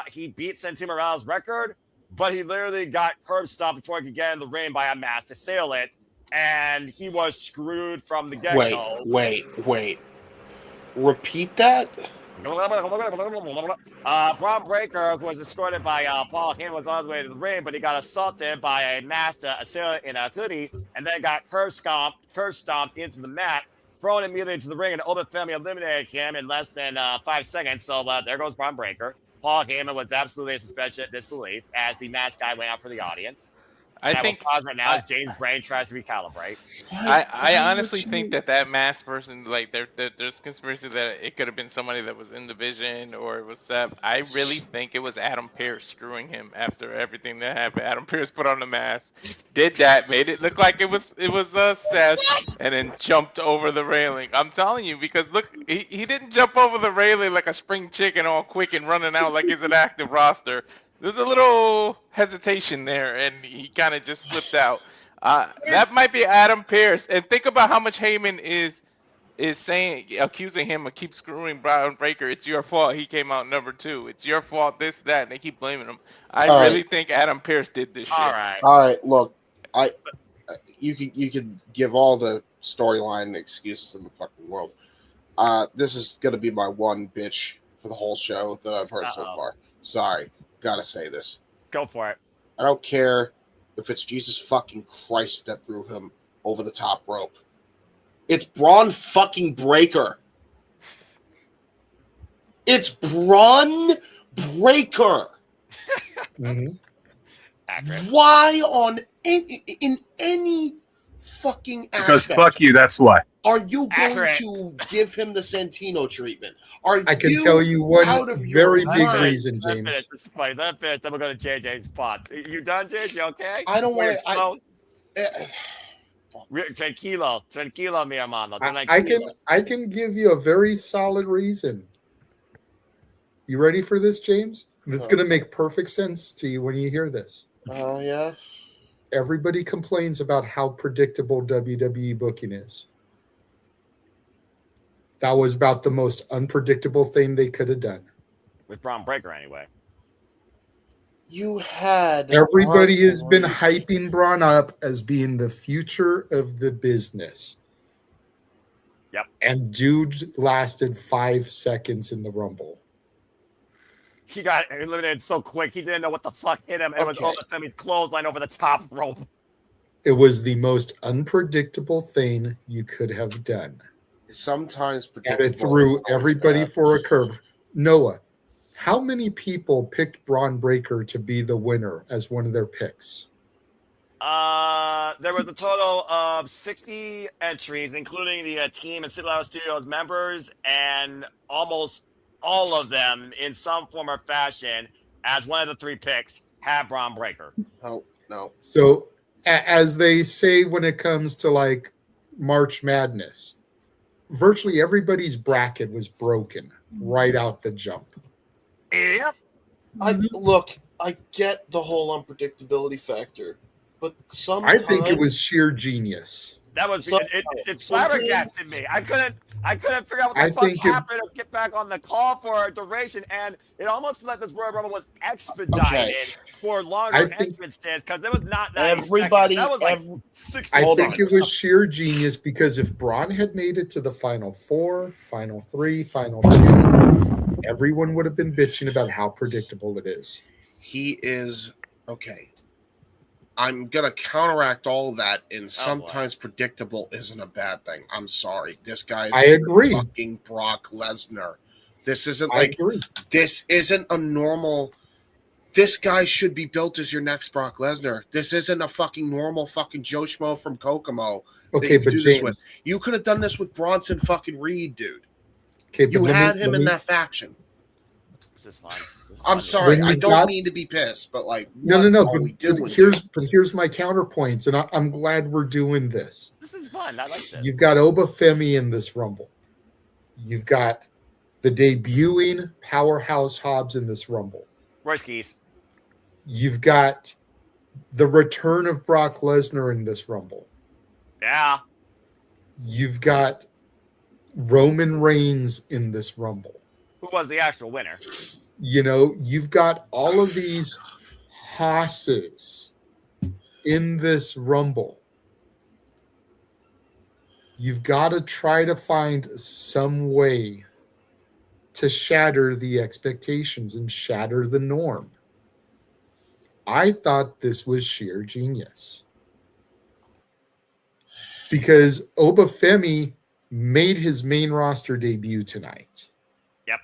he beat Santino Morales' record, but he literally got curb stomped before he could get in the ring by a masked assailant, and he was screwed from the get-go. Wait. Repeat that? Braun Breaker, who was escorted by Paul Heyman, was on his way to the ring, but he got assaulted by a masked assailant in a hoodie, and then got curb stomped into the mat, thrown immediately into the ring, and Obafemi eliminated him in less than 5 seconds. So there goes Braun Breaker. Paul Heyman was absolutely in suspension of disbelief as the masked guy went out for the audience. I think pause right now as James' brain tries to recalibrate. I honestly think that masked person, like there's conspiracy that it could have been somebody that was in the Vision, or it was Seth. I really think it was Adam Pearce screwing him after everything that happened. Adam Pearce put on the mask, did that, made it look like it was Seth, and then jumped over the railing. I'm telling you, because look, he didn't jump over the railing like a spring chicken, all quick and running out like he's an active roster. There's a little hesitation there, and he kind of just slipped out. That might be Adam Pearce. And think about how much Heyman is saying, accusing him of keep screwing Braun Breaker. It's your fault. He came out number 2. It's your fault. This, that, and they keep blaming him. I really think Adam Pearce did this shit. All right. Look, you can give all the storyline excuses in the fucking world. This is gonna be my one bitch for the whole show that I've heard so far. Sorry. Gotta say this. Go for it. I don't care if it's Jesus fucking Christ that threw him over the top rope. It's Braun fucking Breaker. It's Braun Breaker. Mm-hmm. Accurate. Why in any fucking Because aspect fuck you, that's why. are you going to give him the Santino treatment? I can tell you one very big reason, Let James. finish. Then we'll go to JJ's pots. You done, JJ? You okay? I don't want to. Tranquilo, mi hermano. I can give you a very solid reason. You ready for this, James? It's going to make perfect sense to you when you hear this. Yeah. Everybody complains about how predictable WWE booking is. That was about the most unpredictable thing they could have done. With Braun Breaker, anyway. You had Everybody has been hyping Braun up as being the future of the business. Yep. And dude lasted 5 seconds in the Rumble. He got eliminated so quick, he didn't know what the fuck hit him. It was all the time he's clothesline over the top rope. It was the most unpredictable thing you could have done. sometimes And predictable. it threw is always everybody bad. for a curve. Noah, how many people picked Braun Breaker to be the winner as one of their picks? There was a total of 60 entries, including the team and City Level Studios members, and almost all of them, in some form or fashion, as one of the 3 picks, had Braun Breaker. Oh, no. So, as they say when it comes to like March Madness, virtually everybody's bracket was broken right out the jump. Yep. I get the whole unpredictability factor, but I sometimes think it was sheer genius. That was it flabbergasted me. I couldn't figure out what I the fuck think it- happened or get back on the call for a duration, and it almost felt like this Royal Rumble was expedited for longer I think- entrances because it was not 90 Everybody- seconds. That was like 60 I think seconds. it was sheer genius because if Braun had made it to the Final 4, Final 3, Final 2, everyone would have been bitching about how predictable it is. he is okay. I'm gonna counteract all of that, and sometimes predictable isn't a bad thing. I'm sorry. This guy is I agree. fucking Brock Lesnar. This isn't I like agree. this isn't a normal. This guy should be built as your next Brock Lesnar. This isn't a fucking normal fucking Joe Schmo from Kokomo. that Okay, you could but do this James- with. You could have done this with Bronson fucking Reed, dude. Okay, but You let me- had him let in me- that faction. This is fun. I'm sorry. When I you don't got- mean to be pissed, but like, No, what no, no. are we doing? But here's my counterpoints, and I'm glad we're doing this. This is fun. I like this. You've got Obafemi in this Rumble. You've got the debuting powerhouse Hobbs in this Rumble. Royce Keys. You've got the return of Brock Lesnar in this Rumble. Yeah. You've got Roman Reigns in this Rumble. Who was the actual winner? You know, you've got all of these hosses in this Rumble. You've got to try to find some way to shatter the expectations and shatter the norm. I thought this was sheer genius. Because Obafemi made his main roster debut tonight. Yep.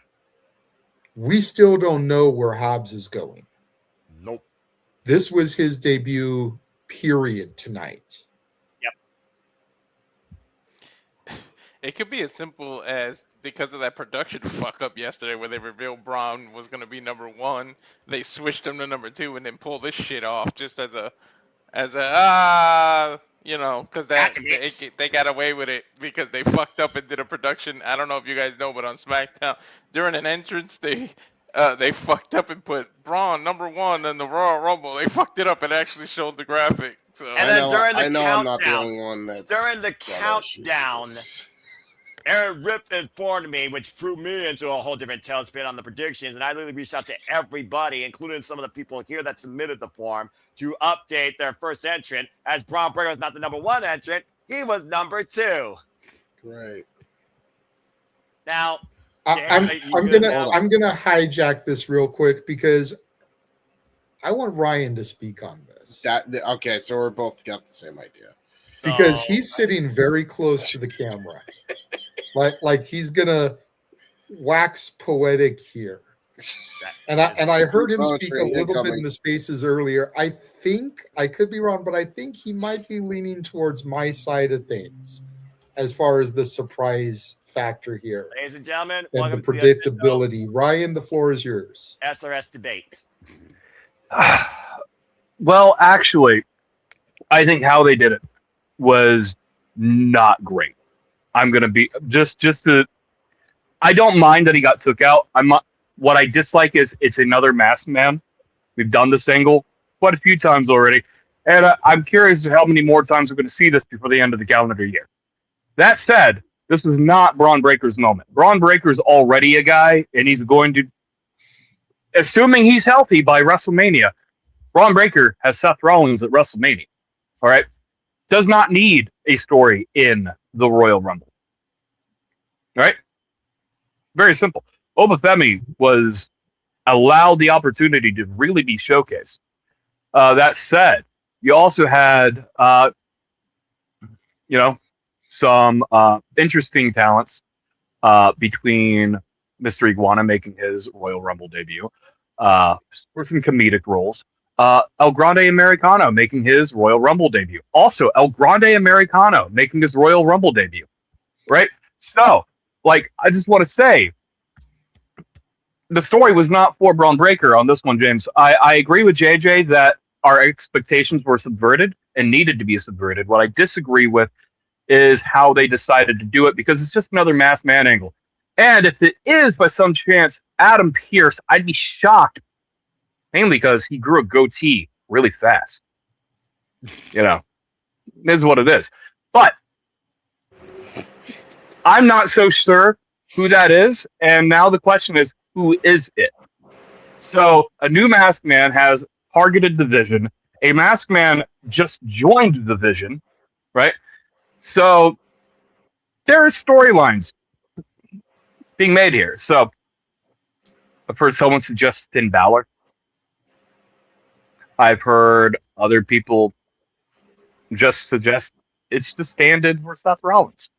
We still don't know where Hobbs is going. Nope. This was his debut period tonight. It could be as simple as because of that production fuck up yesterday where they revealed Braun was going to be number 1, they switched him to number 2 and then pull this shit off just as a you know, because they got away with it because they fucked up and did a production. I don't know if you guys know, but on SmackDown during an entrance they fucked up and put Braun number 1 in the Royal Rumble. They fucked it up and actually showed the graphic. So And then during the I know I'm not the countdown, only one that's during the countdown, Aaron Ripp informed me, which threw me into a whole different tailspin on the predictions, and I literally reached out to everybody, including some of the people here that submitted the form, to update their first entrant. As Braun Breaker was not the number 1 entrant, he was number 2. Great. Now, I'm good now? gonna hijack this real quick because I want Ryan to speak on this. Okay, so we're both got the same idea. Because he's sitting very close to the camera. Like he's gonna wax poetic here. And I heard him speak a little bit in the spaces earlier. I think I could be wrong, but I think he might be leaning towards my side of things as far as the surprise factor here. Ladies and gentlemen, And the welcome to the predictability. Ryan, the floor is yours. SRS debate. Well, actually, I think how they did it was not great. I'm gonna be just to. I don't mind that he got took out. What I dislike is it's another masked man. We've done this angle quite a few times already, and I'm curious how many more times we're going to see this before the end of the calendar year. That said, this was not Braun Breaker's moment. Braun Breaker's already a guy, and he's going to, assuming he's healthy by WrestleMania. Braun Breaker has Seth Rollins at WrestleMania. All right, does not need a story in the Royal Rumble. All right, very simple. Obafemi was allowed the opportunity to really be showcased. That said, you also had, some interesting talents between Mr. Iguana making his Royal Rumble debut, for some comedic roles. El Grande Americano making his Royal Rumble debut. Also, El Grande Americano making his Royal Rumble debut. Right? So, like, I just want to say, the story was not for Braun Breaker on this one, James. I agree with JJ that our expectations were subverted and needed to be subverted. What I disagree with is how they decided to do it, because it's just another masked man angle. And if it is by some chance Adam Pearce, I'd be shocked, mainly because he grew a goatee really fast. You know, this is what it is. But I'm not so sure who that is. And now the question is, who is it? So a new masked man has targeted the division. A masked man just joined the division, right? So there are storylines being made here. So I've heard someone suggest Finn Balor. I've heard other people just suggest it's the stand-in for Seth Rollins.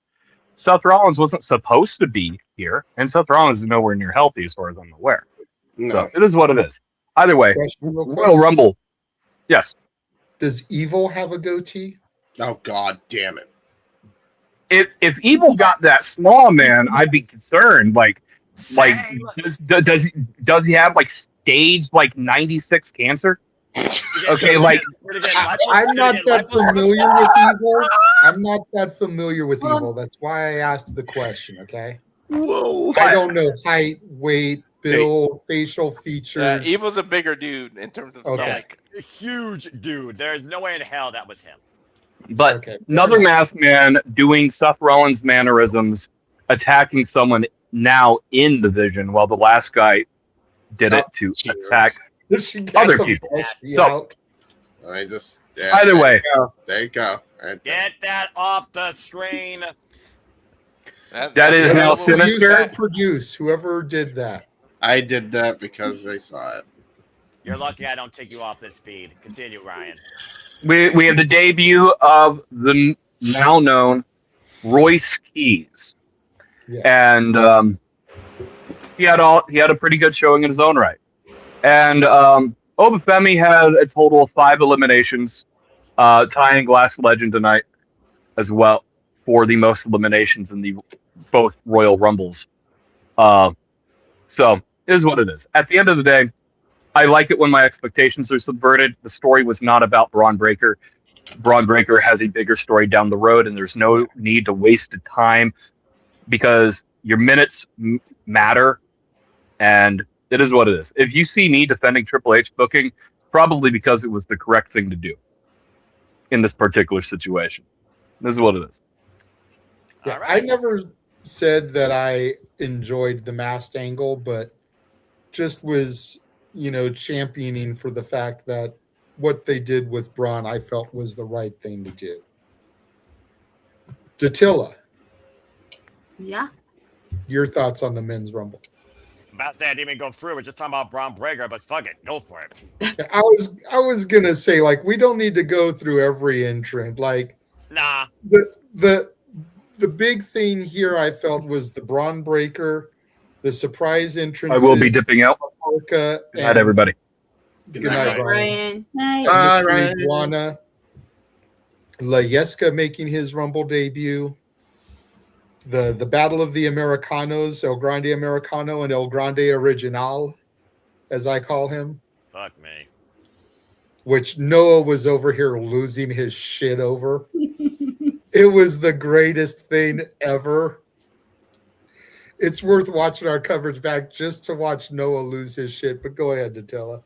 Seth Rollins wasn't supposed to be here, and Seth Rollins is nowhere near healthy as far as I'm aware. No. So it is what it is. Either way, Royal Rumble. Yes. Does Evil have a goatee? Oh, God damn it. If Evil got that small, man, I'd be concerned. Like does he have like stage like 96 cancer? Okay, like I'm not that familiar with Evil. I'm not that familiar with Evil. That's why I asked the question. Okay. Whoa. I don't know height, weight, build, facial features. Evil's a bigger dude in terms of Okay. stomach. A huge dude. There's no way in hell that was him. But another masked man doing Seth Rollins mannerisms, attacking someone now in the division, while the last guy did it to attack other people. So I just either way, there you go. Right there. Get that off the screen. That is now sinister. Produce whoever did that. I did that because they saw it. You're lucky I don't take you off this feed. Continue, Ryan. We have the debut of the now known Royce Keys, and he had a pretty good showing in his own right. And Obafemi had a total of 5 eliminations, tying Glass Legend tonight as well for the most eliminations in the both Royal Rumbles. So it is what it is. At the end of the day, I like it when my expectations are subverted. The story was not about Braun Breaker. Braun Breaker has a bigger story down the road, and there's no need to waste the time because your minutes matter, and it is what it is. If you see me defending Triple H booking, it's probably because it was the correct thing to do in this particular situation. This is what it is. Yeah, I never said that I enjoyed the masked angle, but just was, championing for the fact that what they did with Braun, I felt was the right thing to do. Datilla. Yeah. Your thoughts on the men's rumble? About to say I didn't even go through. We're just talking about Braun Breaker, but fuck it, go for it. I was gonna say, like, we don't need to go through every entrant. Like, nah. The big thing here I felt was the Braun Breaker, the surprise entrance. I will be dipping out. Good night, everybody. Good night, Ryan. Bye, Ryan. Iguana. Layeska making his Rumble debut. The Battle of the Americanos, El Grande Americano and El Grande Original, as I call him. Fuck me. Which Noah was over here losing his shit over. It was the greatest thing ever. It's worth watching our coverage back just to watch Noah lose his shit. But go ahead, Nutella.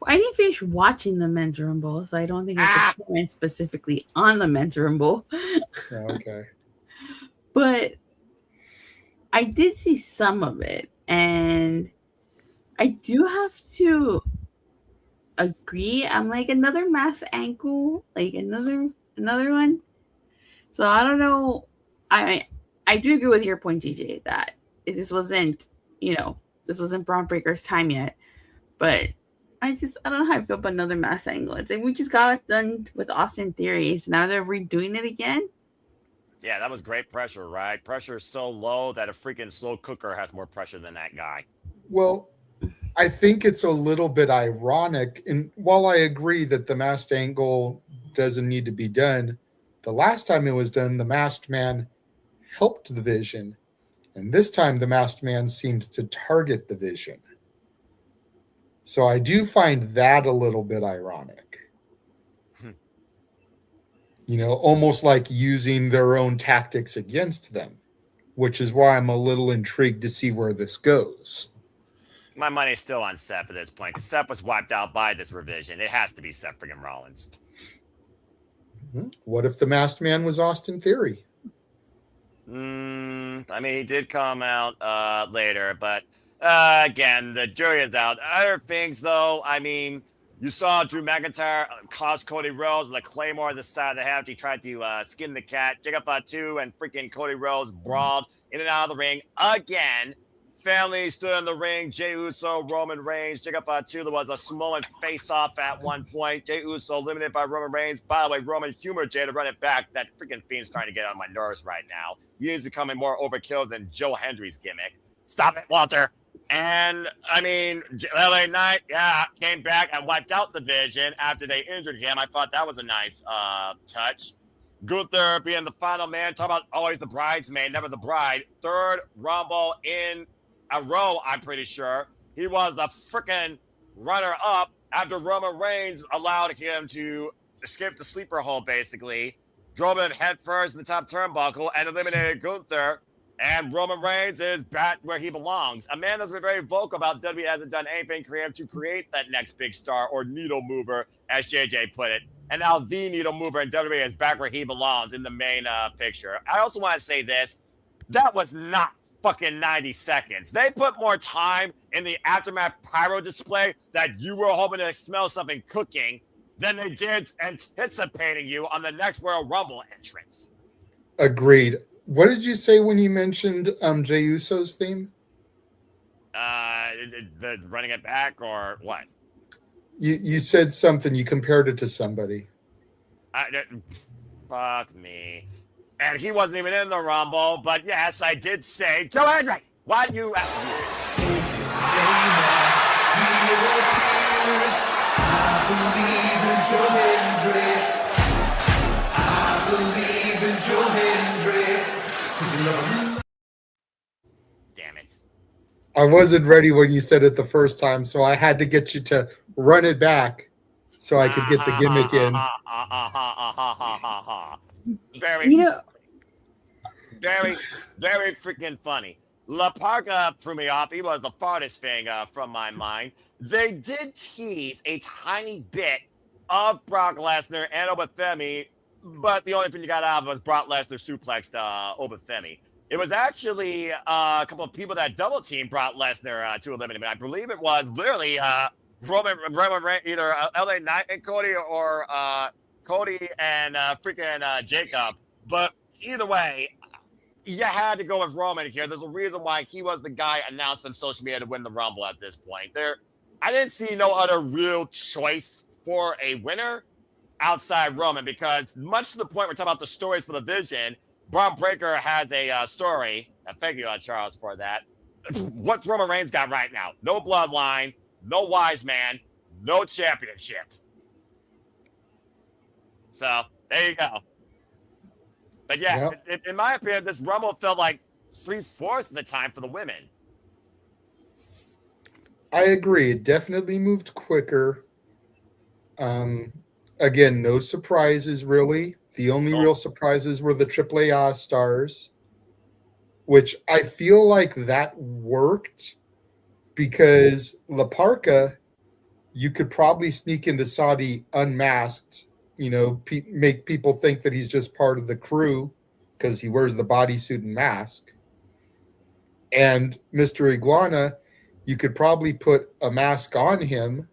I didn't finish watching the men's rumble, so I don't think I can comment specifically on the men's rumble. Okay. But I did see some of it, and I do have to agree. I'm like another mass ankle, like another one. So I don't know. I do agree with your point, GJ, that this wasn't Braun Breaker's time yet. But I don't know how I feel about another mass angle. It's like we just got it done with Austin Theory, so now they're redoing it again. Yeah, that was great pressure, right? Pressure is so low that a freaking slow cooker has more pressure than that guy. Well, I think it's a little bit ironic. And while I agree that the masked angle doesn't need to be done, the last time it was done, the masked man helped the Vision. And this time, the masked man seemed to target the Vision. So I do find that a little bit ironic. You know, almost like using their own tactics against them, which is why I'm a little intrigued to see where this goes. My money's still on Seth at this point, because Seth was wiped out by this revision. It has to be Seth friggin' Rollins. What if the masked man was Austin Theory? I mean, he did come out later, but again, the jury is out. Other things, though, I mean, you saw Drew McIntyre cost Cody Rhodes with a Claymore on the side of the head. He tried to skin the cat. Jacob Fatu and freaking Cody Rhodes brawled in and out of the ring again. Family stood in the ring. Jey Uso, Roman Reigns. Jacob Fatu, there was a Samoan face-off at one point. Jey Uso eliminated by Roman Reigns. By the way, Roman humored Jey to run it back. That freaking Fiend's trying to get on my nerves right now. He is becoming more overkill than Joe Hendry's gimmick. Stop it, Walter. And, I mean, LA Knight, came back and wiped out the Vision after they injured him. I thought that was a nice touch. Gunther being the final man. Talk about always the bridesmaid, never the bride. Third Rumble in a row, I'm pretty sure. He was the freaking runner-up after Roman Reigns allowed him to escape the sleeper hole, basically. Drove him head first in the top turnbuckle and eliminated Gunther. And Roman Reigns is back where he belongs. A man that's been very vocal about WWE hasn't done anything creative to create that next big star or needle mover, as JJ put it. And now the needle mover in WWE is back where he belongs in the main picture. I also want to say this. That was not fucking 90 seconds. They put more time in the aftermath pyro display that you were hoping to smell something cooking than they did anticipating you on the next Royal Rumble entrance. Agreed. What did you say when you mentioned Jey Uso's theme? The running it back or what? You said something. You compared it to somebody. Fuck me. And he wasn't even in the Rumble, but yes, I did say, Joe Hendry, why do you... I believe in Joe Hendry. I believe in Joe Hendry. Damn it. I wasn't ready when you said it the first time, so I had to get you to run it back so I could get the gimmick in. Very, very freaking funny. La Parka threw me off. He was the farthest thing from my mind. They did tease a tiny bit of Brock Lesnar and Obafemi, but the only thing you got out of it was Brock Lesnar suplexed Obafemi. It was actually a couple of people that double teamed Brock Lesnar to eliminate him. I believe it was literally Roman either LA Knight and Cody or Cody and freaking Jacob. But either way, you had to go with Roman here. There's a reason why he was the guy announced on social media to win the Rumble at this point. I didn't see no other real choice for a winner outside Roman, because much to the point we're talking about the stories for the Vision, Braun Breaker has a story. And thank you, Charles, for that. What's Roman Reigns got right now? No bloodline, no wise man, no championship. So there you go. But yeah, in my opinion, this Rumble felt like 3/4 of the time for the women. I agree. It definitely moved quicker. Again, no surprises really. The only real surprises were the AAA stars, which I feel like that worked because La Parka, you could probably sneak into Saudi unmasked, make people think that he's just part of the crew because he wears the bodysuit and mask. And Mr. Iguana, you could probably put a mask on him,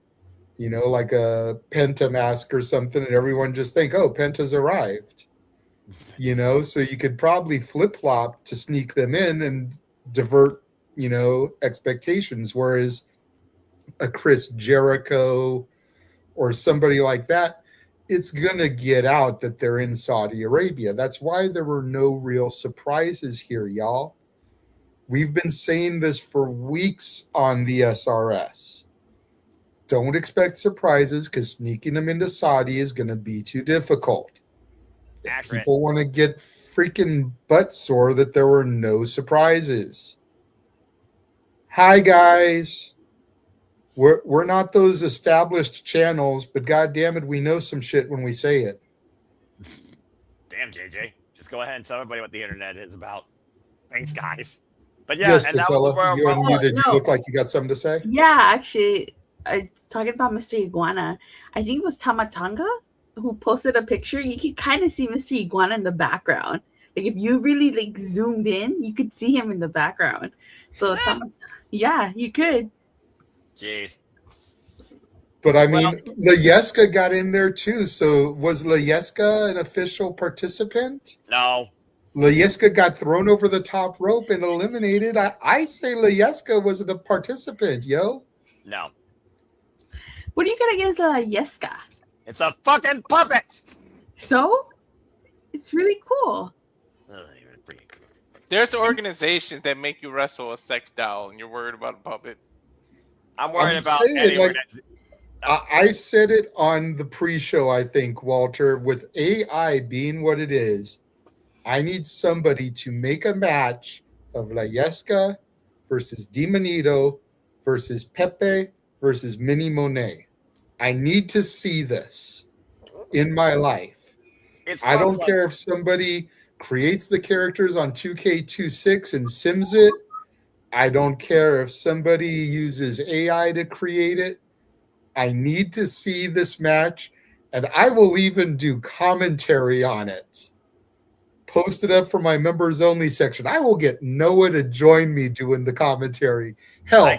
like a Penta mask or something, and everyone just think, oh, Penta's arrived. So you could probably flip-flop to sneak them in and divert, expectations. Whereas a Chris Jericho or somebody like that, it's going to get out that they're in Saudi Arabia. That's why there were no real surprises here, y'all. We've been saying this for weeks on the SRS. Don't expect surprises because sneaking them into Saudi is going to be too difficult. Accurate. People want to get freaking butt sore that there were no surprises. Hi, guys. We're not those established channels, but God damn it, we know some shit when we say it. Damn, JJ. Just go ahead and tell everybody what the internet is about. Thanks, guys. But yeah, Yes, and that was Stella, you unmuted. You look like you got something to say. Yeah, actually, talking about Mr. Iguana, I think it was Tamatanga who posted a picture. You could kind of see Mr. Iguana in the background. Like if you really like zoomed in, you could see him in the background. So yeah, you could. Jeez. But I mean, Layeska got in there too. So was Layeska an official participant? No. Layeska got thrown over the top rope and eliminated. I say Layeska was the participant, yo. No. What are you gonna get Layeska? It's a fucking puppet. So? It's really cool. There's organizations that make you wrestle a sex doll, and you're worried about a puppet. I'm worried about saying, any like, organization. I said it on the pre-show, I think, Walter, with AI being what it is, I need somebody to make a match of Layeska versus Dimonito versus Pepe versus Mini Monet. I need to see this in my life. I don't care if somebody creates the characters on 2K26 and sims it. I don't care if somebody uses AI to create it. I need to see this match, and I will even do commentary on it. Post it up for my members only section. I will get Noah to join me doing the commentary. Hell,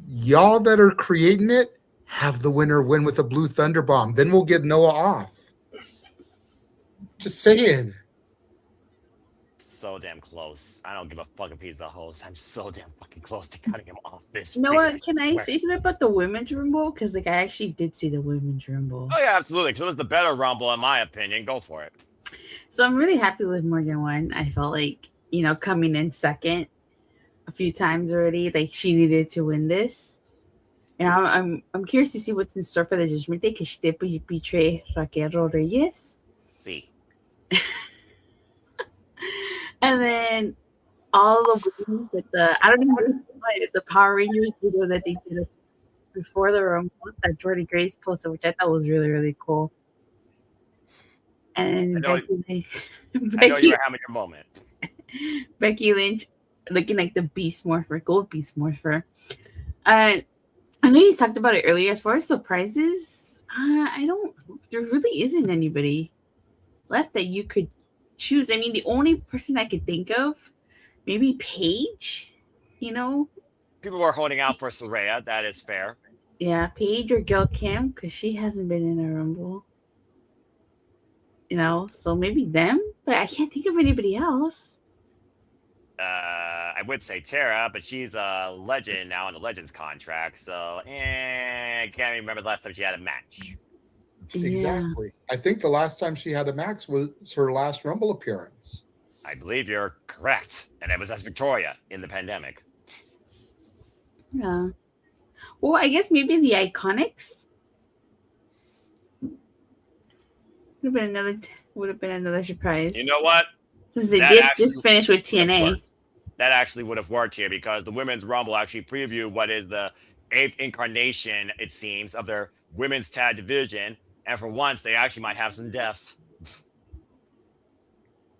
y'all that are creating it, have the winner win with a blue thunder bomb. Then we'll get Noah off. Just saying. So damn close. I don't give a fucking piece of the host. I'm so damn fucking close to cutting him off this. Noah, can I say something about the women's rumble? Because like I actually did see the women's rumble. Oh yeah, absolutely. So it was the better rumble in my opinion. Go for it. So I'm really happy with Morgan won. I felt like, coming in second a few times already, like she needed to win this. And I'm curious to see what's in store for the Judgment Day because she did betray Raquel Rodriguez. See. And then all the women with I don't know how to explain it, the Power Rangers video that they did before the rumble that Jordy Grace posted, which I thought was really, really cool. And I know you were having your moment. Becky Lynch looking like the Beast Morpher, Gold Beast Morpher. I know you talked about it earlier. As far as surprises, there really isn't anybody left that you could choose. I mean, the only person I could think of, maybe Paige, People were holding out for Saraya. That is fair. Yeah, Paige or Gail Kim, because she hasn't been in a Rumble. So maybe them, but I can't think of anybody else. I would say Tara, but she's a legend now on the Legends contract, so I can't remember the last time she had a match. Exactly. Yeah. I think the last time she had a match was her last Rumble appearance. I believe you're correct, and it was as Victoria in the pandemic. Yeah. Well, I guess maybe the Iconics. Would have been another surprise. You know what? Since they did just finish with TNA. That actually would have worked here because the Women's Rumble actually previewed what is the 8th incarnation, it seems, of their women's tag division. And for once, they actually might have some depth.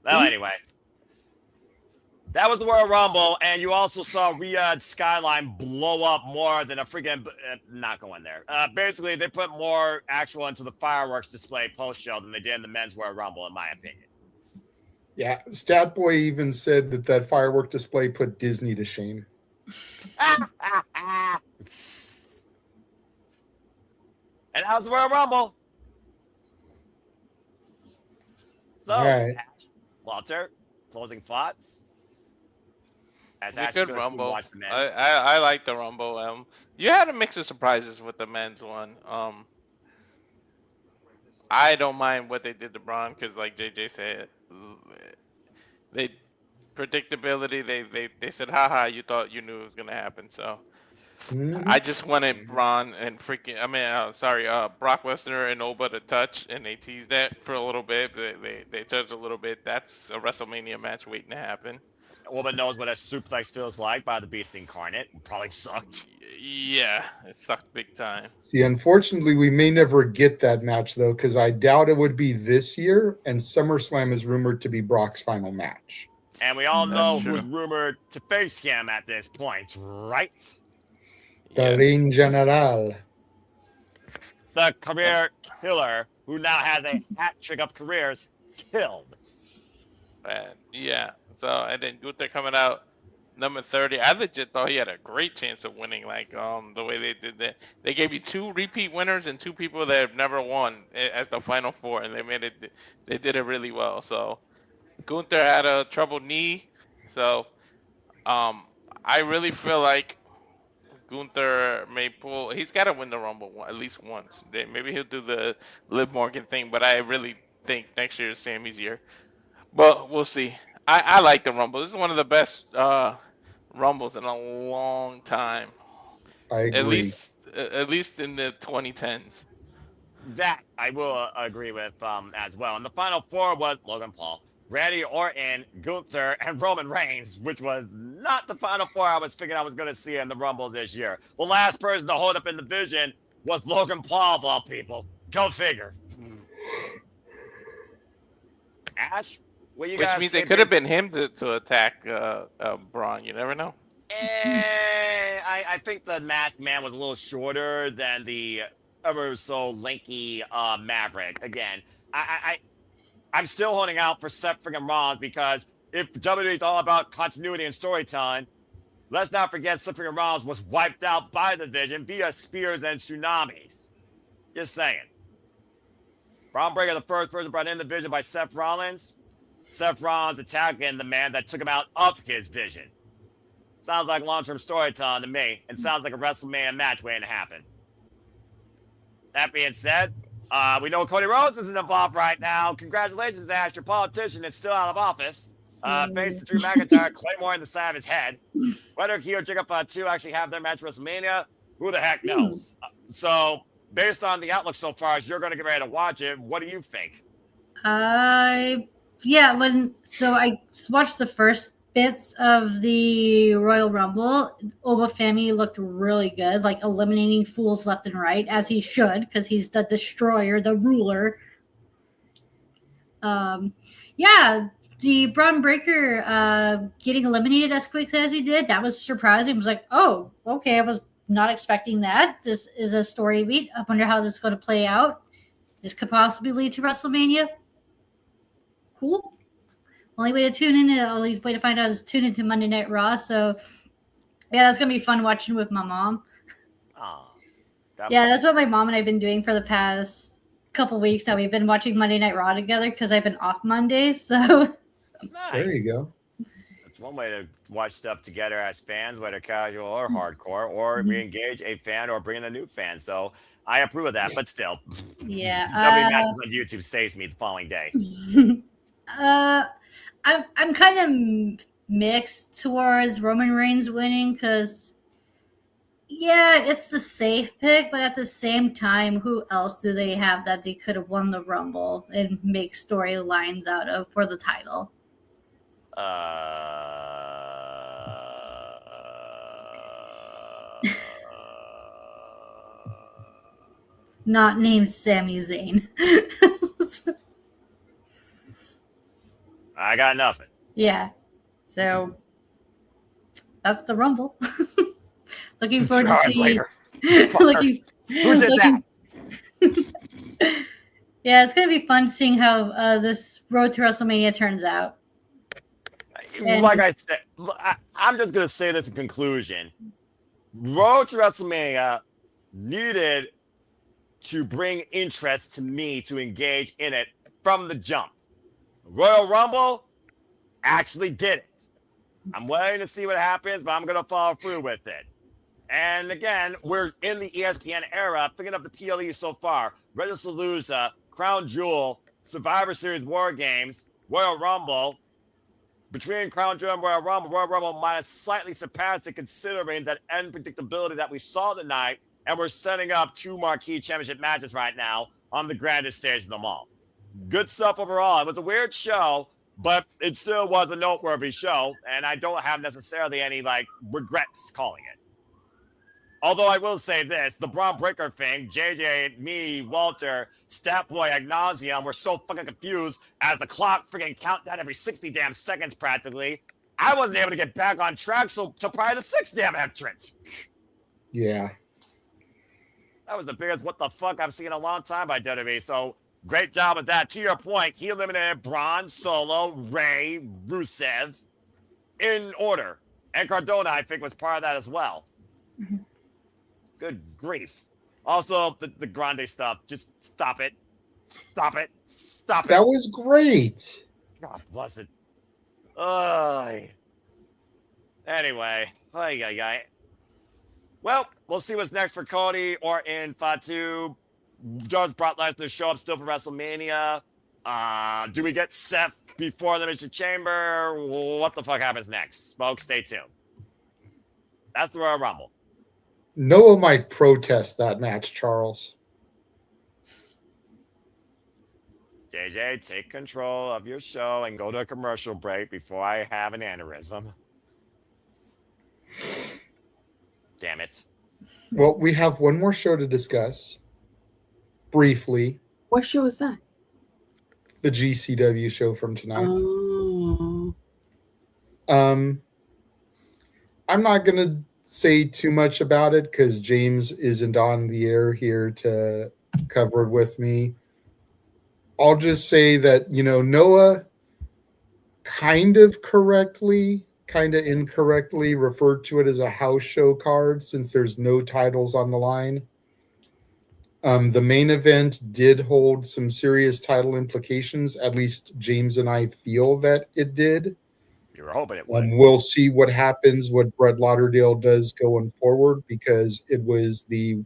Well, anyway. That was the Royal Rumble, and you also saw Riyadh Skyline blow up more than a freaking... not going there. Basically, they put more actual into the fireworks display post-show than they did in the Men's Royal Rumble, in my opinion. Yeah, Statboy even said that firework display put Disney to shame. And that was the Royal Rumble. So, all right. Walter, closing thoughts? As a good Rumble. Watch the men's. I like the Rumble. You had a mix of surprises with the men's one. I don't mind what they did to Braun because, like JJ said, they predictability. They said, haha, you thought you knew it was gonna happen. So I just wanted Braun and Brock Lesnar and Oba to touch, and they teased that for a little bit. They touched a little bit. That's a WrestleMania match waiting to happen. Oba knows what a suplex feels like by the Beast Incarnate. Probably sucked. Yeah, it sucked big time. See, unfortunately, we may never get that match, though, because I doubt it would be this year, and SummerSlam is rumored to be Brock's final match. And we all know who's rumored to face him at this point, right? The Ring General. The career killer who now has a hat trick of careers killed. Yeah. So, and then Gunther coming out number 30. I legit thought he had a great chance of winning. Like the way they did that, they gave you 2 repeat winners and 2 people that have never won as the final 4, and they made it. They did it really well. So Gunther had a troubled knee. So I really feel like Gunther may pull. He's got to win the Rumble at least once. Maybe he'll do the Liv Morgan thing, but I really think next year is Sammy's year. But we'll see. I like the Rumble. This is one of the best Rumbles in a long time. I agree. At least in the 2010s. That I will agree with as well. And the final 4 was Logan Paul, Randy Orton, Gunther, and Roman Reigns, which was not the final 4 I was thinking I was going to see in the Rumble this year. The last person to hold up in the division was Logan Paul, of all people. Go figure. Ash? Which means it could have been him to attack Braun. You never know. I think the Masked Man was a little shorter than the ever so lanky Maverick. Again, I'm still holding out for Seth freaking Rollins because if WWE is all about continuity and storytelling, let's not forget Seth freaking Rollins was wiped out by the division via spears and tsunamis. Just saying. Braun Breaker, the first person brought in the division by Seth Rollins. Seth Rollins attacking the man that took him out of his vision. Sounds like long-term storytelling to me, and sounds like a WrestleMania match waiting to happen. That being said, we know Cody Rhodes isn't involved right now. Congratulations, Ash. Your politician is still out of office. Face to Drew McIntyre, Claymore in the side of his head. Whether he or Jacob 2 actually have their match at WrestleMania, who the heck knows? So, based on the outlook so far, as you're going to get ready to watch it, what do you think? I watched the first bits of the Royal Rumble. Oba Femi looked really good, like eliminating fools left and right, as he should, because he's the destroyer, the ruler. The Braun Breaker getting eliminated as quickly as he did, that was surprising. I was like, oh, okay, I was not expecting that. This is a story beat. I wonder how this is going to play out. This could possibly lead to WrestleMania. Cool. Only way to find out is tune into Monday Night Raw. So, yeah, that's going to be fun watching with my mom. That's what my mom and I have been doing for the past couple weeks now. We've been watching Monday Night Raw together because I've been off Mondays. So, nice. There you go. That's one way to watch stuff together as fans, whether casual or hardcore, or re-engage a fan or bring in a new fan. So, I approve of that, but still. Yeah. WWE matches on YouTube saves me the following day. I'm kind of mixed towards Roman Reigns winning because, yeah, it's the safe pick, but at the same time, who else do they have that they could have won the Rumble and make storylines out of for the title? Not named Sami Zayn. I got nothing. Yeah. So that's the Rumble. Looking forward to see. Who did that? Yeah, it's gonna be fun seeing how this road to WrestleMania turns out. Like I said, I'm just gonna say this in conclusion. Road to WrestleMania needed to bring interest to me to engage in it from the jump. Royal Rumble actually did it. I'm waiting to see what happens, but I'm going to follow through with it. And again, we're in the ESPN era. Thinking of the PLE so far, Regisalusa, Crown Jewel, Survivor Series War Games, Royal Rumble. Between Crown Jewel and Royal Rumble might have slightly surpassed it considering that unpredictability that we saw tonight, and we're setting up 2 marquee championship matches right now on the grandest stage of them all. Good stuff overall. It was a weird show, but it still was a noteworthy show, and I don't have necessarily any, regrets calling it. Although I will say this, the Braun Breaker thing, JJ, me, Walter, Statboy, ad nauseum, were so fucking confused as the clock freaking count down every 60 damn seconds practically. I wasn't able to get back on track till probably the 6th damn entrance. Yeah. That was the biggest what the fuck I've seen in a long time by WWE, so great job with that. To your point, he eliminated Braun, Solo, Ray, Rusev in order. And Cardona, I think, was part of that as well. Good grief. Also, the Grande stuff. Just stop it. Stop it. Stop it. That was great. God bless it. Anyway. Well, we'll see what's next for Cody or in Fatu. Does Brock Lesnar show up still for WrestleMania? Do we get Seth before the Elimination Chamber? What the fuck happens next? Folks, stay tuned. That's the Royal Rumble. Noah might protest that match, Charles. JJ, take control of your show and go to a commercial break before I have an aneurysm. Damn it. Well, we have one more show to discuss. Briefly. What show is that? The GCW show from tonight. Oh. I'm not going to say too much about it because James isn't on the air here to cover it with me. I'll just say that, Noah kind of correctly, kind of incorrectly referred to it as a house show card since there's no titles on the line. The main event did hold some serious title implications. At least James and I feel that it did. You were hoping it would. We'll see what happens, what Brett Lauderdale does going forward, because it was the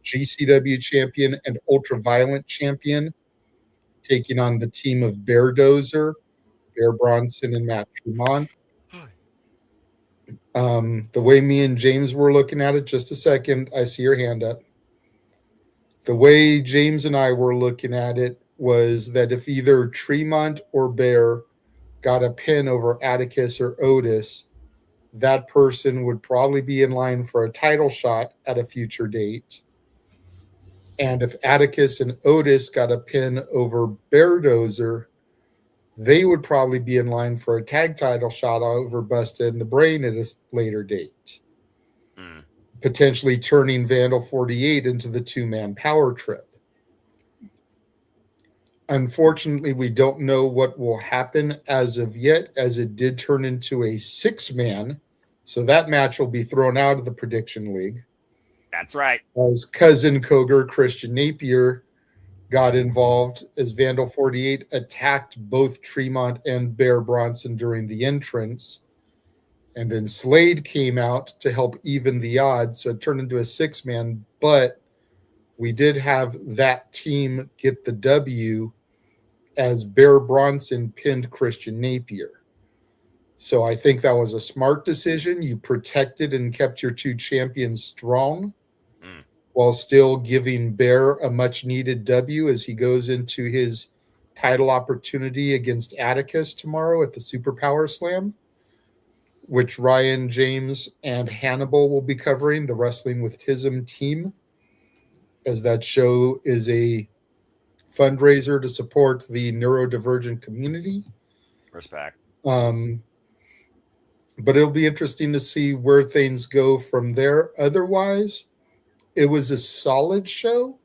GCW champion and ultraviolet champion taking on the team of Bear Dozer, Bear Bronson, and Matt Tremont. The way me and James were looking at it, just a second, I see your hand up. The way James and I were looking at it was that if either Tremont or Bear got a pin over Atticus or Otis, that person would probably be in line for a title shot at a future date. And if Atticus and Otis got a pin over Bear Dozer, they would probably be in line for a tag title shot over Busta and the Brain at a later date. Potentially turning Vandal 48 into the 2-man power trip. Unfortunately, we don't know what will happen as of yet, as it did turn into a 6-man. So that match will be thrown out of the prediction league. That's right. As cousin Coger, Christian Napier, got involved as Vandal 48 attacked both Tremont and Bear Bronson during the entrance. And then Slade came out to help even the odds. So it turned into a 6-man, but we did have that team get the W as Bear Bronson pinned Christian Napier. So I think that was a smart decision. You protected and kept your 2 champions strong while still giving Bear a much-needed W as he goes into his title opportunity against Atticus tomorrow at the Superpower Slam, which Ryan, James, and Hannibal will be covering, the Wrestling with Tism team, as that show is a fundraiser to support the neurodivergent community. Respect. But it'll be interesting to see where things go from there. Otherwise, it was a solid show,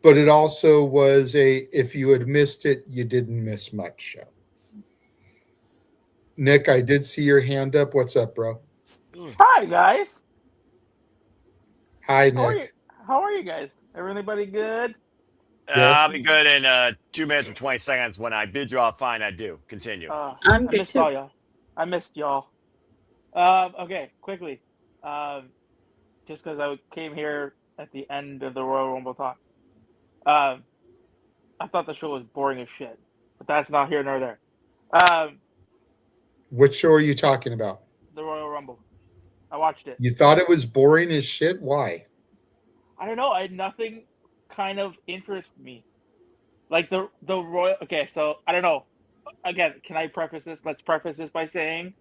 but it also was if you had missed it, you didn't miss much show. Nick, I did see your hand up. What's up, bro? Hi, guys. Hi, Nick. How are you guys? Everybody good? I'll be good in 2 minutes and 20 seconds. When I bid you all fine, I do. Continue. I'm good missed too. all y'all. I missed y'all. Okay, quickly. Just because I came here at the end of the Royal Rumble talk. I thought the show was boring as shit, but that's not here nor there. Which show are you talking about? The Royal Rumble. I watched it. You thought it was boring as shit? Why? I don't know. I had nothing kind of interest me. Like the Royal. Okay, so I don't know. Again, can I preface this? Let's preface this by saying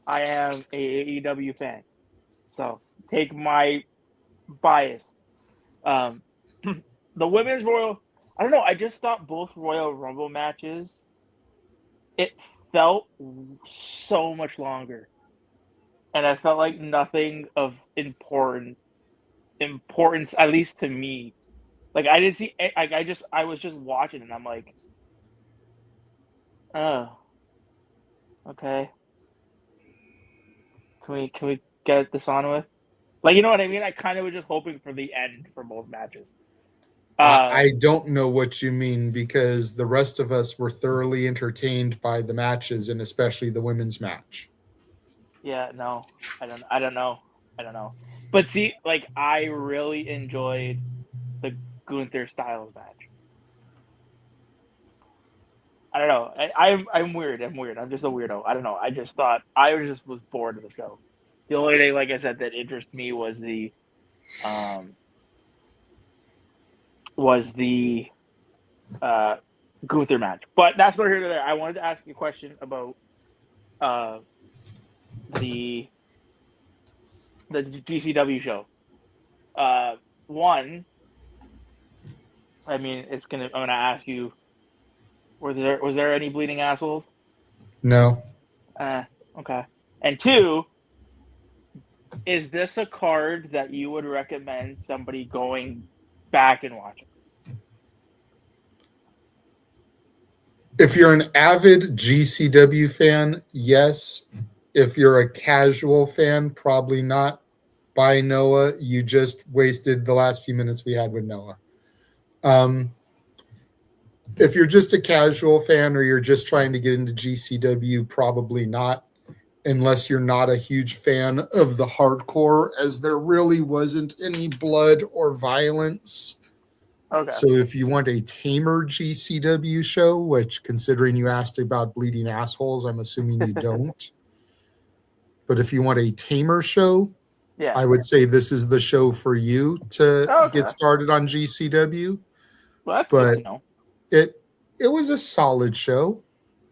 I am a AEW fan. So take my bias. The women's Royal. I don't know. I just thought both Royal Rumble matches. It felt so much longer, and I felt like nothing of importance, at least to me. Like I didn't see. I was just watching, and I'm like, oh, okay. Can we get this on with? Like, you know what I mean? I kind of was just hoping for the end for both matches. I don't know what you mean, because the rest of us were thoroughly entertained by the matches, and especially the women's match. Yeah, no, I don't know. But see, like, I really enjoyed the Gunther Styles match. I don't know. I'm weird. I'm just a weirdo. I don't know. I just thought was bored of the show. The only thing, like I said, that interested me was the Gunther match. But that's not here nor there. I wanted to ask you a question about the GCW show. One, I mean, I'm gonna ask you, was there any bleeding assholes? No. Okay. And two, is this a card that you would recommend somebody going back and watching? If you're an avid GCW fan, yes. If you're a casual fan, probably not. Bye, Noah. You just wasted the last few minutes we had with Noah. If you're just a casual fan or you're just trying to get into GCW, probably not, unless you're not a huge fan of the hardcore, as there really wasn't any blood or violence. Okay. So if you want a tamer GCW show, which, considering you asked about bleeding assholes, I'm assuming you don't. But if you want a tamer show, yeah, I would say this is the show for you to get started on GCW. Well, that's but good to know. It was a solid show.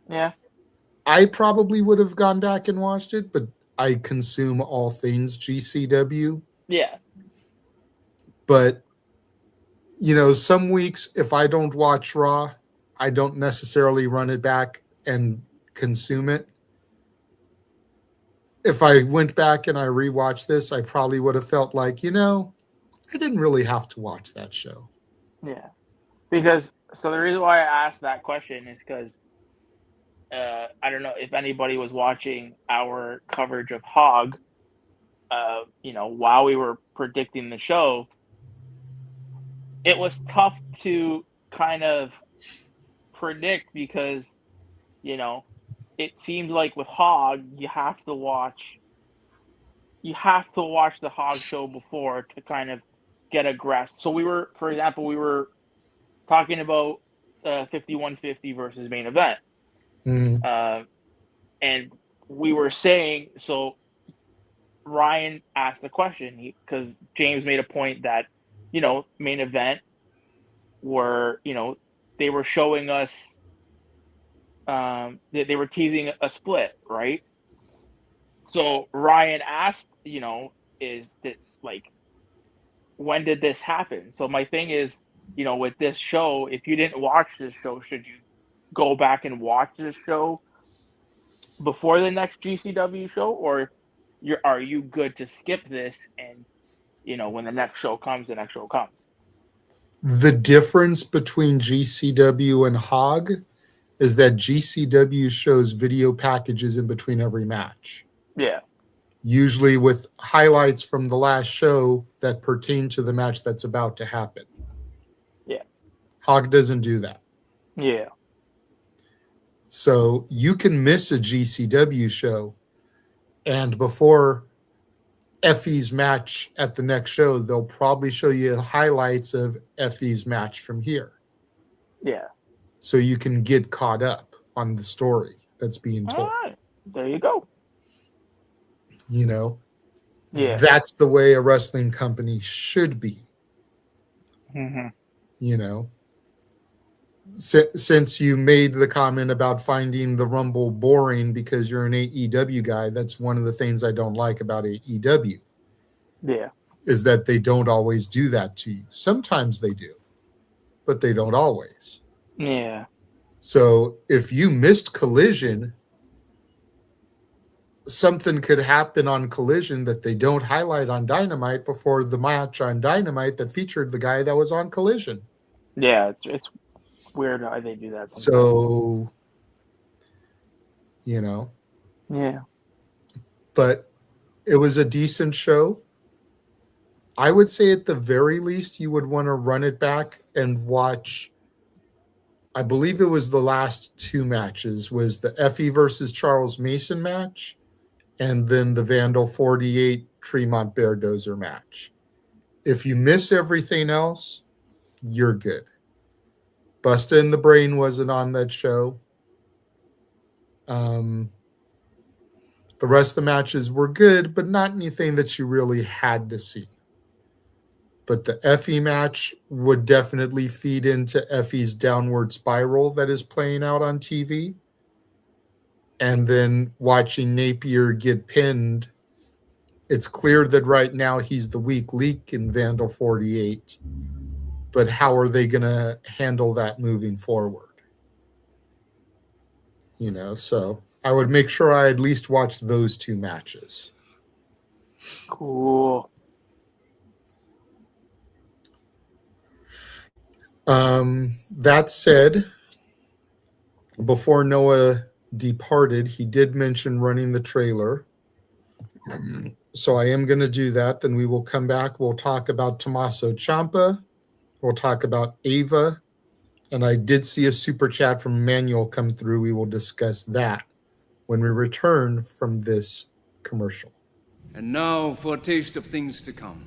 Yeah. I probably would have gone back and watched it, but I consume all things GCW. Yeah. But, you know, some weeks, if I don't watch Raw, I don't necessarily run it back and consume it. If I went back and I rewatched this, I probably would have felt like, you know, I didn't really have to watch that show. Yeah. Because, so the reason why I asked that question is because I don't know if anybody was watching our coverage of HOG, you know, while we were predicting the show. It was tough to kind of predict because, you know, it seems like with HOG, you have to watch the HOG show before to kind of get a grasp. So for example, we were talking about 5150 versus main event. Mm-hmm. And we were saying, so Ryan asked the question because James made a point that, you know, main event were, you know, they were showing us, they were teasing a split, right? So Ryan asked, you know, is that like, when did this happen? So my thing is, you know, with this show, if you didn't watch this show, should you go back and watch this show before the next GCW show, or are you good to skip this and, you know, when the next show comes, the next show comes? The difference between GCW and HOG is that GCW shows video packages in between every match. Yeah. Usually with highlights from the last show that pertain to the match that's about to happen. Yeah. HOG doesn't do that. Yeah. So you can miss a GCW show, and before Effie's match at the next show, they'll probably show you highlights of Effie's match from here. Yeah. So you can get caught up on the story that's being told. All right. There you go. You know? Yeah. That's the way a wrestling company should be. Mm-hmm. You know? Since you made the comment about finding the Rumble boring because you're an AEW guy, that's one of the things I don't like about AEW. Yeah. Is that they don't always do that to you. Sometimes they do, but they don't always. Yeah. So if you missed Collision, something could happen on Collision that they don't highlight on Dynamite before the match on Dynamite that featured the guy that was on Collision. Yeah, it's weird how they do that sometimes. So, you know. Yeah. But it was a decent show. I would say at the very least you would want to run it back and watch. I believe it was the last two matches, was the Effie versus Charles Mason match and then the Vandal 48 Tremont Beardozer match. If you miss everything else, you're good. Busta in the Brain wasn't on that show. The rest of the matches were good, but not anything that you really had to see. But the Effie match would definitely feed into Effie's downward spiral that is playing out on TV. And then watching Napier get pinned, it's clear that right now he's the weak link in Vandal 48. But how are they going to handle that moving forward? You know, so I would make sure I at least watch those two matches. Cool. That said, before Noah departed, he did mention running the trailer. So I am going to do that. Then we will come back. We'll talk about Tomasso Ciampa. We'll talk about Ava. And I did see a super chat from Emmanuel come through. We will discuss that when we return from this commercial. And now for a taste of things to come.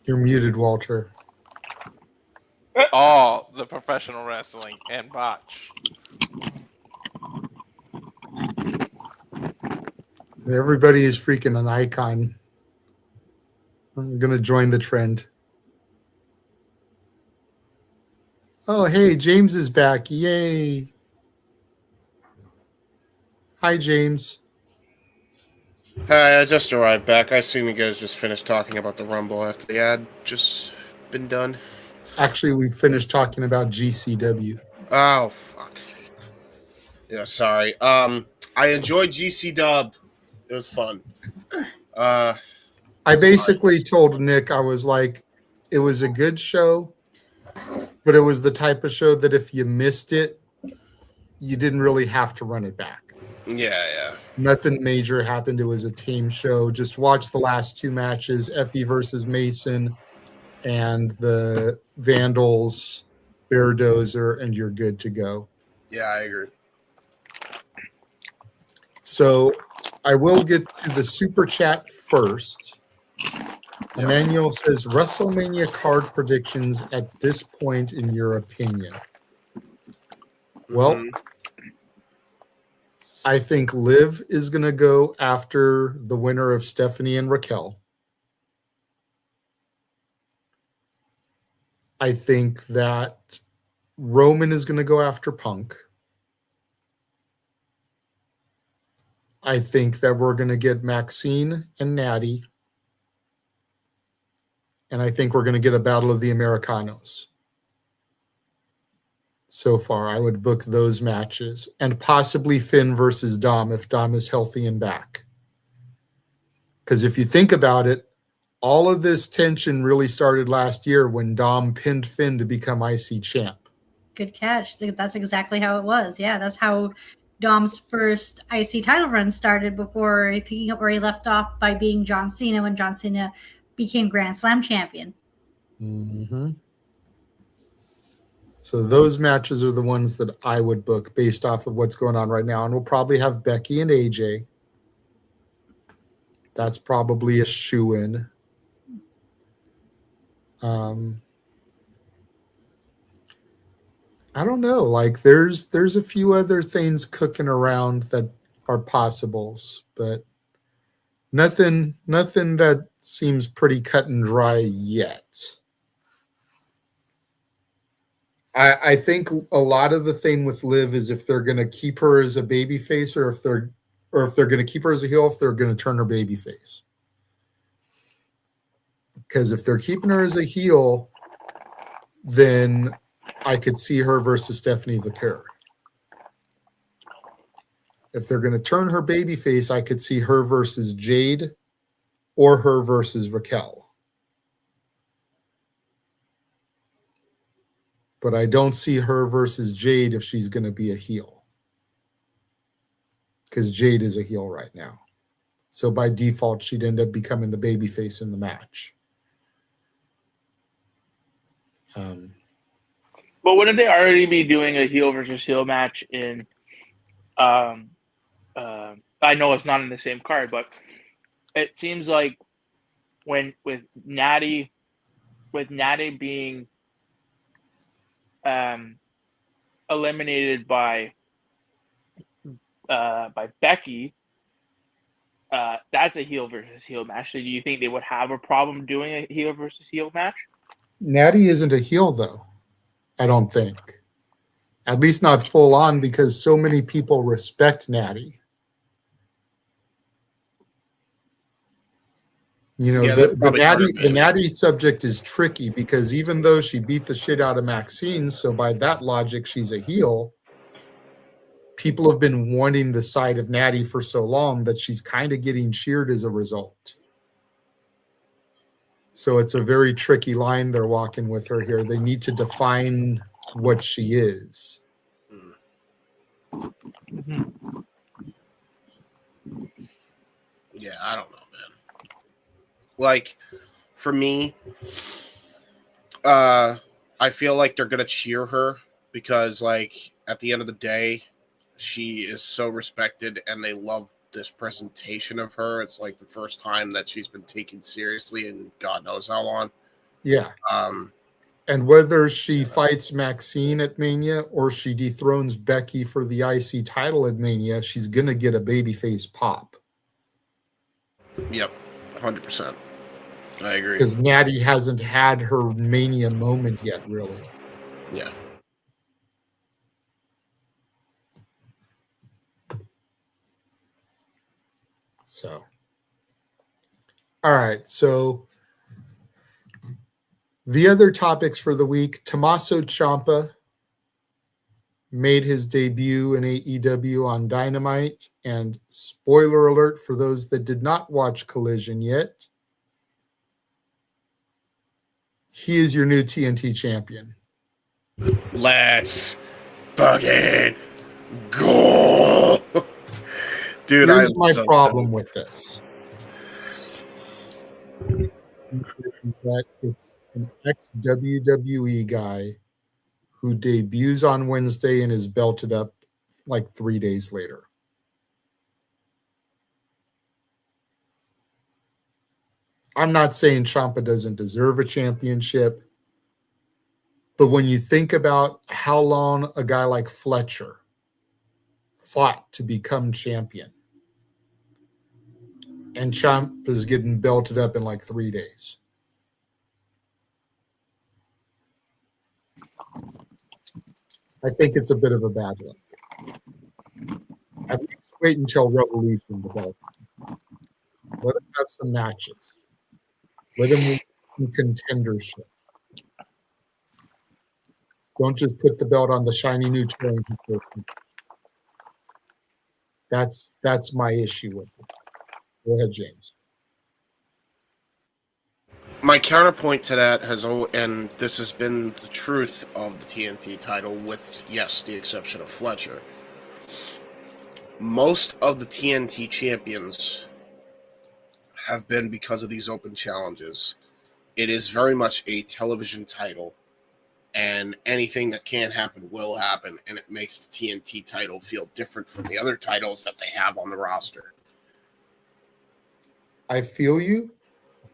You're muted, Walter. All the professional wrestling and botch. Everybody is freaking an icon. I'm going to join the trend. Oh, hey, James is back. Yay. Hi, James. Hi, I just arrived back. I assume you guys just finished talking about the Rumble after the ad just been done. Actually, we finished talking about GCW. Oh, fuck. Yeah, sorry. I enjoyed GC Dub. It was fun. I basically told Nick, I was like, it was a good show, but it was the type of show that if you missed it, you didn't really have to run it back. Yeah. Nothing major happened. It was a team show. Just watch the last two matches, Effie versus Mason and the Vandals, Beardozer, and you're good to go. Yeah, I agree. So I will get to the super chat first. Emmanuel says, WrestleMania card predictions at this point in your opinion. Well, I think Liv is going to go after the winner of Stephanie and Raquel. I think that Roman is going to go after Punk. I think that we're going to get Maxine and Natty. And I think we're going to get a battle of the Americanos. So far, I would book those matches. And possibly Finn versus Dom if Dom is healthy and back. Because if you think about it, all of this tension really started last year when Dom pinned Finn to become IC champ. Good catch. That's exactly how it was. Yeah, that's how Dom's first IC title run started before picking up where he left off by being John Cena when John Cena became Grand Slam champion. Mm-hmm. So those matches are the ones that I would book based off of what's going on right now. And we'll probably have Becky and AJ. That's probably a shoo-in. I don't know. Like there's a few other things cooking around that are possibles, but nothing that seems pretty cut and dry yet. I think a lot of the thing with Liv is if they're going to keep her as a baby face or if they're going to keep her as a heel, if they're going to turn her baby face. Because if they're keeping her as a heel, then I could see her versus Stephanie Vaquer. If they're going to turn her baby face, I could see her versus Jade or her versus Raquel. But I don't see her versus Jade if she's going to be a heel. Because Jade is a heel right now. So by default, she'd end up becoming the babyface in the match. But wouldn't they already be doing a heel versus heel match in I know it's not in the same card, but it seems like with Natty being eliminated by Becky, that's a heel versus heel match. So do you think they would have a problem doing a heel versus heel match? Natty isn't a heel, though. I don't think. At least not full on, because so many people respect Natty. You know, the Natty subject is tricky because even though she beat the shit out of Maxine, so by that logic, she's a heel, people have been wanting the side of Natty for so long that she's kind of getting cheered as a result. So it's a very tricky line they're walking with her here. They need to define what she is. Yeah, I don't know, man. Like, for me, I feel like they're going to cheer her because, like, at the end of the day, she is so respected and they love this presentation of her. It's like the first time that she's been taken seriously in God knows how long. Yeah. And whether she fights Maxine at Mania or she dethrones Becky for the IC title at Mania, she's going to get a babyface pop. Yep, 100%. I agree. Because Natty hasn't had her Mania moment yet, really. Yeah. So, all right. So, the other topics for the week, Tomasso Ciampa made his debut in AEW on Dynamite. And spoiler alert for those that did not watch Collision yet, he is your new TNT champion. Let's fucking Dude, Here's I'm my so problem stoked. with this. I Here's am my so problem stoked. with this. Is that it's an ex-WWE guy who debuts on Wednesday and is belted up like 3 days later. I'm not saying Ciampa doesn't deserve a championship, but when you think about how long a guy like Fletcher fought to become champion, and Ciampa's getting belted up in like 3 days. I think it's a bit of a bad look. At least wait until Revolution develops. Let him have some matches. Let him win some contendership. Don't just put the belt on the shiny new toy. That's my issue with it. Go ahead, James. My counterpoint to that and this has been the truth of the TNT title with, yes, the exception of Fletcher. Most of the TNT champions have been because of these open challenges. It is very much a television title, and anything that can happen will happen, and it makes the TNT title feel different from the other titles that they have on the roster. I feel you,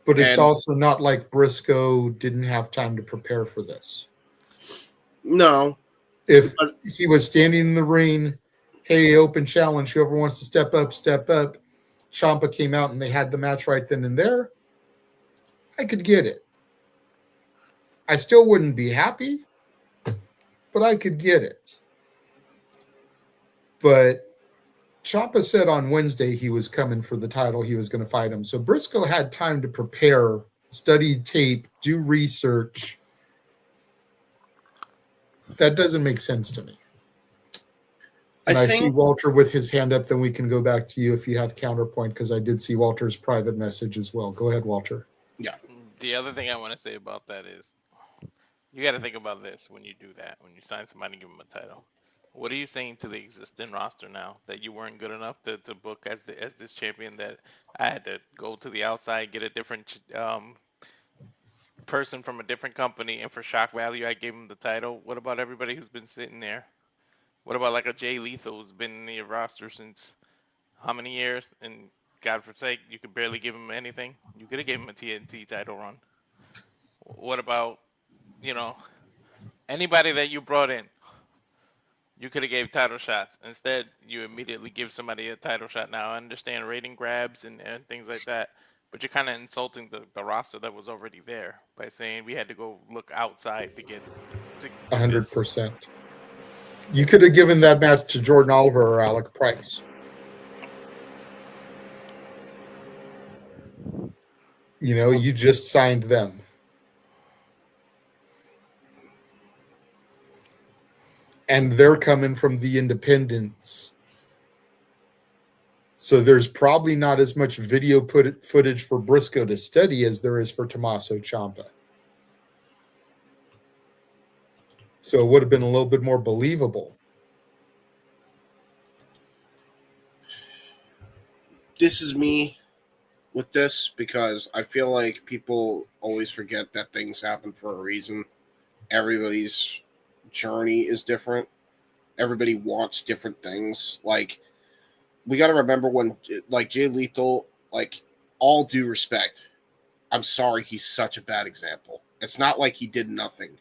but it's also not like Briscoe didn't have time to prepare for this. No. If he was standing in the ring, hey, open challenge, whoever wants to step up, step up. Ciampa came out and they had the match right then and there. I could get it. I still wouldn't be happy, but I could get it. But Ciampa said on Wednesday he was coming for the title. He was going to fight him. So Briscoe had time to prepare, study tape, do research. That doesn't make sense to me. And I see Walter with his hand up. Then we can go back to you if you have counterpoint, because I did see Walter's private message as well. Go ahead, Walter. Yeah. The other thing I want to say about that is you got to think about this when you do that, when you sign somebody and give them a title. What are you saying to the existing roster now that you weren't good enough to book as this champion, that I had to go to the outside, get a different person from a different company, and for shock value I gave him the title? What about everybody who's been sitting there? What about like a Jay Lethal who's been in the roster since how many years, and God forsake, you could barely give him anything? You could have gave him a TNT title run. What about, anybody that you brought in? You could have gave title shots. Instead, you immediately give somebody a title shot. Now, I understand rating grabs and things like that, but you're kind of insulting the roster that was already there by saying we had to go look outside to get 100%. You could have given that match to Jordan Oliver or Alec Price. You just signed them. And they're coming from the independents. So there's probably not as much video footage for Briscoe to study as there is for Tomasso Ciampa. So it would have been a little bit more believable. This is me with this, because I feel like people always forget that things happen for a reason. Everybody's journey is different. Everybody wants different things. Like, we got to remember when, like, Jay Lethal, like, all due respect, I'm sorry, he's such a bad example. It's not like he did nothing.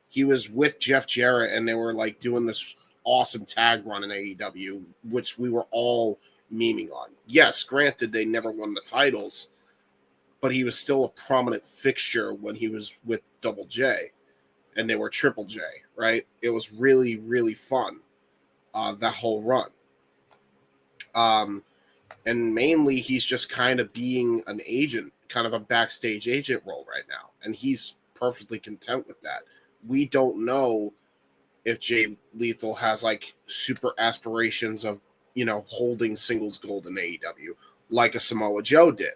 He was with Jeff Jarrett, and they were, like, doing this awesome tag run in AEW, which we were all memeing on. Yes, granted, they never won the titles, but he was still a prominent fixture when he was with Double J, and they were Triple J, right? It was really, really fun, that whole run. And mainly, he's just kind of being an agent, kind of a backstage agent role right now, and he's perfectly content with that. We don't know if Jay Lethal has, like, super aspirations of, holding singles gold in AEW, like a Samoa Joe did.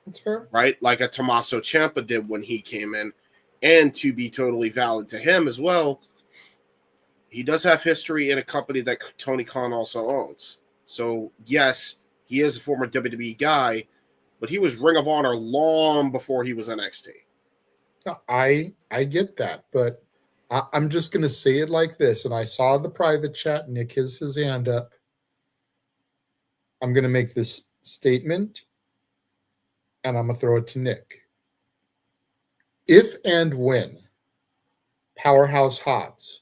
That's fair. Right? Like a Tomasso Ciampa did when he came in. And to be totally valid to him as well, he does have history in a company that Tony Khan also owns. So, yes, he is a former WWE guy, but he was Ring of Honor long before he was NXT. I get that, but I'm just going to say it like this. And I saw the private chat. Nick has his hand up. I'm going to make this statement, and I'm going to throw it to Nick. If and when Powerhouse Hobbs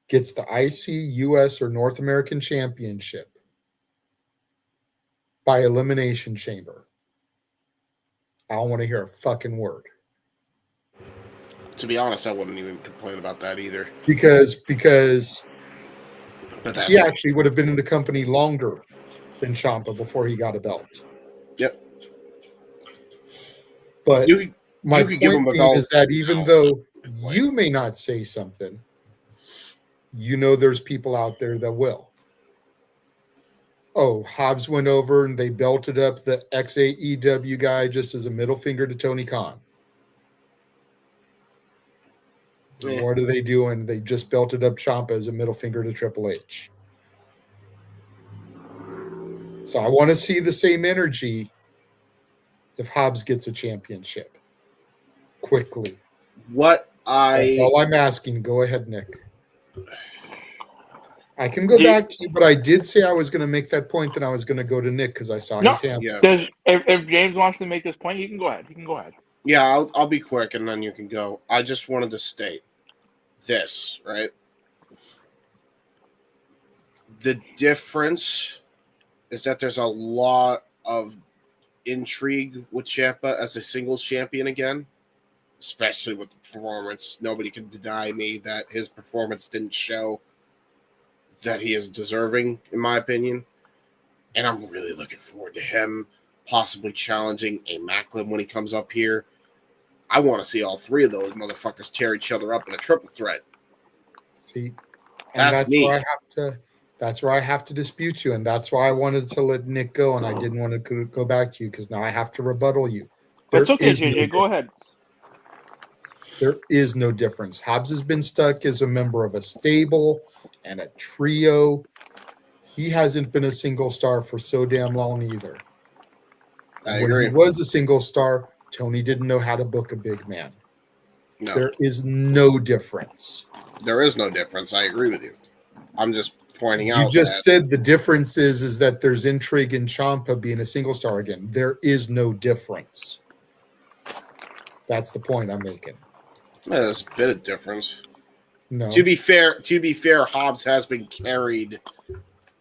gets the IC, US, or North American Championship by Elimination Chamber, I don't want to hear a fucking word. To be honest, I wouldn't even complain about that either. Because But that's he actually would have been in the company longer than Ciampa before he got a belt. Yep. But my could give him point a being belt is that even though you may not say something, you know there's people out there that will. Oh, Hobbs went over and they belted up the ex-AEW guy just as a middle finger to Tony Khan. Yeah. What are they doing? They just belted up Ciampa as a middle finger to Triple H. So I want to see the same energy if Hobbs gets a championship quickly. That's all I'm asking. Go ahead, Nick. I can go back to you, but I did say I was going to make that point, and I was going to go to Nick because I saw his hand. If James wants to make this point, he can go ahead. Yeah, I'll be quick, and then you can go. I just wanted to state this, right? The difference is that there's a lot of intrigue with Ciampa as a singles champion again, especially with the performance. Nobody can deny me that his performance didn't show that he is deserving, in my opinion. And I'm really looking forward to him possibly challenging a Macklin when he comes up here. I want to see all three of those motherfuckers tear each other up in a triple threat. See, and That's me. That's where I have to dispute you, and that's why I wanted to let Nick go, and I didn't want to go back to you because now I have to rebuttal you. That's okay, JJ. Go ahead. There is no difference. Hobbs has been stuck as a member of a stable and a trio. He hasn't been a single star for so damn long either. I when agree. he was a single star, Tony didn't know how to book a big man. No. There is no difference. There is no difference. I agree with you. I'm just pointing out. You just said the difference is that there's intrigue in Ciampa being a single star again. There is no difference. That's the point I'm making. Yeah, there's a bit of difference. No. To be fair, Hobbs has been carried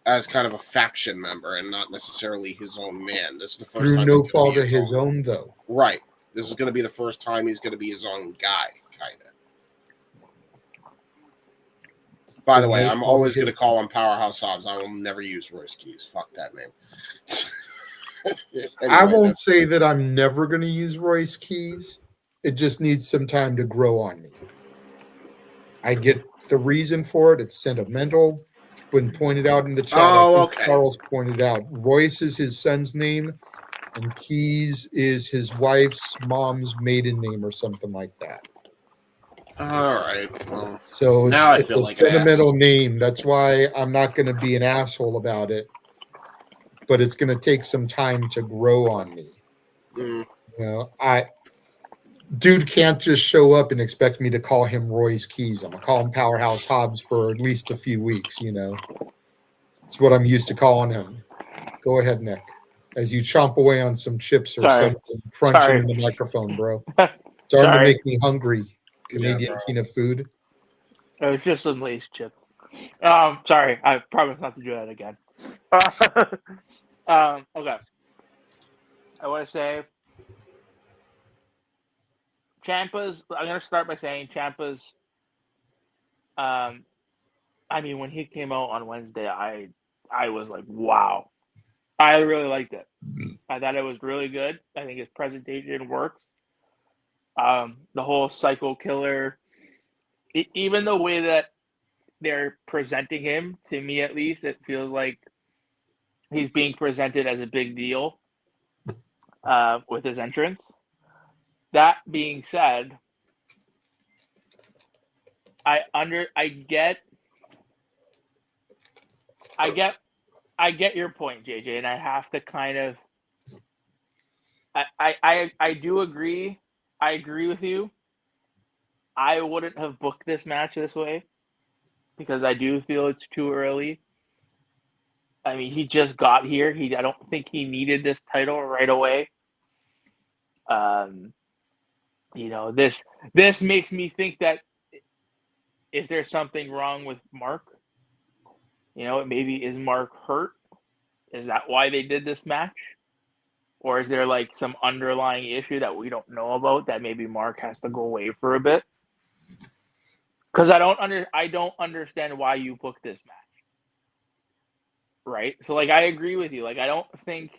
as kind of a faction member and not necessarily his own man. This is the first Through time no fault of his own, though. Right. This is going to be the first time he's going to be his own guy, kind of. By the way, I'm always going to call him Powerhouse Hobbs. I will never use Royce Keys. Fuck that name. Anyway, I won't say that I'm never going to use Royce Keys. It just needs some time to grow on me. I get the reason for it. It's sentimental. It's been pointed out in the chat. I think Charles pointed out. Royce is his son's name, and Keys is his wife's mom's maiden name or something like that. All right. Well, so now it's a sentimental name. That's why I'm not going to be an asshole about it. But it's going to take some time to grow on me. Mm. You know, dude can't just show up and expect me to call him Royce Keys. I'm going to call him Powerhouse Hobbs for at least a few weeks, you know. It's what I'm used to calling him. Go ahead, Nick. As you chomp away on some chips or something, crunching in the microphone, bro. Starting to make me hungry. Canadian King of food. It's just some Lay's chips. Sorry, I promise not to do that again. Okay. I want to say Ciampa's. I'm going to start by saying Ciampa's. I mean, when he came out on Wednesday, I was like, wow. I really liked it. I thought it was really good. I think his presentation works. The whole psycho killer, even the way that they're presenting him, to me at least, it feels like he's being presented as a big deal with his entrance. That being said, I get your point, JJ, and I have to kind of I do agree. I agree with you. I wouldn't have booked this match this way because I do feel it's too early. I mean, he just got here. I don't think he needed this title right away. This makes me think that is there something wrong with Mark? Maybe is Mark hurt? Is that why they did this match? Or is there like some underlying issue that we don't know about that maybe Mark has to go away for a bit? Because I don't understand why you booked this match. Right? So like I agree with you. Like I don't think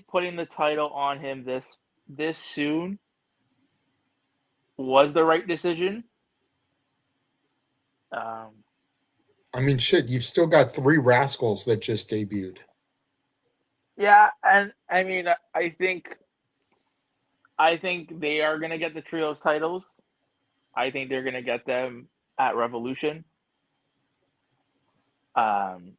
putting the title on him this soon was the right decision. I mean, shit, you've still got 3 Rascals that just debuted. Yeah, and I mean, I think they are going to get the trios titles. I think they're going to get them at Revolution. Yeah,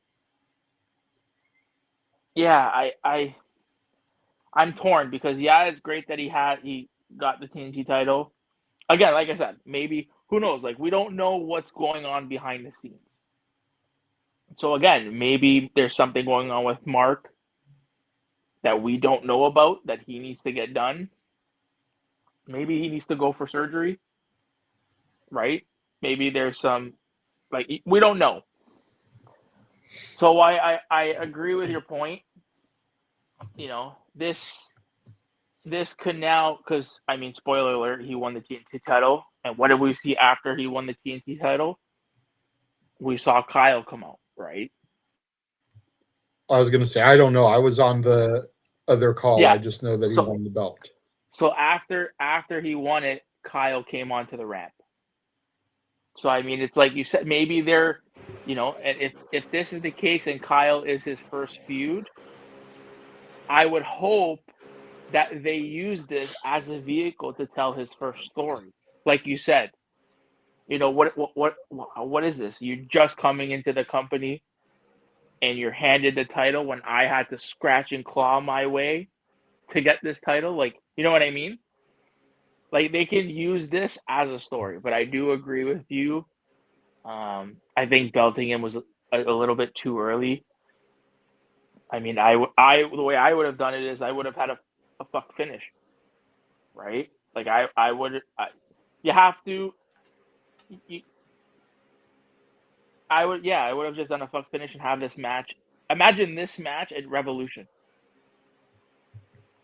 I'm torn because it's great that he got the TNT title. Again, like I said, maybe who knows? Like we don't know what's going on behind the scenes. So again, maybe there's something going on with Mark that we don't know about that he needs to get done. Maybe he needs to go for surgery, right? Maybe there's some, we don't know. So I agree with your point. This could now, because, I mean, spoiler alert, he won the TNT title. And what did we see after he won the TNT title? We saw Kyle come out, right? I was going to say, I don't know. I was on the other call. Yeah. I just know that he won the belt. So after he won it, Kyle came onto the ramp. So, I mean, it's like you said, maybe they're, and if this is the case and Kyle is his first feud, I would hope that they use this as a vehicle to tell his first story. Like you said, what is this? You're just coming into the company and you're handed the title when I had to scratch and claw my way to get this title. Like, you know what I mean? Like they can use this as a story, but I do agree with you. I think belting him was a little bit too early. I mean, the way I would have done it is I would have had a fuck finish, right? Like I would have just done a fuck finish and have this match. Imagine this match at Revolution.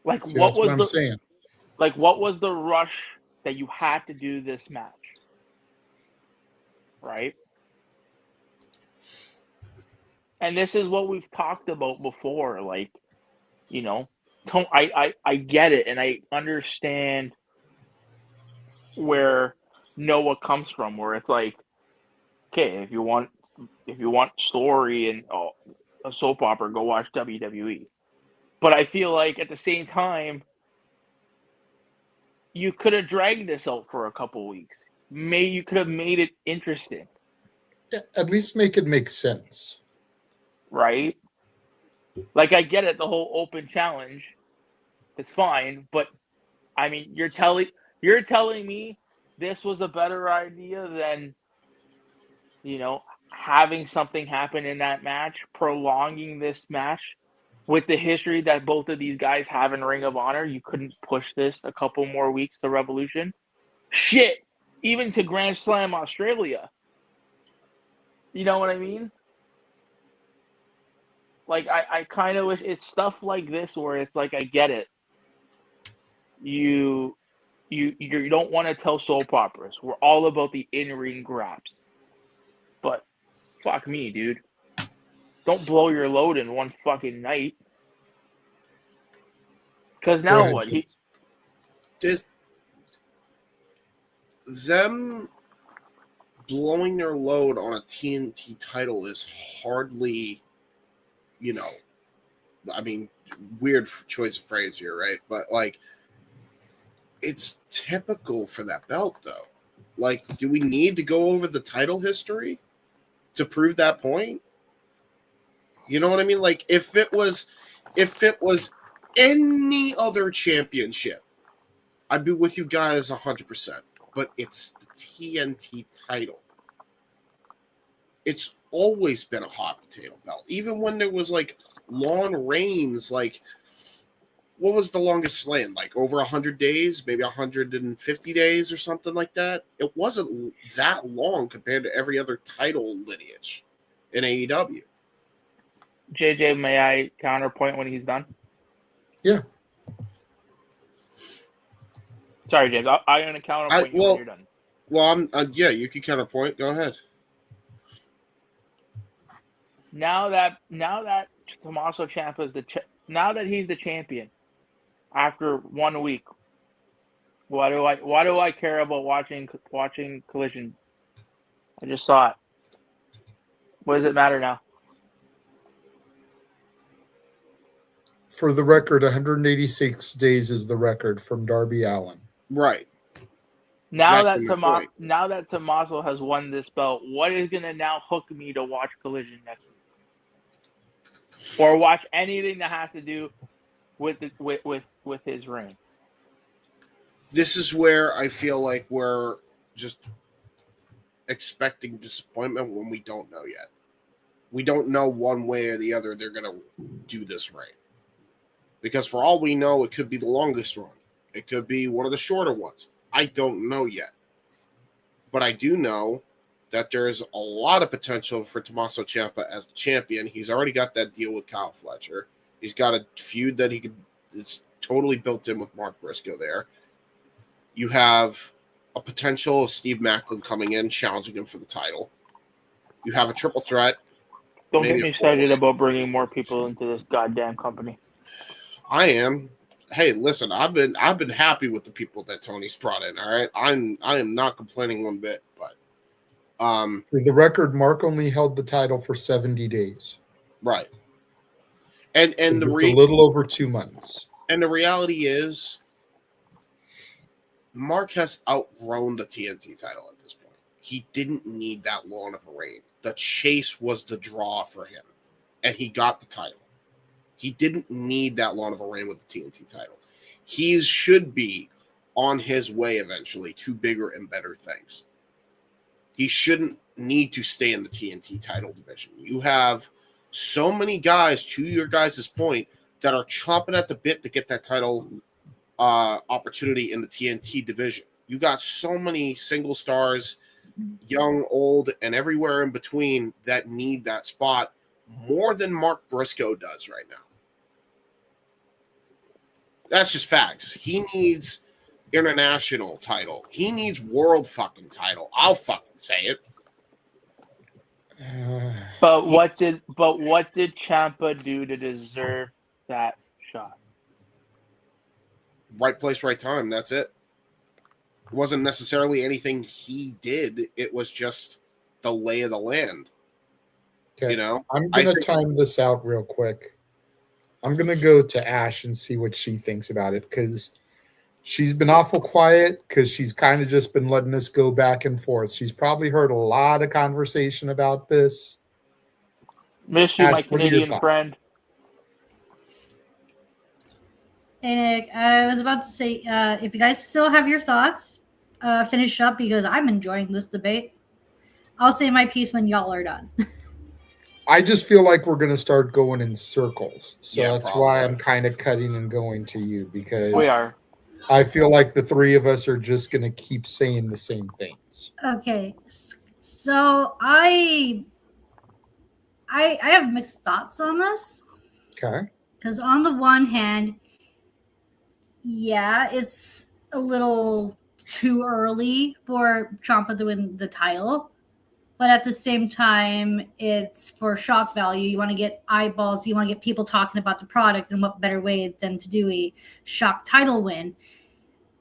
Like See, that's what I'm saying. Like what was the rush that you had to do this match? Right? And this is what we've talked about before. Like, I get it and I understand where Noah comes from, where it's like, okay, if you want story and a soap opera, go watch WWE. But I feel like at the same time, you could have dragged this out for a couple weeks. You could have made it interesting. At least make it make sense. Right? Like I get it, the whole open challenge. It's fine, but I mean, you're telling me this was a better idea than, having something happen in that match, prolonging this match with the history that both of these guys have in Ring of Honor. You couldn't push this a couple more weeks to Revolution. Shit, even to Grand Slam Australia. You know what I mean? Like, I kind of wish it's stuff like this where it's like, I get it. You don't want to tell soap operas. We're all about the in-ring grabs. But fuck me, dude. Don't blow your load in one fucking night. Because now what? Them blowing their load on a TNT title is hardly, I mean, weird choice of phrase here, right? But like, it's typical for that belt, though. Like, do we need to go over the title history to prove that point? You know what I mean? Like, if it was any other championship, I'd be with you guys 100%. But it's the TNT title. It's always been a hot potato belt. Even when there was like long reigns, like what was the longest span? Like over 100 days, maybe 150 days or something like that. It wasn't that long compared to every other title lineage in AEW. JJ, may I counterpoint when he's done? Yeah. Sorry, James. I'm going to counterpoint you when you're done. Well, yeah, you can counterpoint. Go ahead. Now that Tomasso Ciampa is now that he's the champion after 1 week, why do I care about watching Collision? I just saw it. What does it matter now? For the record, 186 days is the record from Darby Allin. Right. Now that Tomasso has won this belt, what is going to now hook me to watch Collision next week? Or watch anything that has to do with his reign? This is where I feel like we're just expecting disappointment when we don't know yet. We don't know one way or the other they're going to do this right. Because for all we know, it could be the longest run. It could be one of the shorter ones. I don't know yet. But I do know that there's a lot of potential for Tomasso Ciampa as the champion. He's already got that deal with Kyle Fletcher. He's got a feud that it's totally built in with Mark Briscoe there. You have a potential of Steve Macklin coming in, challenging him for the title. You have a triple threat. Don't get me excited about bringing more people into this goddamn company. I am. Hey, listen, I've been happy with the people that Tony's brought in. All right, I am not complaining one bit. But for the record, Mark only held the title for 70 days. Right, and so the a little over 2 months. And the reality is, Mark has outgrown the TNT title at this point. He didn't need that long of a reign. The chase was the draw for him, and he got the title. He didn't need that long of a reign with the TNT title. He should be on his way eventually to bigger and better things. He shouldn't need to stay in the TNT title division. You have so many guys, to your guys' point, that are chomping at the bit to get that title opportunity in the TNT division. You got so many single stars, young, old, and everywhere in between that need that spot more than Mark Briscoe does right now. That's just facts. He needs international title. He needs world fucking title. I'll fucking say it. But what did Ciampa do to deserve that shot? Right place, right time. That's it. It wasn't necessarily anything he did. It was just the lay of the land. Okay. You know, I'm going to time this out real quick. I'm going to go to Ash and see what she thinks about it, because she's been awful quiet, because she's kind of just been letting us go back and forth. She's probably heard a lot of conversation about this. Miss you, Ash, my Canadian friend. Hey, Nick, I was about to say, if you guys still have your thoughts, finish up, because I'm enjoying this debate. I'll say my piece when y'all are done. I just feel like we're going to start going in circles. So Yeah, that's probably. why I'm kind of cutting and going to you, because We are. I feel like the three of us are just going to keep saying the same things. Okay, so I have mixed thoughts on this. Okay. Because on the one hand, yeah, it's a little too early for Ciampa to win the title. But at the same time, it's for shock value. You want to get eyeballs. You want to get people talking about the product, and what better way than to do a shock title win.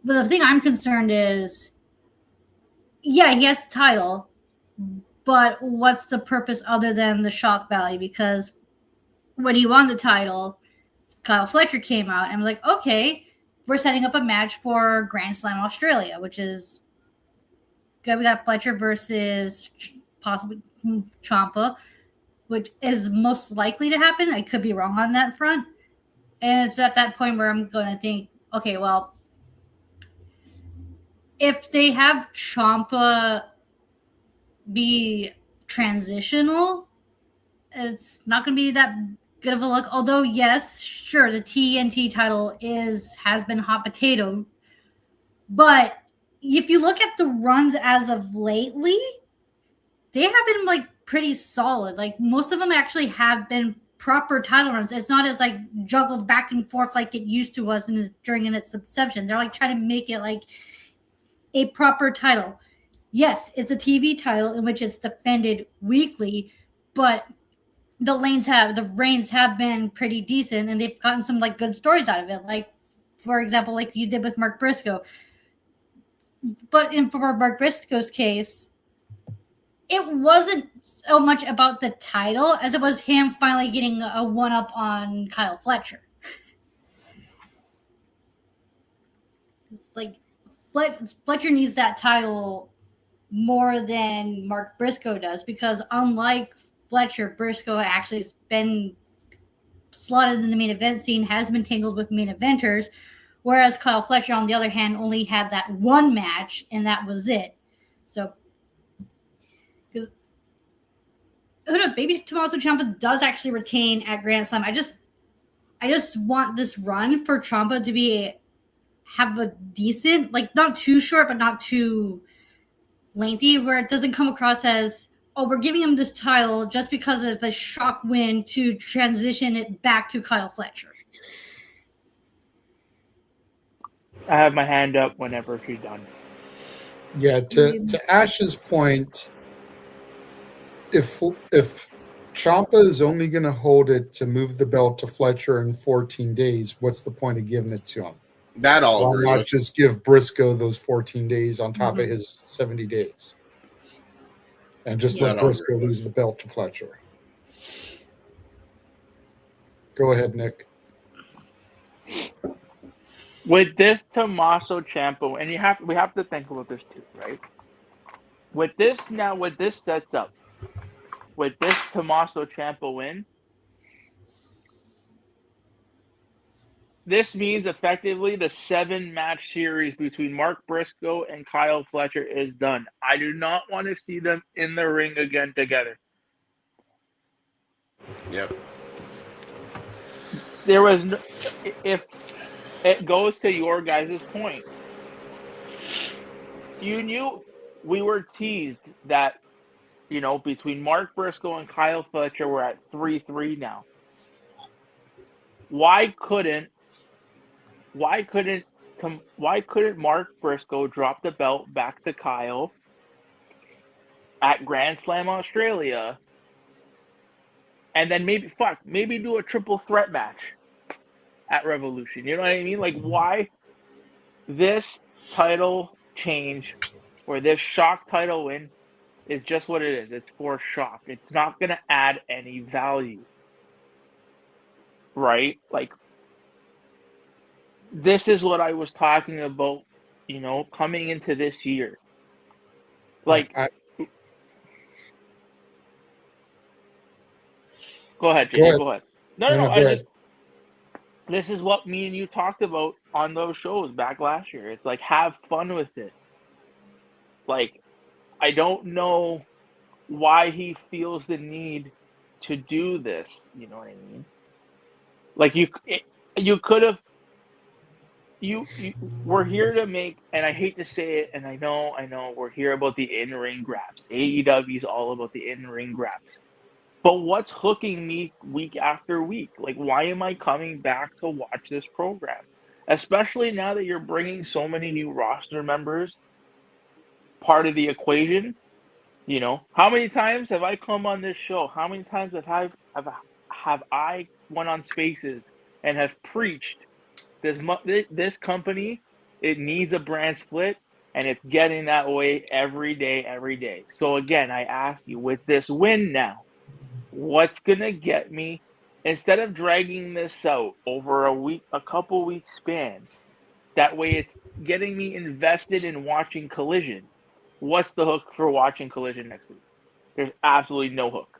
But the thing I'm concerned is, yeah, he has the title, but what's the purpose other than the shock value? Because when he won the title, Kyle Fletcher came out and was like, okay, we're setting up a match for Grand Slam Australia, which is we got Fletcher versus possibly Ciampa, which is most likely to happen. I could be wrong on that front. And it's at that point where I'm going to think, okay, well, if they have Ciampa be transitional, it's not going to be that good of a look. Although, yes, sure, the TNT title has been hot potato. But if you look at the runs as of lately, they have been like pretty solid. Like most of them actually have been proper title runs. It's not as like juggled back and forth like it used to was during its inception. They're like trying to make it like a proper title. Yes, it's a TV title in which it's defended weekly, but the reigns have been pretty decent, and they've gotten some like good stories out of it. Like, for example, like you did with Mark Briscoe. But for Mark Briscoe's case, it wasn't so much about the title as it was him finally getting a one-up on Kyle Fletcher. It's like Fletcher needs that title more than Mark Briscoe does, because unlike Fletcher, Briscoe actually has been slotted in the main event scene, has been tangled with main eventers, whereas Kyle Fletcher, on the other hand, only had that one match, and that was it. So, because who knows, maybe Tomasso Ciampa does actually retain at Grand Slam. I just want this run for Ciampa to have a decent, like not too short, but not too lengthy, where it doesn't come across as, oh, we're giving him this title just because of a shock win to transition it back to Kyle Fletcher. I have my hand up whenever she's done. Yeah, to Ash's point, if Ciampa is only going to hold it to move the belt to Fletcher in 14 days, what's the point of giving it to him? That all Why not just give Briscoe those 14 days on top of his 70 days? And just let Briscoe lose the belt to Fletcher. Go ahead, Nick. With this Tomasso Ciampa, and we have to think about this too, right? With this sets up, with this Tomasso Ciampa win, this means effectively the 7-match series between Mark Briscoe and Kyle Fletcher is done. I do not want to see them in the ring again together. Yep. There was no, if it goes to your guys' point, you knew we were teased that, between Mark Briscoe and Kyle Fletcher, we're at 3-3 now. Why couldn't Mark Briscoe drop the belt back to Kyle at Grand Slam Australia, and then maybe do a triple threat match at Revolution? You know what I mean? Like, why this title change or this shock title win is just what it is. It's for shock. It's not going to add any value, right? Like, this is what I was talking about, coming into this year. Like, go ahead, Jay. Go ahead. No. This is what me and you talked about on those shows back last year. It's like, have fun with it. Like, I don't know why he feels the need to do this. You know what I mean? Like, you could have. We're here to make, and I hate to say it, and I know, we're here about the in-ring grabs. AEW is all about the in-ring grabs. But what's hooking me week after week? Like, why am I coming back to watch this program? Especially now that you're bringing so many new roster members part of the equation. How many times have I come on this show? How many times have I went on Spaces and have preached this company, it needs a brand split, and it's getting that way every day. So again, I ask you, with this win now, what's going to get me, instead of dragging this out over a couple week span, that way it's getting me invested in watching Collision. What's the hook for watching Collision next week? There's absolutely no hook.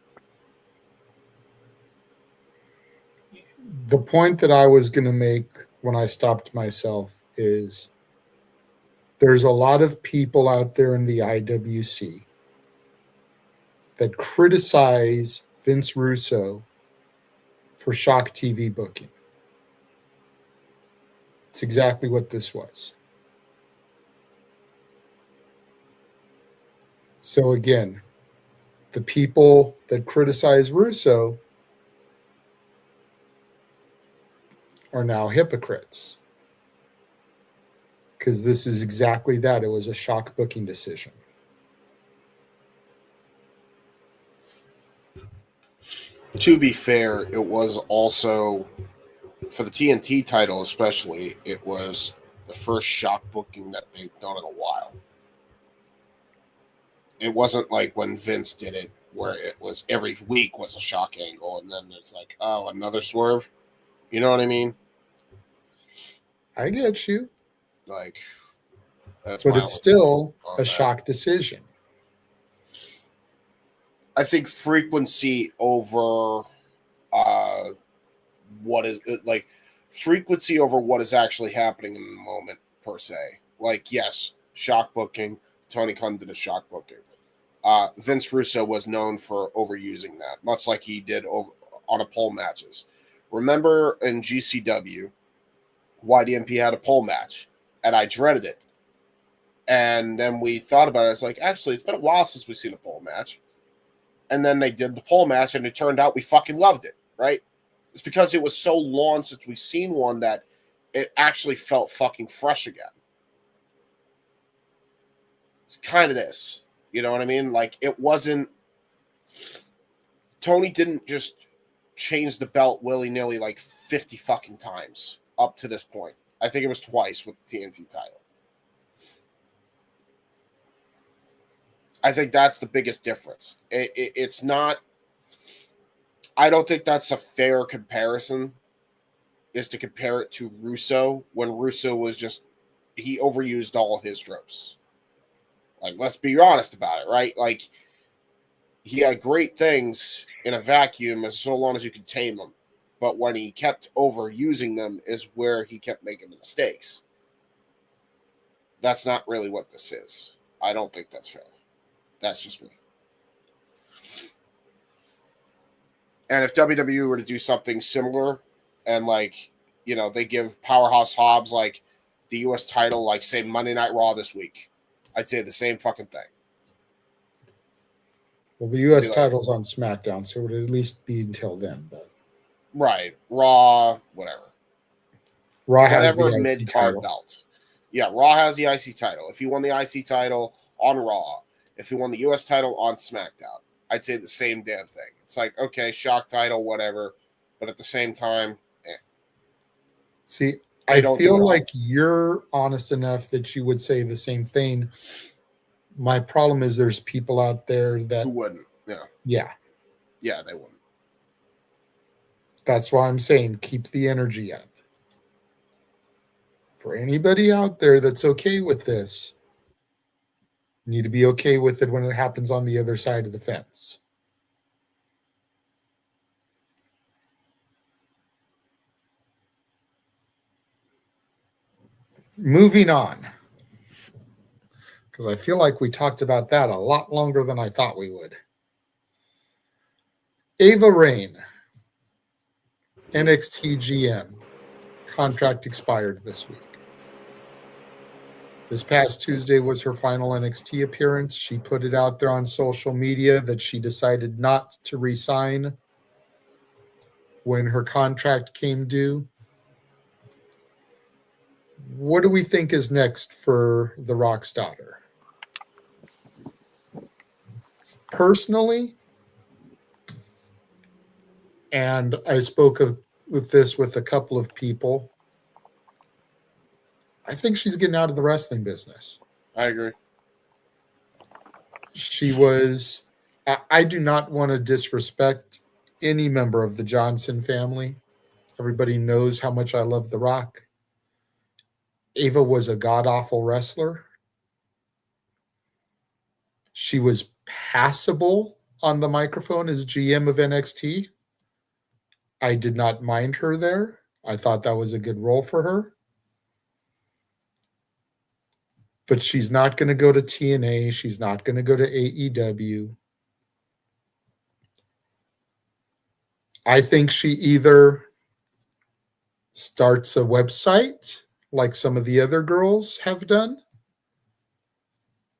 The point that I was going to make when I stopped myself is there's a lot of people out there in the IWC that criticize Vince Russo for Shock TV booking. It's exactly what this was. So again, the people that criticize Russo are now hypocrites. Because this is exactly that. It was a Shock booking decision. To be fair, it was also, for the TNT title especially, it was the first Shock booking that they've done in a while. It wasn't like when Vince did it, where it was every week was a Shock angle, and then it's like, oh, another swerve. You know what I mean? I get you. Like, that's but why it's still a Shock decision. I think frequency over what is like frequency over what is actually happening in the moment per se. Like, yes, Shock booking. Tony Khan did a Shock booking. Vince Russo was known for overusing that, much like he did on a pole matches. Remember in GCW, YDMP had a pole match, and I dreaded it. And then we thought about it. It's like, actually, it's been a while since we've seen a pole match. And then they did the pole match, and it turned out we fucking loved it, right? It's because it was so long since we've seen one that it actually felt fucking fresh again. It's kind of this. You know what I mean? Like, it wasn't... Tony didn't just change the belt willy-nilly like 50 fucking times up to this point. I think it was twice with the TNT title. I think that's the biggest difference. It's not... I don't think that's a fair comparison, is to compare it to Russo, when Russo was just... He overused all his tropes. Like, let's be honest about it, right? Like, he had great things in a vacuum as so long as you could tame them. But when he kept overusing them is where he kept making the mistakes. That's not really what this is. I don't think that's fair. That's just me. And if WWE were to do something similar and, like, you know, they give Powerhouse Hobbs, like, the U.S. title, like, say, Monday Night Raw this week, I'd say the same fucking thing. Well, the U.S. title's on SmackDown, so it would at least be until then. But right. Raw, whatever. Raw has the IC mid-card title. belt. Yeah, Raw has the IC title. If you won the IC title on Raw, if you won the U.S. title on SmackDown, I'd say the same damn thing. It's like, okay, Shock title, whatever. But at the same time, See, I feel like you're honest enough that you would say the same thing. My problem is there's people out there that... Who wouldn't, yeah. Yeah. Yeah, they wouldn't. That's why I'm saying keep the energy up. For anybody out there that's okay with this, you need to be okay with it when it happens on the other side of the fence. Moving on. Because I feel like we talked about that a lot longer than I thought we would. Ava Raine, NXT GM, contract expired this week. This past Tuesday was her final NXT appearance. She put it out there on social media that she decided not to re-sign when her contract came due. What do we think is next for the Rock's daughter? Personally, and I spoke with this with a couple of people, I think she's getting out of the wrestling business. I agree. She was... I do not want to disrespect any member of the Johnson family. Everybody knows how much I love The Rock. Ava was a god-awful wrestler. She was passable on the microphone as GM of NXT. I did not mind her there. I thought that was a good role for her. But she's not going to go to TNA. She's not going to go to AEW. I think she either starts a website like some of the other girls have done.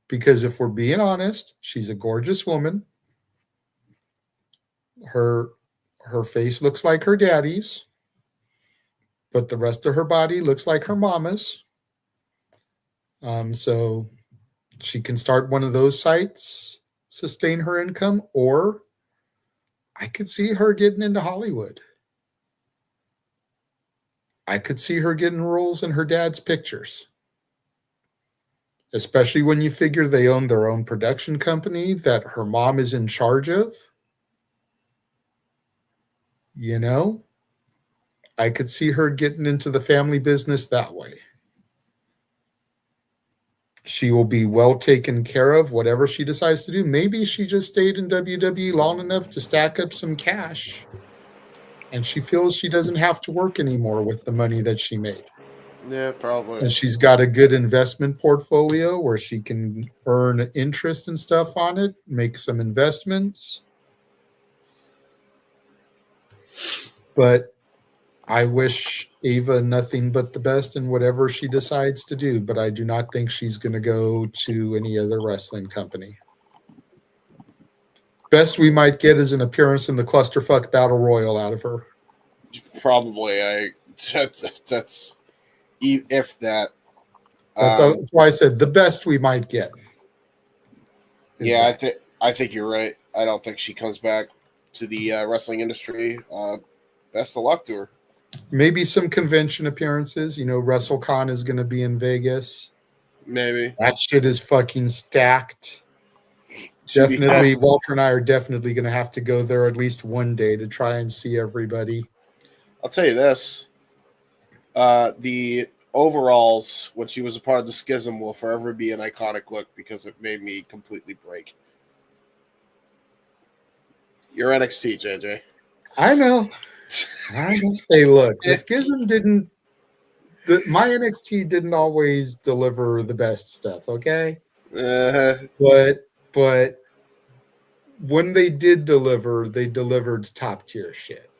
Because if we're being honest, she's a gorgeous woman. Her face looks like her daddy's, but the rest of her body looks like her mama's. So she can start one of those sites, sustain her income, or I could see her getting into Hollywood. I could see her getting roles in her dad's pictures. Especially when you figure they own their own production company that her mom is in charge of. You know, I could see her getting into the family business that way. She will be well taken care of, whatever she decides to do. Maybe she just stayed in WWE long enough to stack up some cash, and she feels she doesn't have to work anymore with the money that she made. Yeah, probably. And she's got a good investment portfolio where she can earn interest and stuff on it, make some investments. But I wish Ava nothing but the best in whatever she decides to do, but I do not think she's going to go to any other wrestling company. Best we might get is an appearance in the Clusterfuck Battle Royal out of her. Probably. That's if that. That's why I said the best we might get. Yeah, I think you're right. I don't think she comes back to the wrestling industry. Best of luck to her. Maybe some convention appearances. You know, WrestleCon is going to be in Vegas. Maybe. That shit is fucking stacked. Definitely, Walter and I are definitely going to have to go there at least one day to try and see everybody. I'll tell you this. The overalls, when she was a part of the Schism, will forever be an iconic look because it made me completely break. You're NXT, JJ. I know. Hey, look, the Schism didn't. My NXT didn't always deliver the best stuff. Okay, but when they did deliver, they delivered top tier shit.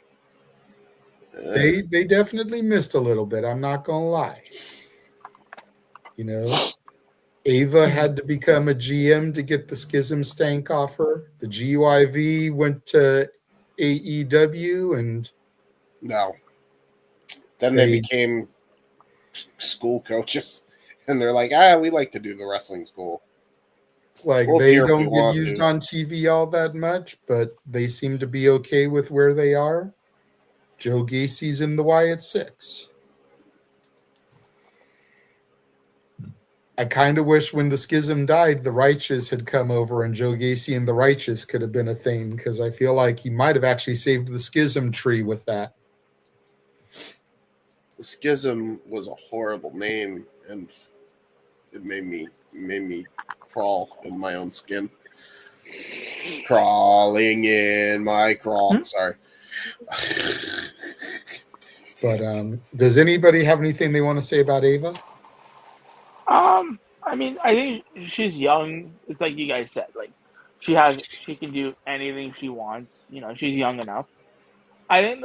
They definitely missed a little bit. I'm not gonna lie. You know, Ava had to become a GM to get the Schism stank off her. The GYV went to AEW and then they became school coaches, and they're like, we like to do the wrestling school. Like they don't get used on TV all that much, but they seem to be okay with where they are. Joe Gacy's in the Wyatt Six. I kind of wish when the Schism died, the Righteous had come over and Joe Gacy and the Righteous could have been a thing, because I feel like he might have actually saved the Schism tree with that. The Schism was a horrible name, and it made me crawl in my own skin. Crawling in my crawl. Sorry. But does anybody have anything they want to say about Ava? I mean, I think she's young. It's like you guys said, like she can do anything she wants. You know, she's young enough. I think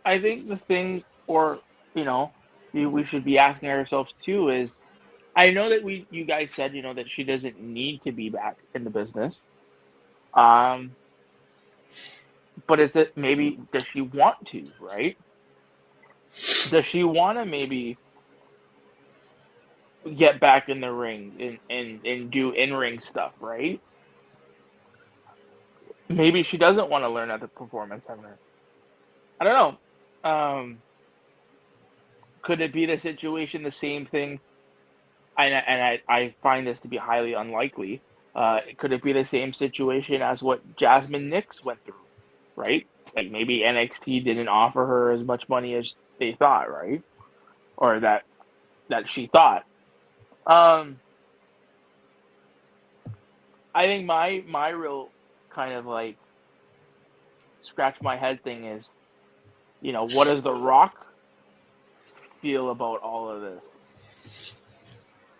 the thing, or you know, we should be asking ourselves too is, I know that you guys said, you know, that she doesn't need to be back in the business. But is it maybe, does she want to, right? Does she want to maybe get back in the ring and do in-ring stuff, right? Maybe she doesn't want to learn at the performance center. I don't know. Could it be the situation, the same thing? And I find this to be highly unlikely. Could it be the same situation as what Jasmine Nix went through, right? Like maybe NXT didn't offer her as much money as they thought, right? Or that she thought. I think my real kind of like scratch my head thing is, what does The Rock feel about all of this?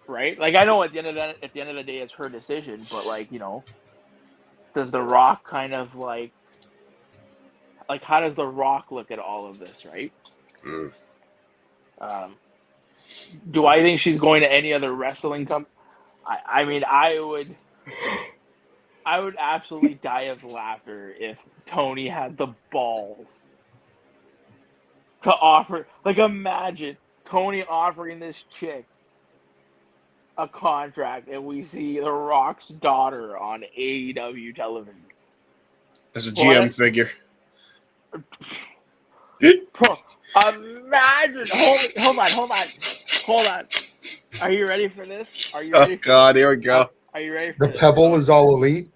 Right? Like, I know at the end of the day, it's her decision, but like, does The Rock kind of like how does The Rock look at all of this, right? Do I think she's going to any other wrestling company? I mean, I would absolutely die of laughter if Tony had the balls to offer. Like, imagine Tony offering this chick a contract, and we see The Rock's daughter on AEW television as a GM figure. Bro, imagine. Hold on. Are you ready for this? Are you ready? Oh God, here we go. Are you ready for The this? Pebble is all elite.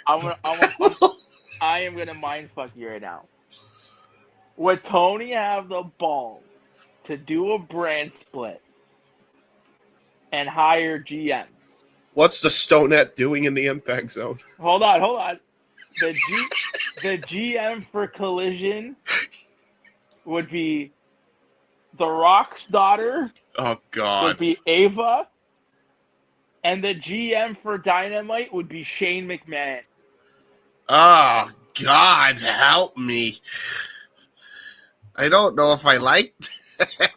I am gonna mind fuck you right now. Would Tony have the balls to do a brand split and hire GMs? What's the Stonette doing in the Impact Zone? Hold on. The GM for Collision would be The Rock's daughter. Oh God. Would be Ava. And the GM for Dynamite would be Shane McMahon. Oh God, help me. I don't know if I like that.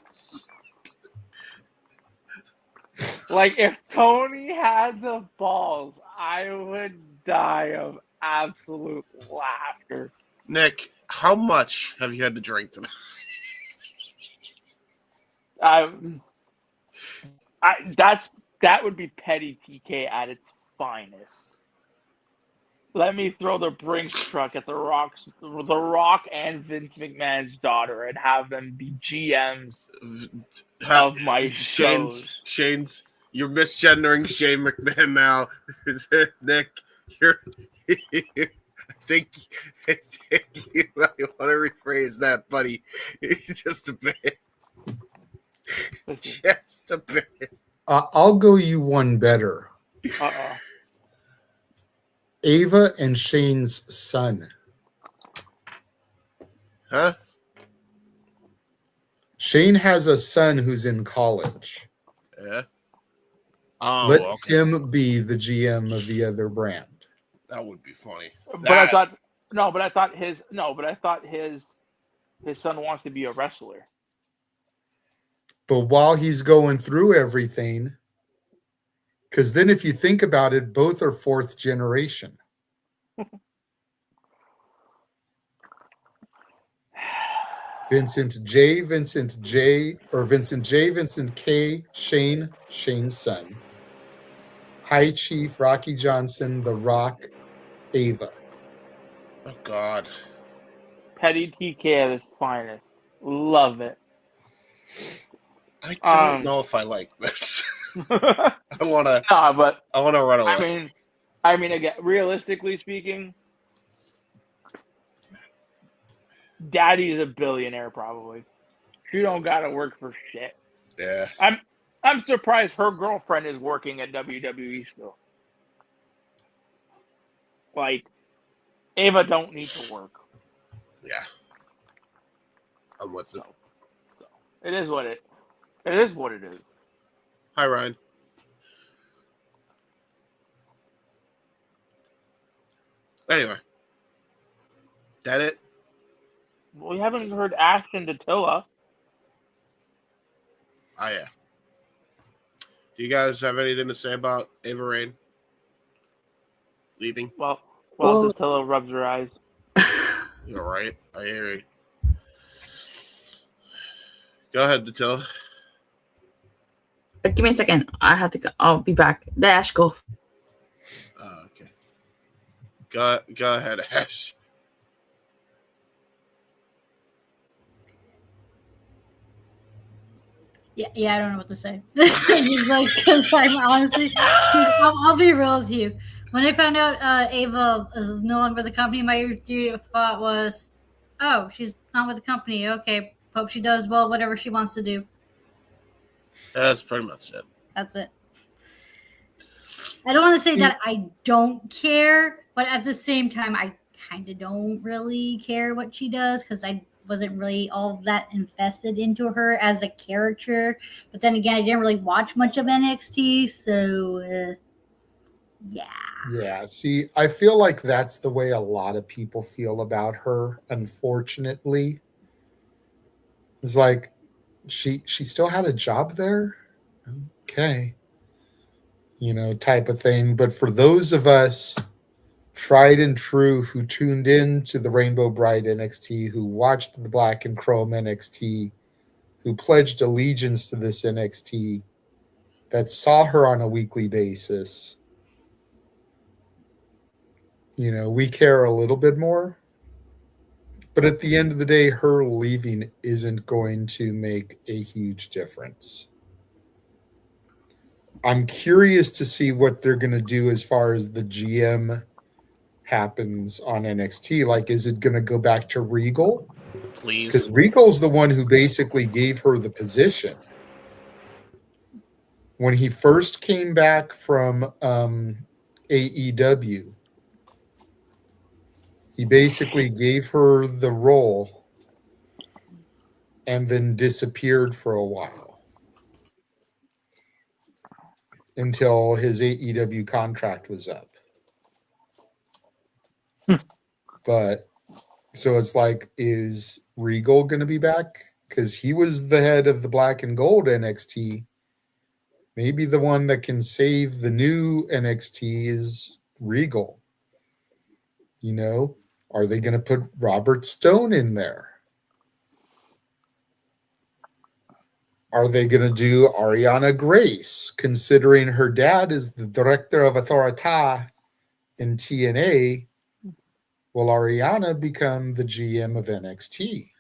Like, if Tony had the balls, I would die of absolute laughter. Nick, how much have you had to drink tonight? That would be petty TK at its finest. Let me throw the Brinks truck at the Rock and Vince McMahon's daughter and have them be GMs of my shows. Shane's, you're misgendering Shane McMahon now. Nick, I think you might want to rephrase that, buddy. Just a bit. Just a bit. I'll go you one better. Uh-oh. Ava and Shane's son. Huh? Shane has a son who's in college. Yeah. Oh, Let okay. him be the GM of the other brand. That would be funny. But I thought his son wants to be a wrestler. But while he's going through everything, because then if you think about it, both are fourth generation. Vincent J, Vincent K, Shane's son. High Chief, Rocky Johnson, The Rock, Ava. Oh, God. Petty TK at its finest. Love it. I don't know if I like this. I want to run away. I mean, again, realistically speaking, Daddy's a billionaire probably. She don't gotta work for shit. Yeah. I'm surprised her girlfriend is working at WWE still. Like, Ava don't need to work. Yeah. I'm with it. So it is what it is. Hi, Ryan. Anyway. That it? We haven't heard Ashton Dattila. Oh, yeah. Do you guys have anything to say about Ava Raine leaving? Well, Dattila rubs her eyes. You're right. I hear you. Go ahead, Dattila. Give me a second. I have to go. I'll be back. Dash, go. Okay. Go ahead, Ash. Yeah, I don't know what to say. Because I'm honestly, I'll be real with you. When I found out Ava is no longer with the company, my thought was, oh, she's not with the company. Okay, hope she does well, whatever she wants to do. That's pretty much it. That's it. I don't want to say that I don't care, but at the same time, I kind of don't really care what she does because I wasn't really all that invested into her as a character. But then again, I didn't really watch much of NXT, so yeah. Yeah, see, I feel like that's the way a lot of people feel about her, unfortunately. It's like she still had a job there. Okay. Type of thing. But for those of us tried and true who tuned in to the Rainbow Bride NXT, who watched the Black and Chrome NXT, who pledged allegiance to this NXT, that saw her on a weekly basis, we care a little bit more. But at the end of the day, her leaving isn't going to make a huge difference. I'm curious to see what they're going to do as far as the GM happens on NXT. Like, is it going to go back to Regal? Please. Because Regal's the one who basically gave her the position. When he first came back from AEW, he basically gave her the role and then disappeared for a while until his AEW contract was up. But so it's like, is Regal going to be back? Because he was the head of the Black and Gold NXT. Maybe the one that can save the new NXT is Regal. Are they going to put Robert Stone in there? Are they going to do Ariana Grace, considering her dad is the director of Authority in TNA? Will Ariana become the GM of NXT?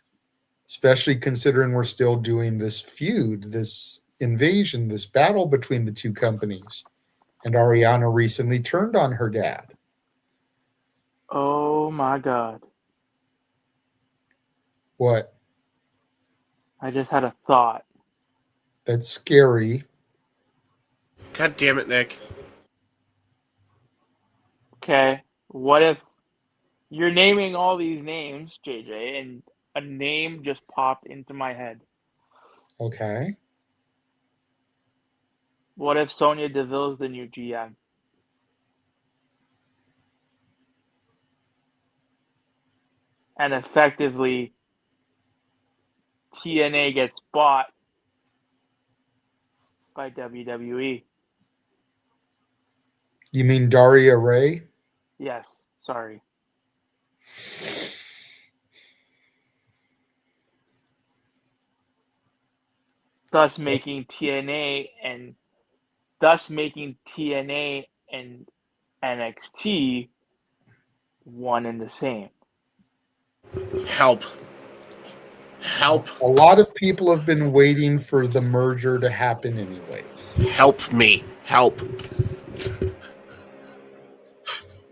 Especially considering we're still doing this feud, this invasion, this battle between the two companies. And Ariana recently turned on her dad. Oh my God. What? I just had a thought. That's scary. God damn it, Nick. Okay, what if you're naming all these names, JJ, and a name just popped into my head? Okay. What if Sonya Deville's the new GM? And effectively, TNA gets bought by WWE. You mean Daria Ray? Yes, sorry. Thus making TNA and NXT one and the same. Help. A lot of people have been waiting for the merger to happen anyways. Help me. Help.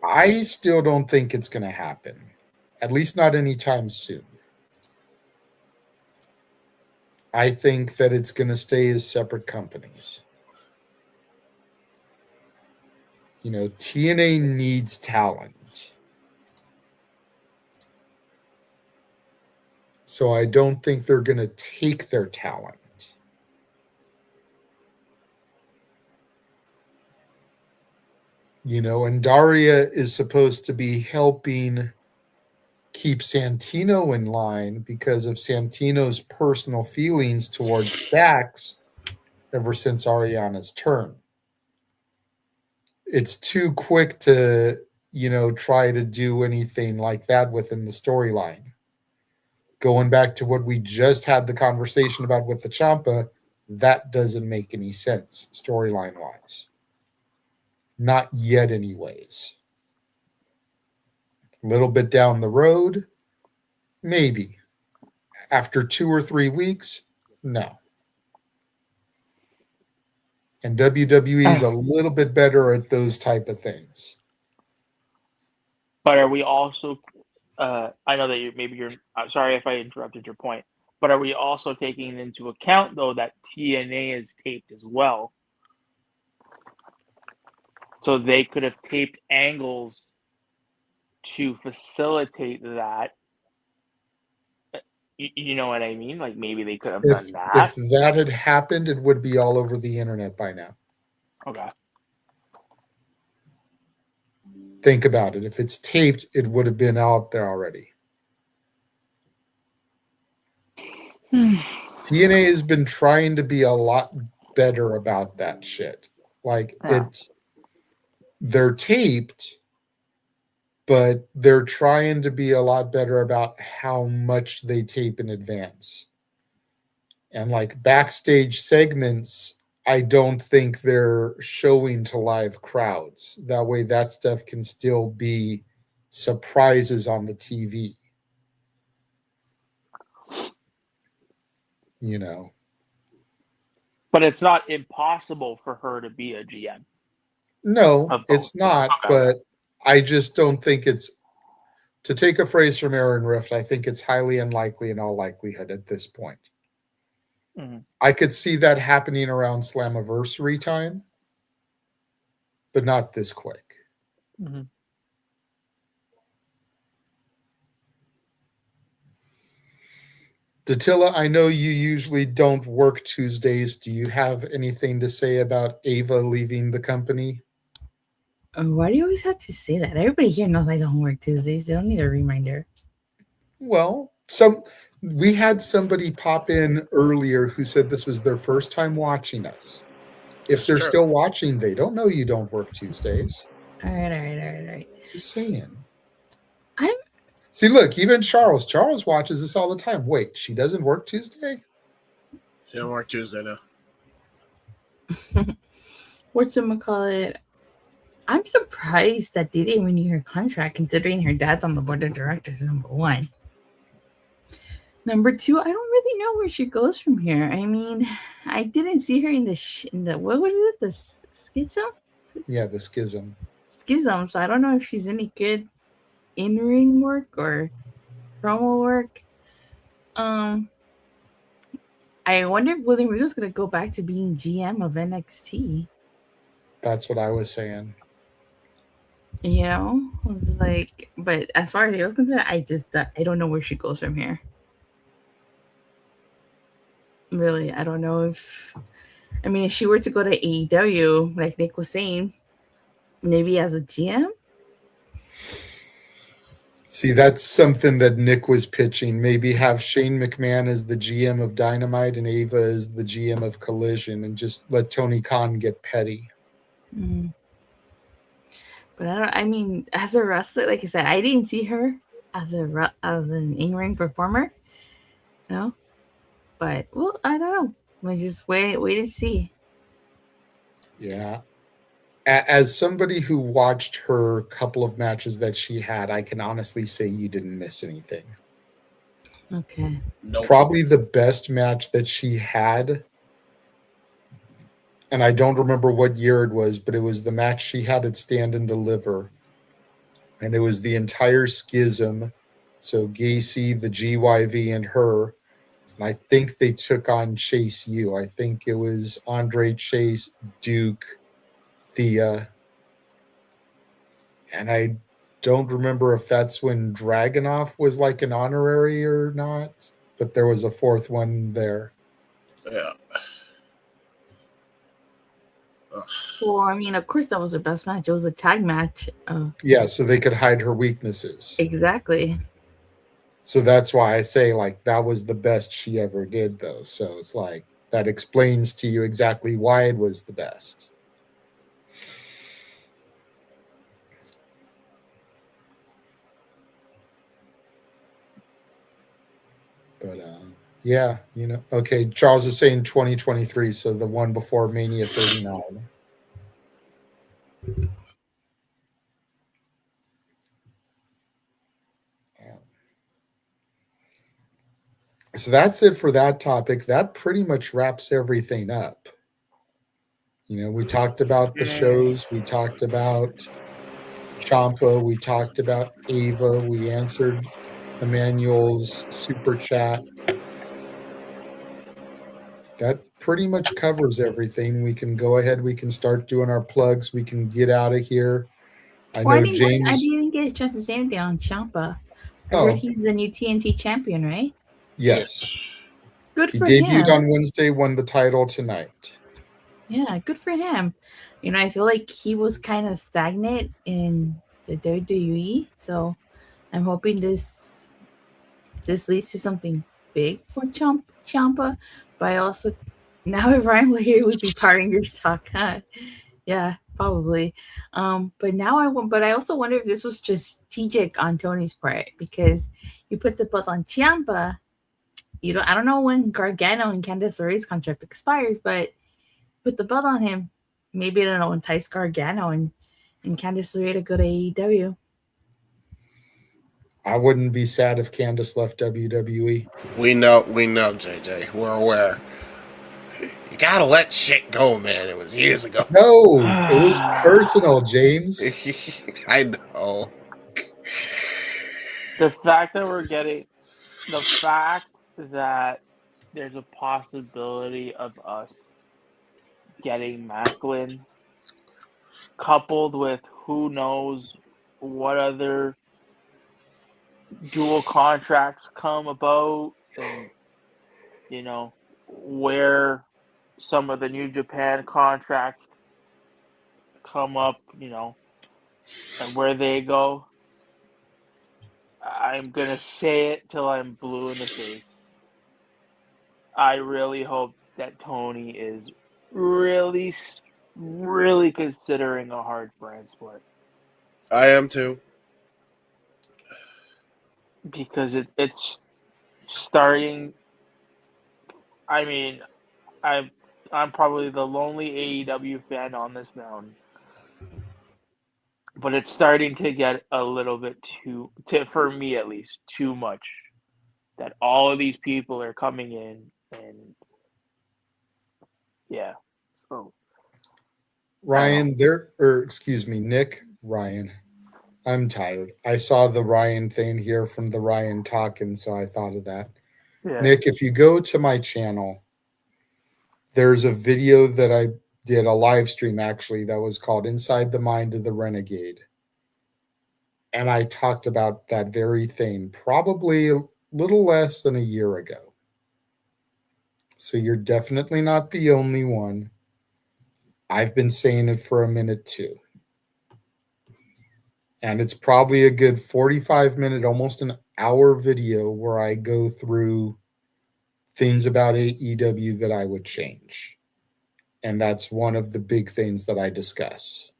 I still don't think it's going to happen. At least not anytime soon. I think that it's going to stay as separate companies. TNA needs talent. So I don't think they're going to take their talent. And Daria is supposed to be helping keep Santino in line because of Santino's personal feelings towards Dax ever since Ariana's turn. It's too quick to, try to do anything like that within the storyline. Going back to what we just had the conversation about with the Ciampa, that doesn't make any sense storyline-wise. Not yet anyways. A little bit down the road, maybe. After 2 or 3 weeks, no. And WWE is a little bit better at those type of things. But are we also, I know that I'm sorry if I interrupted your point, but are we also taking into account, though, that TNA is taped as well? So they could have taped angles to facilitate that. You know what I mean? Like maybe they could have done that. If that had happened, it would be all over the internet by now. Okay. Think about it. If it's taped, it would have been out there already. TNA has been trying to be a lot better about that shit. Like they're taped, but they're trying to be a lot better about how much they tape in advance. And like backstage segments, I don't think they're showing to live crowds. That way that stuff can still be surprises on the TV. You know. But it's not impossible for her to be a GM. No, it's not, but I just don't think it's, to take a phrase from Aaron Rift, I think it's highly unlikely in all likelihood at this point. Mm-hmm. I could see that happening around Slammiversary time, but not this quick. Mm-hmm. Datilla, I know you usually don't work Tuesdays. Do you have anything to say about Ava leaving the company? Why do you always have to say that? Everybody here knows I don't work Tuesdays. They don't need a reminder. Well, we had somebody pop in earlier who said this was their first time watching us. If they're still watching, they don't know you don't work Tuesdays. All right. Just saying. See, look, even Charles watches this all the time. Wait, she doesn't work Tuesday? She don't work Tuesday now. Whatchamacallit? I'm surprised that they didn't renew her contract, considering her dad's on the board of directors, number one. Number two, I don't really know where she goes from here. I mean, I didn't see her in the what was it? The schism? Yeah, the schism. Schism. So I don't know if she's any good in-ring work or promo work. I wonder if William Regal's gonna go back to being GM of NXT. That's what I was saying. You know, I was like, but as far as I was concerned, I don't know where she goes from here. Really, I don't know if she were to go to AEW, like Nick was saying, maybe as a GM. See, that's something that Nick was pitching. Maybe have Shane McMahon as the GM of Dynamite and Ava as the GM of Collision, and just let Tony Khan get petty. Mm. But as a wrestler, like I said, I didn't see her as an in-ring performer. No. But, well, I don't know. We'll just wait and see. Yeah. As somebody who watched her couple of matches that she had, I can honestly say you didn't miss anything. Okay. Nope. Probably the best match that she had, and I don't remember what year it was, but it was the match she had at Stand and Deliver. And it was the entire schism. So Gacy, the GYV, and her. And I think they took on Chase U. I think it was Andre Chase, Duke, Thea. And I don't remember if that's when Dragunov was like an honorary or not, but there was a fourth one there. Yeah. Well, of course that was her best match. It was a tag match. Yeah, so they could hide her weaknesses. Exactly. So that's why I say, like, that was the best she ever did, though. So it's like, that explains to you exactly why it was the best. But, yeah, okay, Charles is saying 2023, so the one before Mania 39. So that's it for that topic. That pretty much wraps everything up. We talked about the shows. We talked about Ciampa. We talked about Ava. We answered Emmanuel's super chat. That pretty much covers everything. We can go ahead. We can start doing our plugs. We can get out of here. I know I James. didn't get a chance to say anything on Ciampa. I Oh. heard he's the new TNT champion, right? Yes. Good He for debuted him. on Wednesday, won the title tonight. Yeah, good for him. You know, I feel like he was kind of stagnant in the WWE, so I'm hoping this leads to something big for Ciampa. But I also now if Ryan were here, we'd be parting your sock, huh? Yeah, probably. But now I also wonder if this was just strategic on Tony's part because you put the belt on Ciampa. I don't know when Gargano and Candice LeRae's contract expires, but put the belt on him. Maybe it'll entice Gargano and Candice LeRae to go to AEW. I wouldn't be sad if Candice left WWE. We know, JJ. We're aware. You gotta let shit go, man. It was years ago. No, it was personal, James. I know. The fact that there's a possibility of us getting Macklin, coupled with who knows what other dual contracts come about, and where some of the New Japan contracts come up, and where they go. I'm gonna say it till I'm blue in the face. I really hope that Tony is really, really considering a hard brand split. I am too. Because it's starting. I mean, I'm probably the lonely AEW fan on this mountain, but it's starting to get a little bit for me at least, too much. That all of these people are coming in, and yeah. So Ryan, Nick, Ryan. I'm tired. I saw the Ryan thing here from the Ryan talking, so I thought of that. Yeah. Nick, if you go to my channel, there's a video that I did, a live stream actually, that was called Inside the Mind of the Renegade. And I talked about that very thing probably a little less than a year ago. So you're definitely not the only one. I've been saying it for a minute too. And it's probably a good 45-minute, almost an hour video where I go through things about AEW that I would change. And that's one of the big things that I discuss.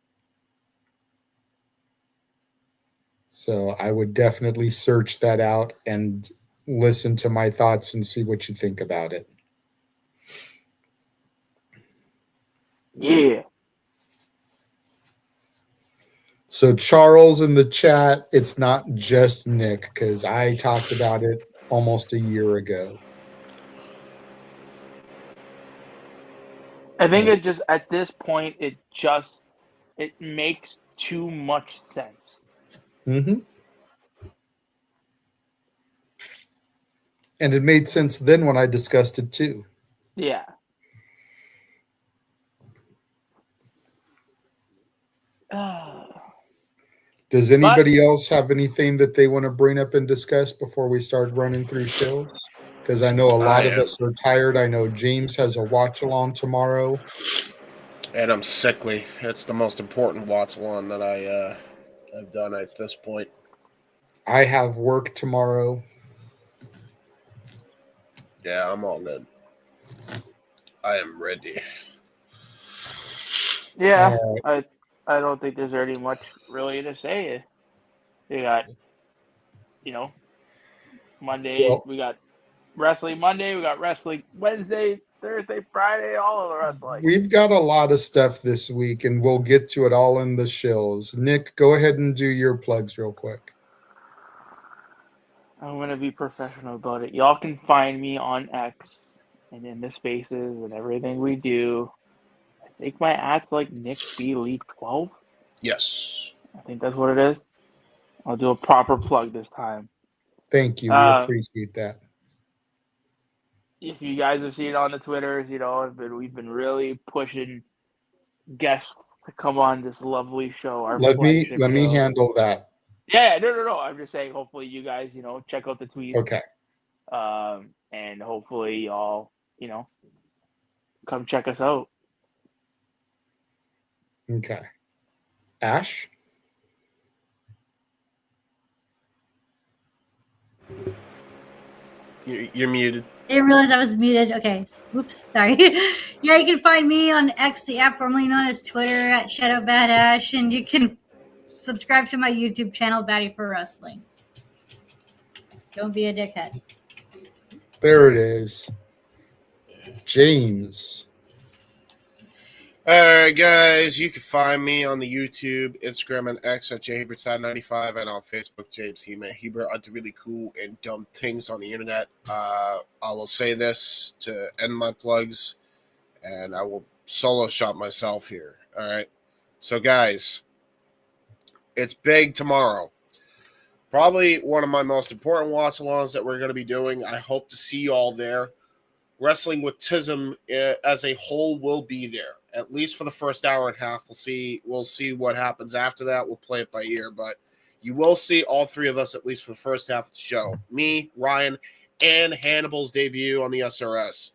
So I would definitely search that out and listen to my thoughts and see what you think about it. Yeah. So Charles in the chat, it's not just Nick, because I talked about it almost a year ago. I think it just, at this point, it makes too much sense. Mm-hmm. And it made sense then when I discussed it too. Yeah. Does anybody else have anything that they want to bring up and discuss before we start running through shows? Because I know a lot of us are tired. I know James has a watch along tomorrow. And I'm sickly. It's the most important watch along that I've done at this point. I have work tomorrow. Yeah, I'm all good. I am ready. Yeah, I don't think there's already much really to say. We got, Monday, we got Wrestling Monday, we got Wrestling Wednesday, Thursday, Friday, all of the wrestling. We've got a lot of stuff this week, and we'll get to it all in the shows. Nick, go ahead and do your plugs real quick. I'm going to be professional about it. Y'all can find me on X and in the spaces and everything we do. I think my ad's like Nick B. Lee 12. Yes. I think that's what it is. I'll do a proper plug this time. Thank you. We appreciate that. if you guys have seen it on the Twitters, we've been really pushing guests to come on this lovely show. Our Let me flagship show. handle that. Yeah, no. I'm just saying. Hopefully, you guys, check out the tweets. Okay. And hopefully, y'all, come check us out. Okay. Ash? You're muted. I didn't realize I was muted. Okay. Oops. Sorry. Yeah, you can find me on X, the app formerly known as Twitter, at ShadowBadAsh, and you can subscribe to my YouTube channel, Batty for Wrestling. Don't be a dickhead. There it is. James. All right, guys, you can find me on the YouTube, Instagram, and X at JHebertside95, and on Facebook, James Heber. I do really cool and dumb things on the internet. I will say this to end my plugs, and I will solo shot myself here. All right. So, guys, it's big tomorrow. Probably one of my most important watch-alongs that we're going to be doing. I hope to see you all there. Wrestling with Tism as a whole will be there, at least for the first hour and a half. We'll see what happens after that. We'll play it by ear, but you will see all three of us at least for the first half of the show. Me, Ryan, and Hannibal's debut on the SRS.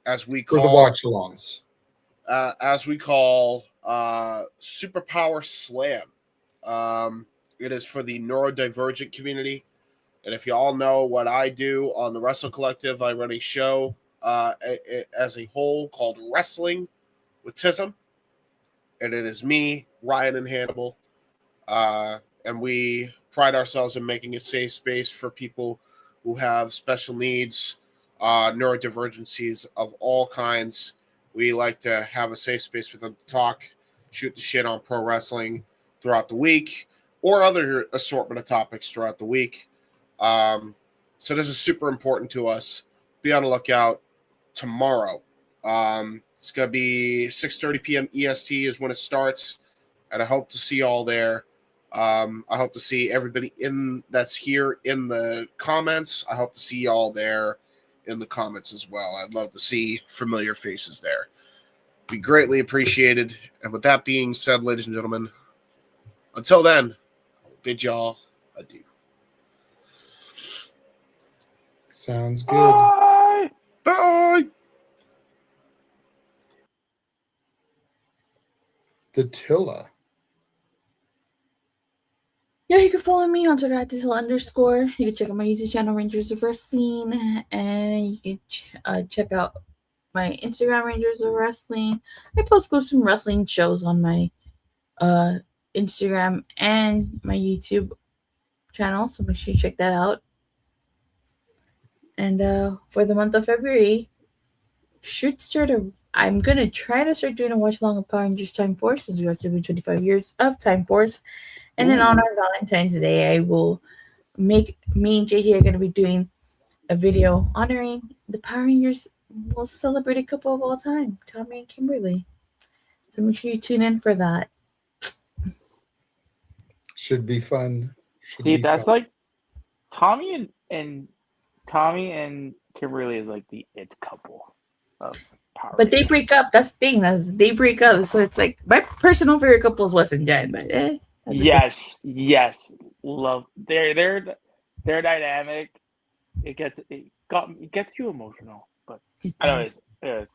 As we call For the watch-alongs. As we call Superpower Slam. It is for the neurodivergent community. And if you all know what I do on the Wrestle Collective, I run a show as a whole called Wrestling with Tism. And it is me, Ryan, and Hannibal. And we pride ourselves in making a safe space for people who have special needs, neurodivergencies of all kinds. We like to have a safe space for them to talk, shoot the shit on pro wrestling throughout the week, or other assortment of topics throughout the week. So this is super important to us. Be on the lookout tomorrow. It's going to be 6:30 p.m. EST is when it starts, and I hope to see you all there. I hope to see everybody that's here in the comments. I hope to see you all there in the comments as well. I'd love to see familiar faces there. Be greatly appreciated. And with that being said, ladies and gentlemen, until then, bid y'all adieu. Sounds good. Bye. Bye. The Tilla. Yeah, you can follow me on Twitter at @Tilla_. You can check out my YouTube channel, Rangers of Wrestling, and you can check out my Instagram, Rangers of Wrestling. I post some wrestling shows on my Instagram and my YouTube channel, so make sure you check that out. And for the month of February, I'm going to try to start doing a watch along of Power Rangers Time Force, since we have 25 years of Time Force. And then on our Valentine's Day, me and JJ are going to be doing a video honoring the Power Rangers most celebrated couple of all time, Tommy and Kimberly. So make sure you tune in for that. Should be fun. See, that's like Tommy and Kimberly is like the it couple of Power But they break up. That's the thing. They break up. So it's like my personal favorite couple is Wes and Jen. But yes, love their dynamic. It gets you emotional, but I don't know.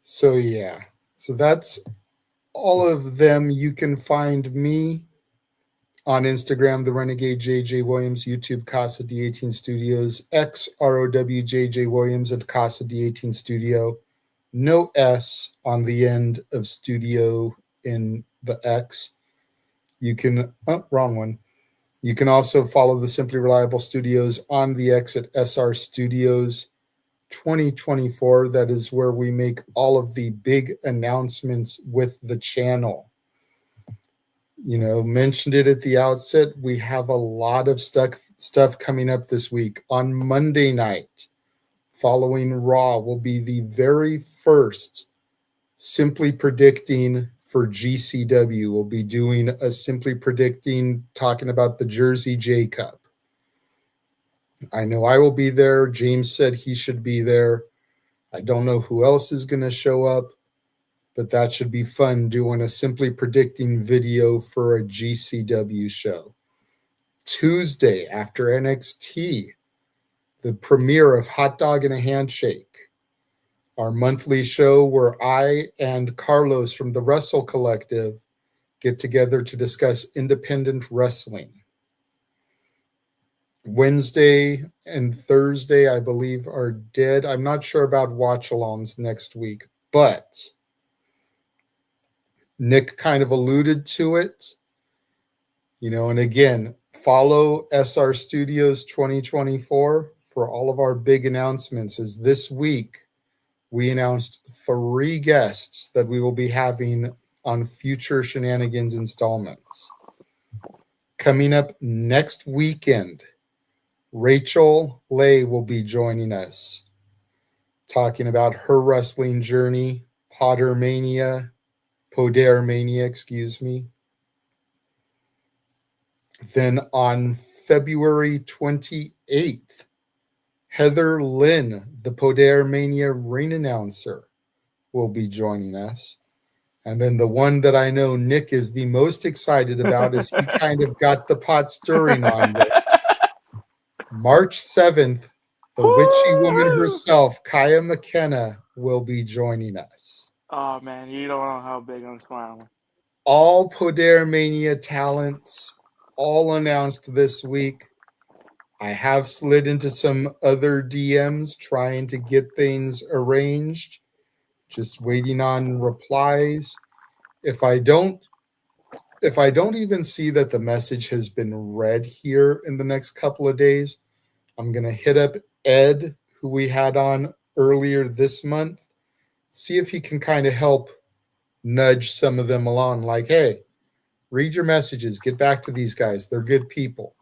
So yeah, so that's all of them. You can find me on Instagram, the Renegade JJ Williams, YouTube Casa D18 Studios, X ROWJJ Williams at Casa D18 Studio. No S on the end of studio in the X. You can wrong one. You can also follow the Simply Reliable Studios on the X at SR Studios 2024. That is where we make all of the big announcements with the channel. Mentioned it at the outset. We have a lot of stuff coming up this week. On Monday night, following Raw, will be the very first Simply Predicting for GCW. We'll be doing a Simply Predicting, talking about the Jersey J Cup. I know I will be there. James said he should be there. I don't know who else is going to show up, but that should be fun doing a Simply Predicting video for a GCW show. Tuesday after NXT, the premiere of Hot Dog and a Handshake, our monthly show where I and Carlos from the Wrestle Collective get together to discuss independent wrestling. Wednesday and Thursday, I believe, are dead. I'm not sure about watch-alongs next week, but Nick kind of alluded to it. And again, follow SR Studios 2024 for all of our big announcements. As this week, we announced 3 guests that we will be having on future Shenanigans installments. Coming up next weekend, Rachel Lay will be joining us, talking about her wrestling journey, Podermania, excuse me. Then on February 28th, Heather Lynn, the Podermania ring announcer, will be joining us. And then the one that I know Nick is the most excited about is he kind of got the pot stirring on this. March 7th, the witchy woman herself, Kaya McKenna, will be joining us. Oh man, you don't know how big I'm smiling. All Podermania talents, all announced this week. I have slid into some other DMs trying to get things arranged. Just waiting on replies. If I don't even see that the message has been read here in the next couple of days, I'm going to hit up Ed, who we had on earlier this month, see if he can kind of help nudge some of them along. Like, hey, read your messages. Get back to these guys. They're good people.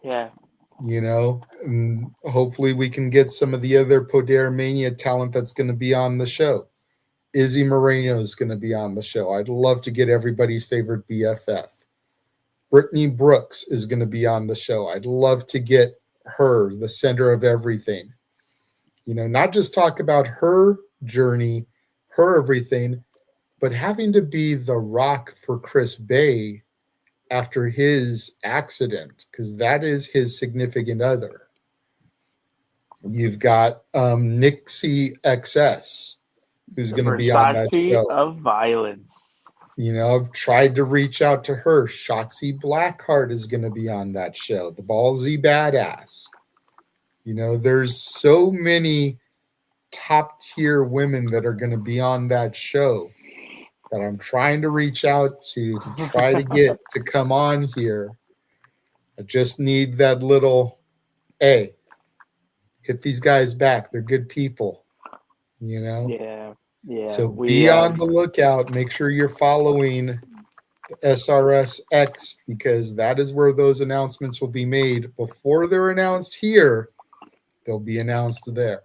Yeah. And hopefully we can get some of the other Podermania talent that's going to be on the show. Izzy Moreno is going to be on the show. I'd love to get everybody's favorite BFF. Brittany Brooks is going to be on the show. I'd love to get her, the center of everything. Not just talk about her journey, her everything, but having to be the rock for Chris Bay after his accident, because that is his significant other. You've got Nixie XS, who's going to be on that show. Of violence. I've tried to reach out to her. Shotzi Blackheart is going to be on that show. The Ballsy Badass. There's so many top tier women that are going to be on that show that I'm trying to reach out to try to get to come on here. I just need that little, hey, hit these guys back. They're good people, Yeah. So be on the lookout. Make sure you're following the SRSX, because that is where those announcements will be made. Before they're announced here, they'll be announced there.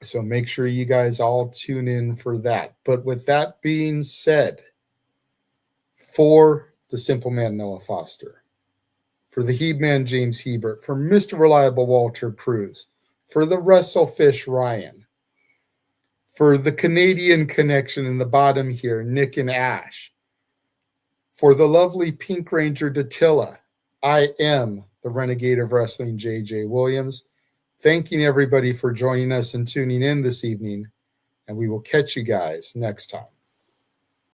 So make sure you guys all tune in for that. But with that being said, for the Simple Man Noah Foster, for the He-Man James Hebert, for Mr. Reliable Walter Cruz, for the Wrestlefish Ryan, for the Canadian connection in the bottom here, Nick and Ash, for the lovely Pink Ranger Datilla, I am the Renegade of Wrestling, JJ Williams. Thanking everybody for joining us and tuning in this evening, and we will catch you guys next time.